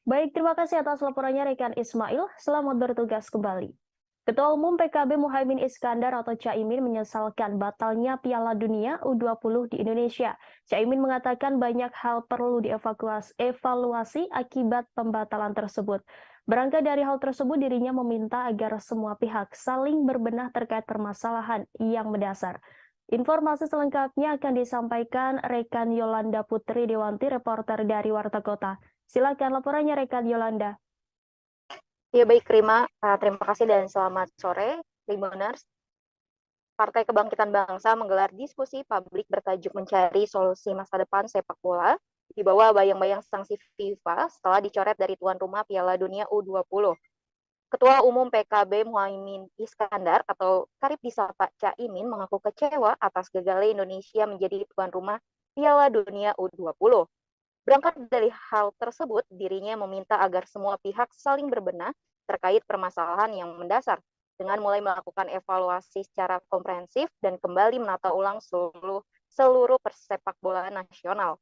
Speaker 4: Baik, terima kasih atas laporannya rekan Ismail. Selamat bertugas kembali. Ketua Umum PKB Muhaimin Iskandar atau Caimin menyesalkan batalnya Piala Dunia U20 di Indonesia. Caimin mengatakan banyak hal perlu dievaluasi akibat pembatalan tersebut. Berangkat dari hal tersebut, dirinya meminta agar semua pihak saling berbenah terkait permasalahan yang mendasar. Informasi selengkapnya akan disampaikan rekan Yolanda Putri Dewanti, reporter dari Warta Kota. Silakan laporannya rekan Yolanda.
Speaker 10: Ya baik Rima, terima kasih dan selamat sore Tribuners. Partai Kebangkitan Bangsa menggelar diskusi publik bertajuk mencari solusi masa depan sepak bola di bawah bayang-bayang sanksi FIFA setelah dicoret dari tuan rumah Piala Dunia U20. Ketua Umum PKB Muhaimin Iskandar atau kerap disapa Caimin mengaku kecewa atas gagalnya Indonesia menjadi tuan rumah Piala Dunia U20. Berangkat dari hal tersebut, dirinya meminta agar semua pihak saling berbenah terkait permasalahan yang mendasar, dengan mulai melakukan evaluasi secara komprehensif dan kembali menata ulang seluruh persepak bola nasional.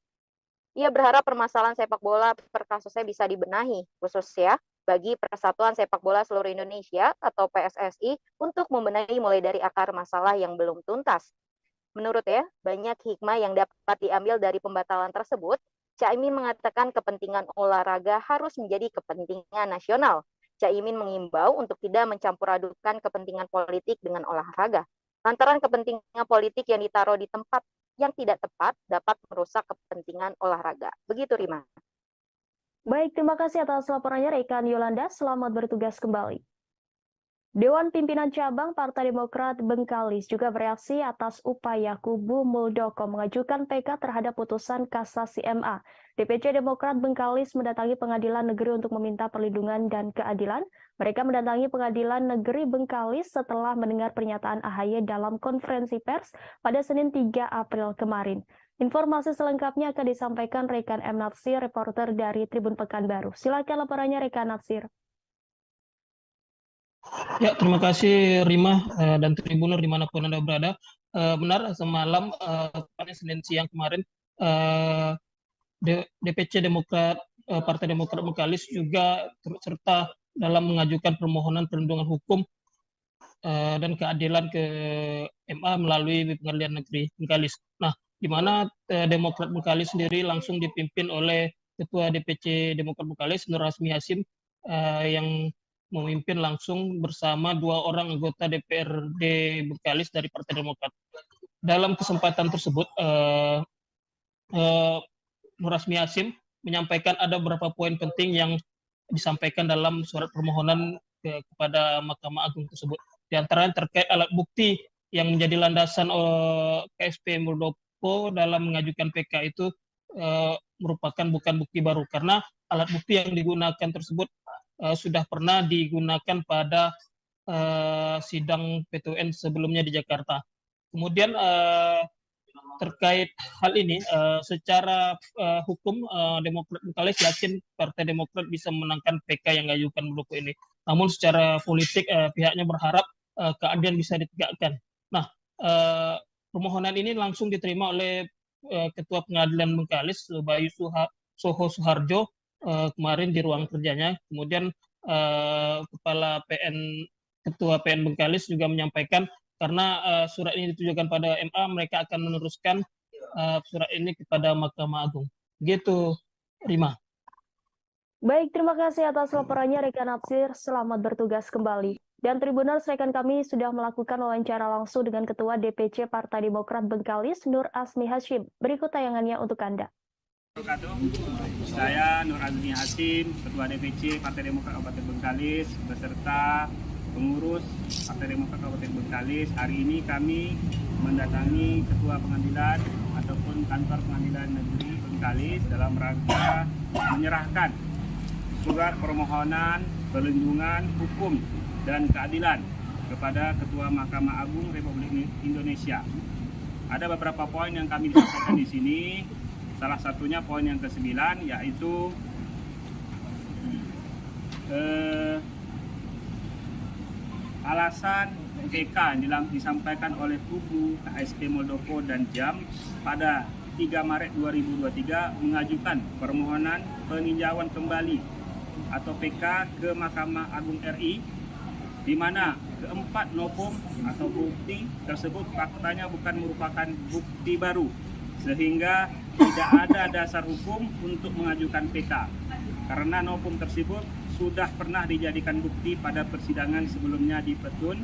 Speaker 10: Ia berharap permasalahan sepak bola per kasusnya bisa dibenahi, khususnya bagi Persatuan Sepak Bola Seluruh Indonesia atau PSSI untuk membenahi mulai dari akar masalah yang belum tuntas. Menurutnya, banyak hikmah yang dapat diambil dari pembatalan tersebut. Caimin mengatakan kepentingan olahraga harus menjadi kepentingan nasional. Caimin mengimbau untuk tidak mencampur adukan kepentingan politik dengan olahraga. Lantaran kepentingan politik yang ditaruh di tempat yang tidak tepat dapat merusak kepentingan olahraga. Begitu Rima.
Speaker 4: Baik, terima kasih atas laporannya rekan Yolanda. Selamat bertugas kembali. Dewan Pimpinan Cabang Partai Demokrat Bengkalis juga bereaksi atas upaya kubu Muldoko mengajukan PK terhadap putusan kasasi MA. DPC Demokrat Bengkalis mendatangi Pengadilan Negeri untuk meminta perlindungan dan keadilan. Mereka mendatangi Pengadilan Negeri Bengkalis setelah mendengar pernyataan AHY dalam konferensi pers pada Senin 3 April kemarin. Informasi selengkapnya akan disampaikan rekan M. Natsir, reporter dari Tribun Pekanbaru. Silakan laporannya rekan Natsir.
Speaker 11: Ya, terima kasih Rima dan Tribuner dimanapun Anda berada. Benar, semalam pada Senin siang kemarin DPC Demokrat Partai Demokrat Bengkalis juga turut serta dalam mengajukan permohonan perlindungan hukum dan keadilan ke MA melalui Pengadilan Negeri Bengkalis. Nah, di mana Demokrat Bengkalis sendiri langsung dipimpin oleh Ketua DPC Demokrat Bengkalis Nur Rasmi Hasim yang memimpin langsung bersama 2 orang anggota DPRD Bengkalis dari Partai Demokrat. Dalam kesempatan tersebut, Nur Rasmi Hasim menyampaikan ada beberapa poin penting yang disampaikan dalam surat permohonan kepada Mahkamah Agung tersebut. Di antaranya terkait alat bukti yang menjadi landasan KSP Muldoko dalam mengajukan PK itu merupakan bukan bukti baru, karena alat bukti yang digunakan tersebut sudah pernah digunakan pada sidang PT UN sebelumnya di Jakarta. Kemudian terkait hal ini, secara hukum Demokrat Bengkalis yakin Partai Demokrat bisa memenangkan PK yang diajukan Muldoko ini. Namun secara politik pihaknya berharap keadilan bisa ditegakkan. Nah, permohonan ini langsung diterima oleh Ketua Pengadilan Bengkalis, Bayu Soho Suharjo, kemarin di ruang kerjanya. Kemudian Ketua PN Bengkalis juga menyampaikan karena surat ini ditujukan pada MA, mereka akan meneruskan surat ini kepada Mahkamah Agung. Begitu, Rima.
Speaker 4: Baik, terima kasih atas laporannya rekan Natsir. Selamat bertugas kembali. Dan Tribuners, rekan kami sudah melakukan wawancara langsung dengan Ketua DPC Partai Demokrat Bengkalis Nur Rasmi Hasim. Berikut tayangannya untuk Anda.
Speaker 14: Saya Nur Azmi Hasim, Ketua DPC Partai Demokrat Kabupaten Bengkalis beserta pengurus Partai Demokrat Kabupaten Bengkalis. Hari ini kami mendatangi Ketua Pengadilan ataupun Kantor Pengadilan Negeri Bengkalis dalam rangka menyerahkan surat permohonan perlindungan hukum dan keadilan kepada Ketua Mahkamah Agung Republik Indonesia. Ada beberapa poin yang kami sampaikan di sini. Salah satunya poin yang ke-9, yaitu alasan PK yang disampaikan oleh kubu KSP Muldoko dan JAM pada 3 Maret 2023 mengajukan permohonan peninjauan kembali atau PK ke Mahkamah Agung RI, di mana keempat novum atau bukti tersebut faktanya bukan merupakan bukti baru, sehingga tidak ada dasar hukum untuk mengajukan PK karena novum tersebut sudah pernah dijadikan bukti pada persidangan sebelumnya di Petun,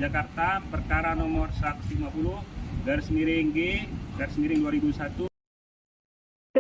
Speaker 14: Jakarta, perkara nomor 150/G/2001.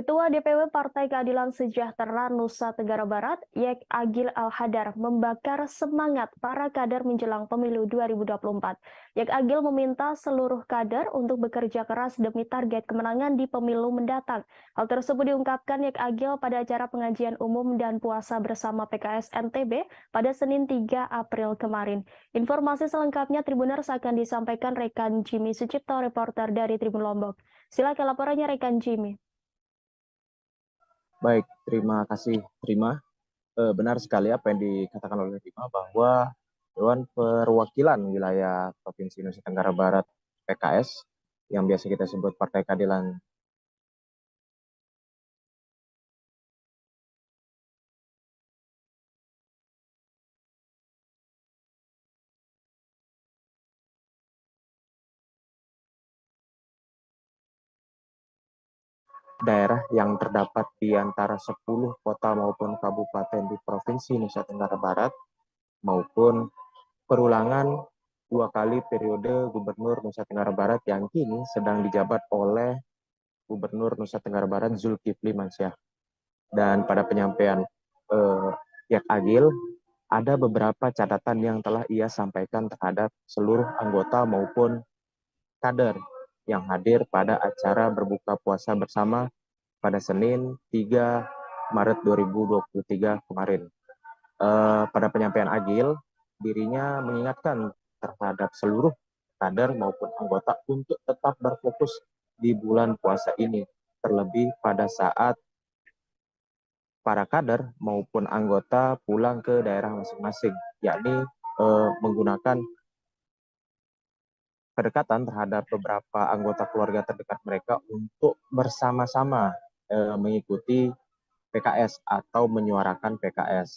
Speaker 4: Ketua DPW Partai Keadilan Sejahtera Nusa Tenggara Barat, Yek Agil Al-Hadar, membakar semangat para kader menjelang pemilu 2024. Yek Agil meminta seluruh kader untuk bekerja keras demi target kemenangan di pemilu mendatang. Hal tersebut diungkapkan Yek Agil pada acara pengajian umum dan puasa bersama PKS NTB pada Senin 3 April kemarin. Informasi selengkapnya Tribuners akan disampaikan rekan Jimmy Sucipto, reporter dari Tribun Lombok. Silakan laporannya rekan Jimmy.
Speaker 13: Baik, terima kasih Rima. Benar sekali apa yang dikatakan oleh Rima bahwa Dewan Perwakilan Wilayah Provinsi Nusa Tenggara Barat PKS yang biasa kita sebut Partai Keadilan daerah yang terdapat di antara 10 kota maupun kabupaten di Provinsi Nusa Tenggara Barat maupun perulangan 2 kali periode Gubernur Nusa Tenggara Barat yang kini sedang dijabat oleh Gubernur Nusa Tenggara Barat Zulkifli Mansyah. Dan pada penyampaian Yek Agil, ada beberapa catatan yang telah ia sampaikan terhadap seluruh anggota maupun kader yang hadir pada acara berbuka puasa bersama pada Senin 3 Maret 2023 kemarin. Pada penyampaian Agil, dirinya mengingatkan terhadap seluruh kader maupun anggota untuk tetap berfokus di bulan puasa ini, terlebih pada saat para kader maupun anggota pulang ke daerah masing-masing, yakni menggunakan kedekatan terhadap beberapa anggota keluarga terdekat mereka untuk bersama-sama mengikuti PKS atau menyuarakan PKS.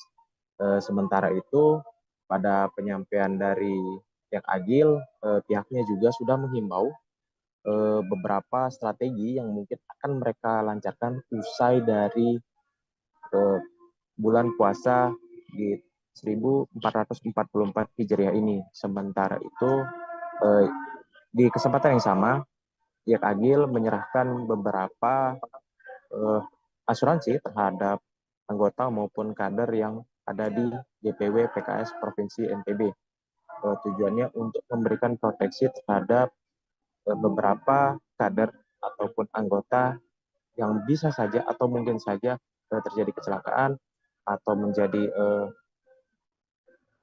Speaker 13: Sementara itu, pada penyampaian dari Yek Agil, pihaknya juga sudah menghimbau beberapa strategi yang mungkin akan mereka lancarkan usai dari bulan puasa di 1444 Hijriah ini. Sementara itu, di kesempatan yang sama, Yek Agil menyerahkan beberapa asuransi terhadap anggota maupun kader yang ada di DPW PKS Provinsi NTB. Tujuannya untuk memberikan proteksi terhadap beberapa kader ataupun anggota yang bisa saja atau mungkin saja terjadi kecelakaan atau menjadi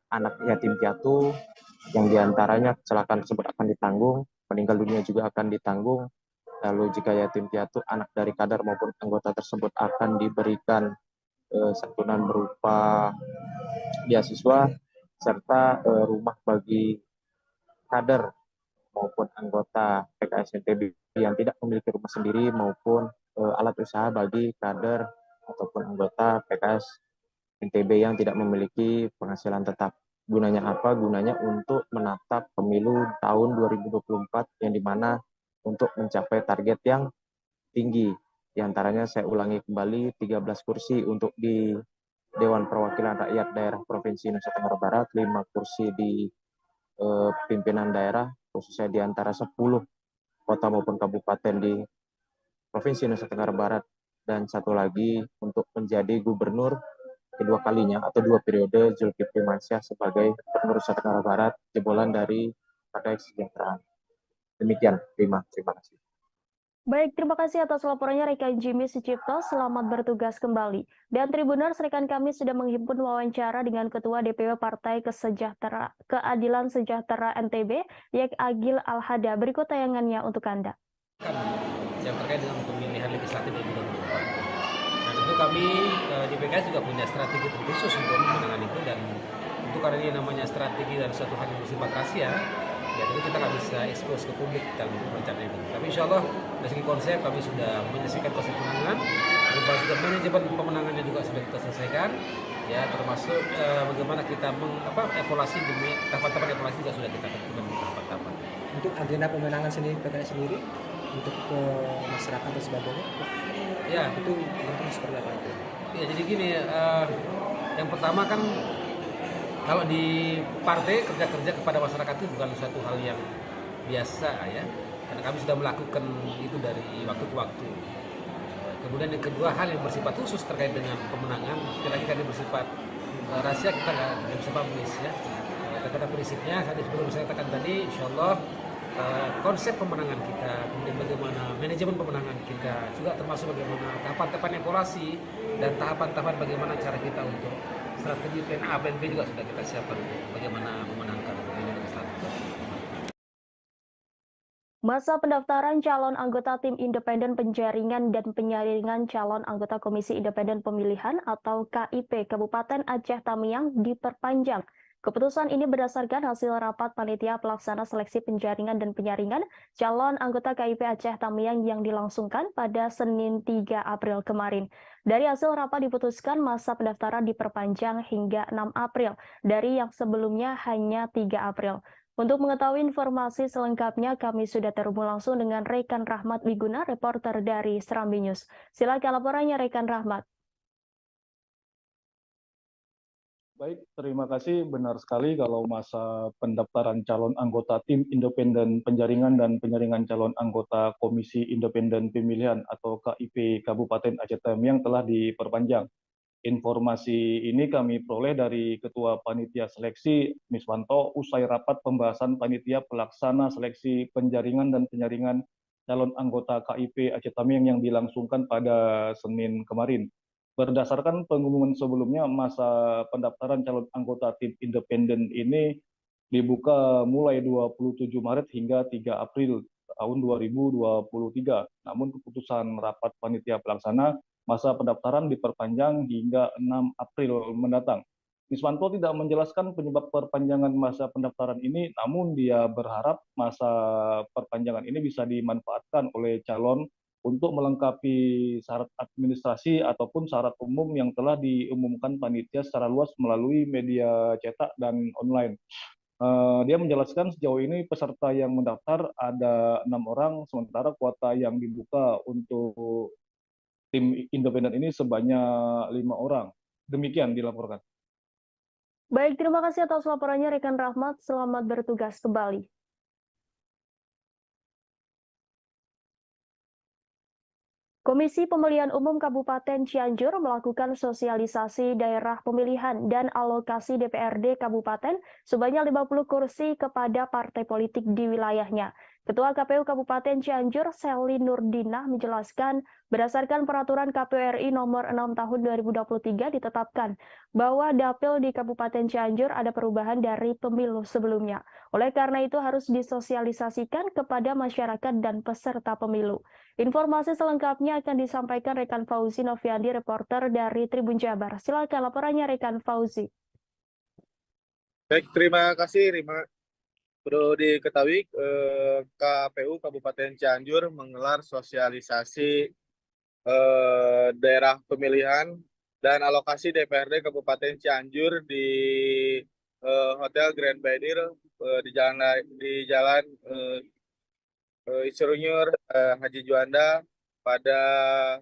Speaker 13: anak yatim piatu yang diantaranya kecelakaan tersebut akan ditanggung, meninggal dunia juga akan ditanggung. Lalu jika yatim piatu, anak dari kader maupun anggota tersebut akan diberikan santunan berupa beasiswa serta rumah bagi kader maupun anggota PKS NTB yang tidak memiliki rumah sendiri maupun alat usaha bagi kader ataupun anggota PKS NTB yang tidak memiliki penghasilan tetap. Gunanya apa? Gunanya untuk menatap pemilu tahun 2024 yang dimana untuk mencapai target yang tinggi. Di antaranya saya ulangi kembali 13 kursi untuk di Dewan Perwakilan Rakyat Daerah Provinsi Nusa Tenggara Barat, 5 kursi di pimpinan daerah, khususnya di antara 10 kota maupun kabupaten di Provinsi Nusa Tenggara Barat, dan 1 lagi untuk menjadi gubernur kedua kalinya atau 2 periode Zulkifli Mansyah sebagai Gubernur Nusa Tenggara Barat, jebolan dari Partai Kesejahteraan. Demikian, terima kasih.
Speaker 4: Baik, terima kasih atas laporannya rekan Jimmy Sucipto. Selamat bertugas kembali. Dan Tribuners, rekan kami sudah menghimpun wawancara dengan Ketua DPW Partai Keadilan Sejahtera NTB, Yek Agil Al-Hadar. Berikut tayangannya untuk Anda.
Speaker 15: Yang terkait dengan pemilihan legislatif 2024. Nah, tentu kami di PKS juga punya strategi khusus untuk menangani itu, dan tentu karena ini namanya strategi dan suatu hal yang bersifat rahasia, ya tentu kita nggak bisa expose ke publik dalam rencana itu. Tapi insya Allah dari segi konsep kami sudah menyelesaikan konsep pemenangan, berupa juga manajemen pemenangannya juga sudah kita selesaikan, ya termasuk bagaimana kita evaluasi, tahapan-tahapan evaluasi juga sudah kita lakukan tahapan-tahapan.
Speaker 19: Untuk agenda pemenangan sendiri PKS sendiri untuk ke masyarakat dan sebagainya,
Speaker 15: ya
Speaker 19: itu seperti apa itu?
Speaker 15: Ya jadi gini, yang pertama kan kalau di partai kerja kepada masyarakat itu bukan suatu hal yang biasa ya, karena kami sudah melakukan itu dari waktu ke waktu. Kemudian yang kedua, hal yang bersifat khusus terkait dengan pemenangan, sekali lagi kami bersifat rahasia, kita nggak bisa publish ya. Kata prinsipnya, sebelum saya katakan tadi, insya Allah konsep pemenangan kita, kemudian bagaimana manajemen pemenangan kita, juga termasuk bagaimana tahapan-tahapan evaluasi dan tahapan-tahapan bagaimana cara kita untuk strategi plan A, plan B juga sudah kita siapkan untuk bagaimana memenangkan pemilu legislatif.
Speaker 4: Masa pendaftaran calon anggota Tim Independen Penjaringan dan Penyaringan Calon Anggota Komisi Independen Pemilihan atau KIP Kabupaten Aceh Tamiang diperpanjang. Keputusan ini berdasarkan hasil rapat panitia pelaksana seleksi penjaringan dan penyaringan calon anggota KIP Aceh Tamiang yang dilangsungkan pada Senin 3 April kemarin. Dari hasil rapat diputuskan masa pendaftaran diperpanjang hingga 6 April dari yang sebelumnya hanya 3 April. Untuk mengetahui informasi selengkapnya, kami sudah terhubung langsung dengan rekan Rahmat Wiguna, reporter dari Serambi News. Silakan laporannya, rekan Rahmat.
Speaker 1: Baik, terima kasih. Benar sekali kalau masa pendaftaran calon anggota Tim Independen Penjaringan dan Penyaringan Calon Anggota Komisi Independen Pemilihan atau KIP Kabupaten Aceh Tamiang telah diperpanjang. Informasi ini kami peroleh dari Ketua Panitia Seleksi Miswanto usai rapat pembahasan Panitia Pelaksana Seleksi Penjaringan dan Penyaringan Calon Anggota KIP Aceh Tamiang yang dilangsungkan pada Senin kemarin. Berdasarkan pengumuman sebelumnya, masa pendaftaran calon anggota tim independen ini dibuka mulai 27 Maret hingga 3 April tahun 2023. Namun keputusan rapat panitia pelaksana masa pendaftaran diperpanjang hingga 6 April mendatang. Miswanto tidak menjelaskan penyebab perpanjangan masa pendaftaran ini, namun dia berharap masa perpanjangan ini bisa dimanfaatkan oleh calon untuk melengkapi syarat administrasi ataupun syarat umum yang telah diumumkan panitia secara luas melalui media cetak dan online. Dia menjelaskan sejauh ini peserta yang mendaftar ada 6 orang, sementara kuota yang dibuka untuk tim independen ini sebanyak 5 orang. Demikian dilaporkan.
Speaker 4: Baik, terima kasih atas laporannya rekan Rahmat. Selamat bertugas kembali. Komisi Pemilihan Umum Kabupaten Cianjur melakukan sosialisasi daerah pemilihan dan alokasi DPRD Kabupaten sebanyak 50 kursi kepada partai politik di wilayahnya. Ketua KPU Kabupaten Cianjur, Selly Nurdinah, menjelaskan berdasarkan peraturan KPU RI nomor 6 tahun 2023 ditetapkan bahwa dapil di Kabupaten Cianjur ada perubahan dari pemilu sebelumnya. Oleh karena itu harus disosialisasikan kepada masyarakat dan peserta pemilu. Informasi selengkapnya akan disampaikan rekan Fauzi Noviandi, reporter dari Tribun Jabar. Silakan laporannya rekan Fauzi.
Speaker 18: Baik, terima kasih Rima. Perlu diketahui KPU Kabupaten Cianjur menggelar sosialisasi daerah pemilihan dan alokasi DPRD Kabupaten Cianjur di Hotel Grand Badir di Jalan Insinyur Haji Juanda pada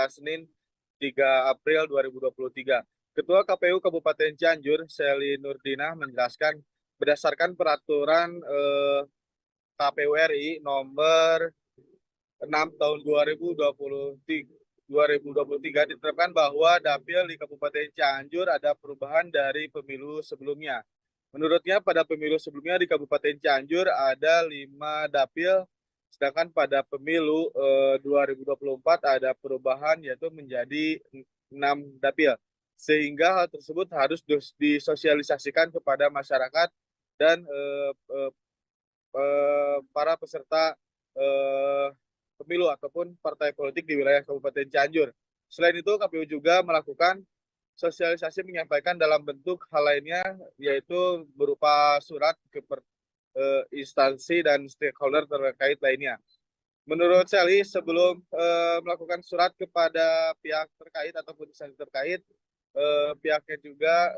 Speaker 18: Senin 3 April 2023. Ketua KPU Kabupaten Cianjur, Selly Nurdinah, menjelaskan berdasarkan peraturan KPU RI nomor 6 tahun 2023 ditetapkan bahwa dapil di Kabupaten Cianjur ada perubahan dari pemilu sebelumnya. Menurutnya pada pemilu sebelumnya di Kabupaten Cianjur ada 5 dapil, sedangkan pada pemilu 2024 ada perubahan yaitu menjadi 6 dapil. Sehingga hal tersebut harus disosialisasikan kepada masyarakat dan para peserta pemilu ataupun partai politik di wilayah Kabupaten Cianjur. Selain itu, KPU juga melakukan sosialisasi menyampaikan dalam bentuk hal lainnya, yaitu berupa surat ke instansi dan stakeholder terkait lainnya. Menurut Selly, sebelum melakukan surat kepada pihak terkait ataupun instansi terkait, pihaknya juga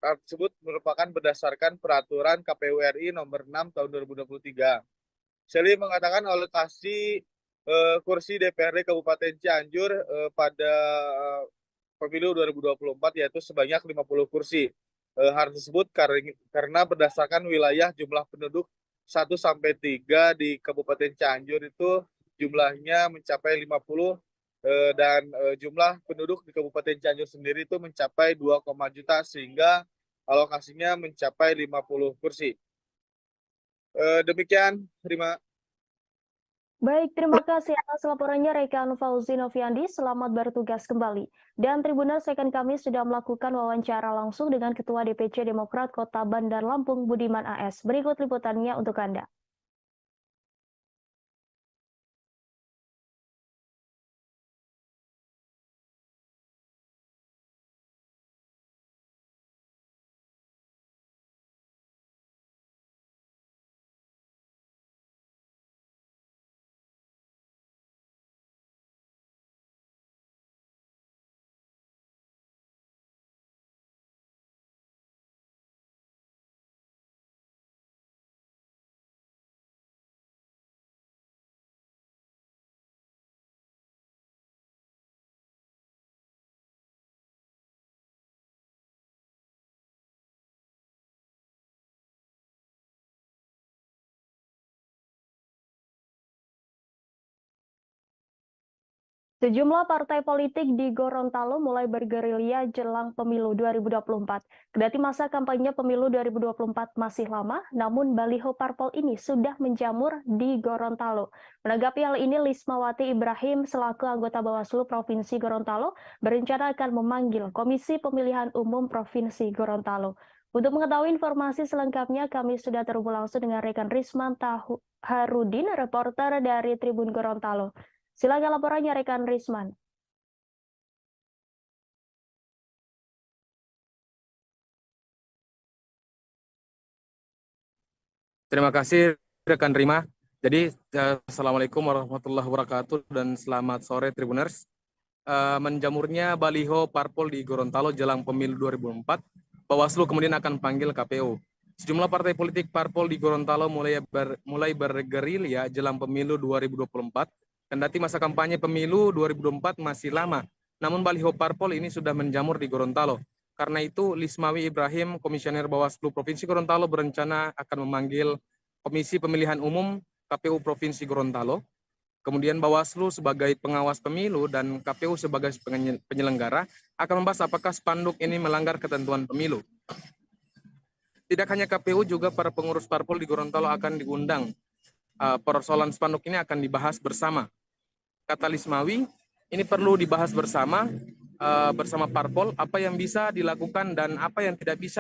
Speaker 18: tersebut merupakan berdasarkan peraturan KPU RI nomor 6 tahun 2023. Selly mengatakan alokasi kursi DPRD Kabupaten Cianjur pada pemilu 2024 yaitu sebanyak 50 kursi. Hal tersebut karena berdasarkan wilayah jumlah penduduk 1-3 di Kabupaten Cianjur itu jumlahnya mencapai 50 dan jumlah penduduk di Kabupaten Cianjur sendiri itu mencapai 2, juta sehingga alokasinya mencapai 50 kursi. Demikian, terima.
Speaker 4: Baik, terima kasih atas laporannya rekan Fauzi Noviandi. Selamat bertugas kembali. Dan Tribuners, rekan kami sudah melakukan wawancara langsung dengan Ketua DPC Demokrat Kota Bandar Lampung Budiman AS. Berikut liputannya untuk Anda. Sejumlah partai politik di Gorontalo mulai bergerilya jelang pemilu 2024. Kendati masa kampanye pemilu 2024 masih lama, namun baliho parpol ini sudah menjamur di Gorontalo. Menanggapi hal ini, Lismawati Ibrahim selaku anggota Bawaslu Provinsi Gorontalo berencana akan memanggil Komisi Pemilihan Umum Provinsi Gorontalo. Untuk mengetahui informasi selengkapnya, kami sudah terhubung langsung dengan rekan Risman Harudin, reporter dari Tribun Gorontalo. Silakan laporannya rekan Risman.
Speaker 16: Terima kasih rekan Rima. Jadi Assalamualaikum warahmatullahi wabarakatuh dan selamat sore Tribuners. Menjamurnya baliho parpol di Gorontalo jelang pemilu 2024, Bawaslu kemudian akan panggil KPU. Sejumlah partai politik parpol di Gorontalo mulai bergerilya jelang pemilu 2024. Kendati masa kampanye pemilu 2024 masih lama, namun baliho parpol ini sudah menjamur di Gorontalo. Karena itu, Lismawi Ibrahim, Komisioner Bawaslu Provinsi Gorontalo berencana akan memanggil Komisi Pemilihan Umum KPU Provinsi Gorontalo, kemudian Bawaslu sebagai pengawas pemilu dan KPU sebagai penyelenggara akan membahas apakah spanduk ini melanggar ketentuan pemilu. Tidak hanya KPU, juga para pengurus parpol di Gorontalo akan diundang. Persoalan spanduk ini akan dibahas bersama. Kata Lismawi, ini perlu dibahas bersama parpol, apa yang bisa dilakukan dan apa yang tidak bisa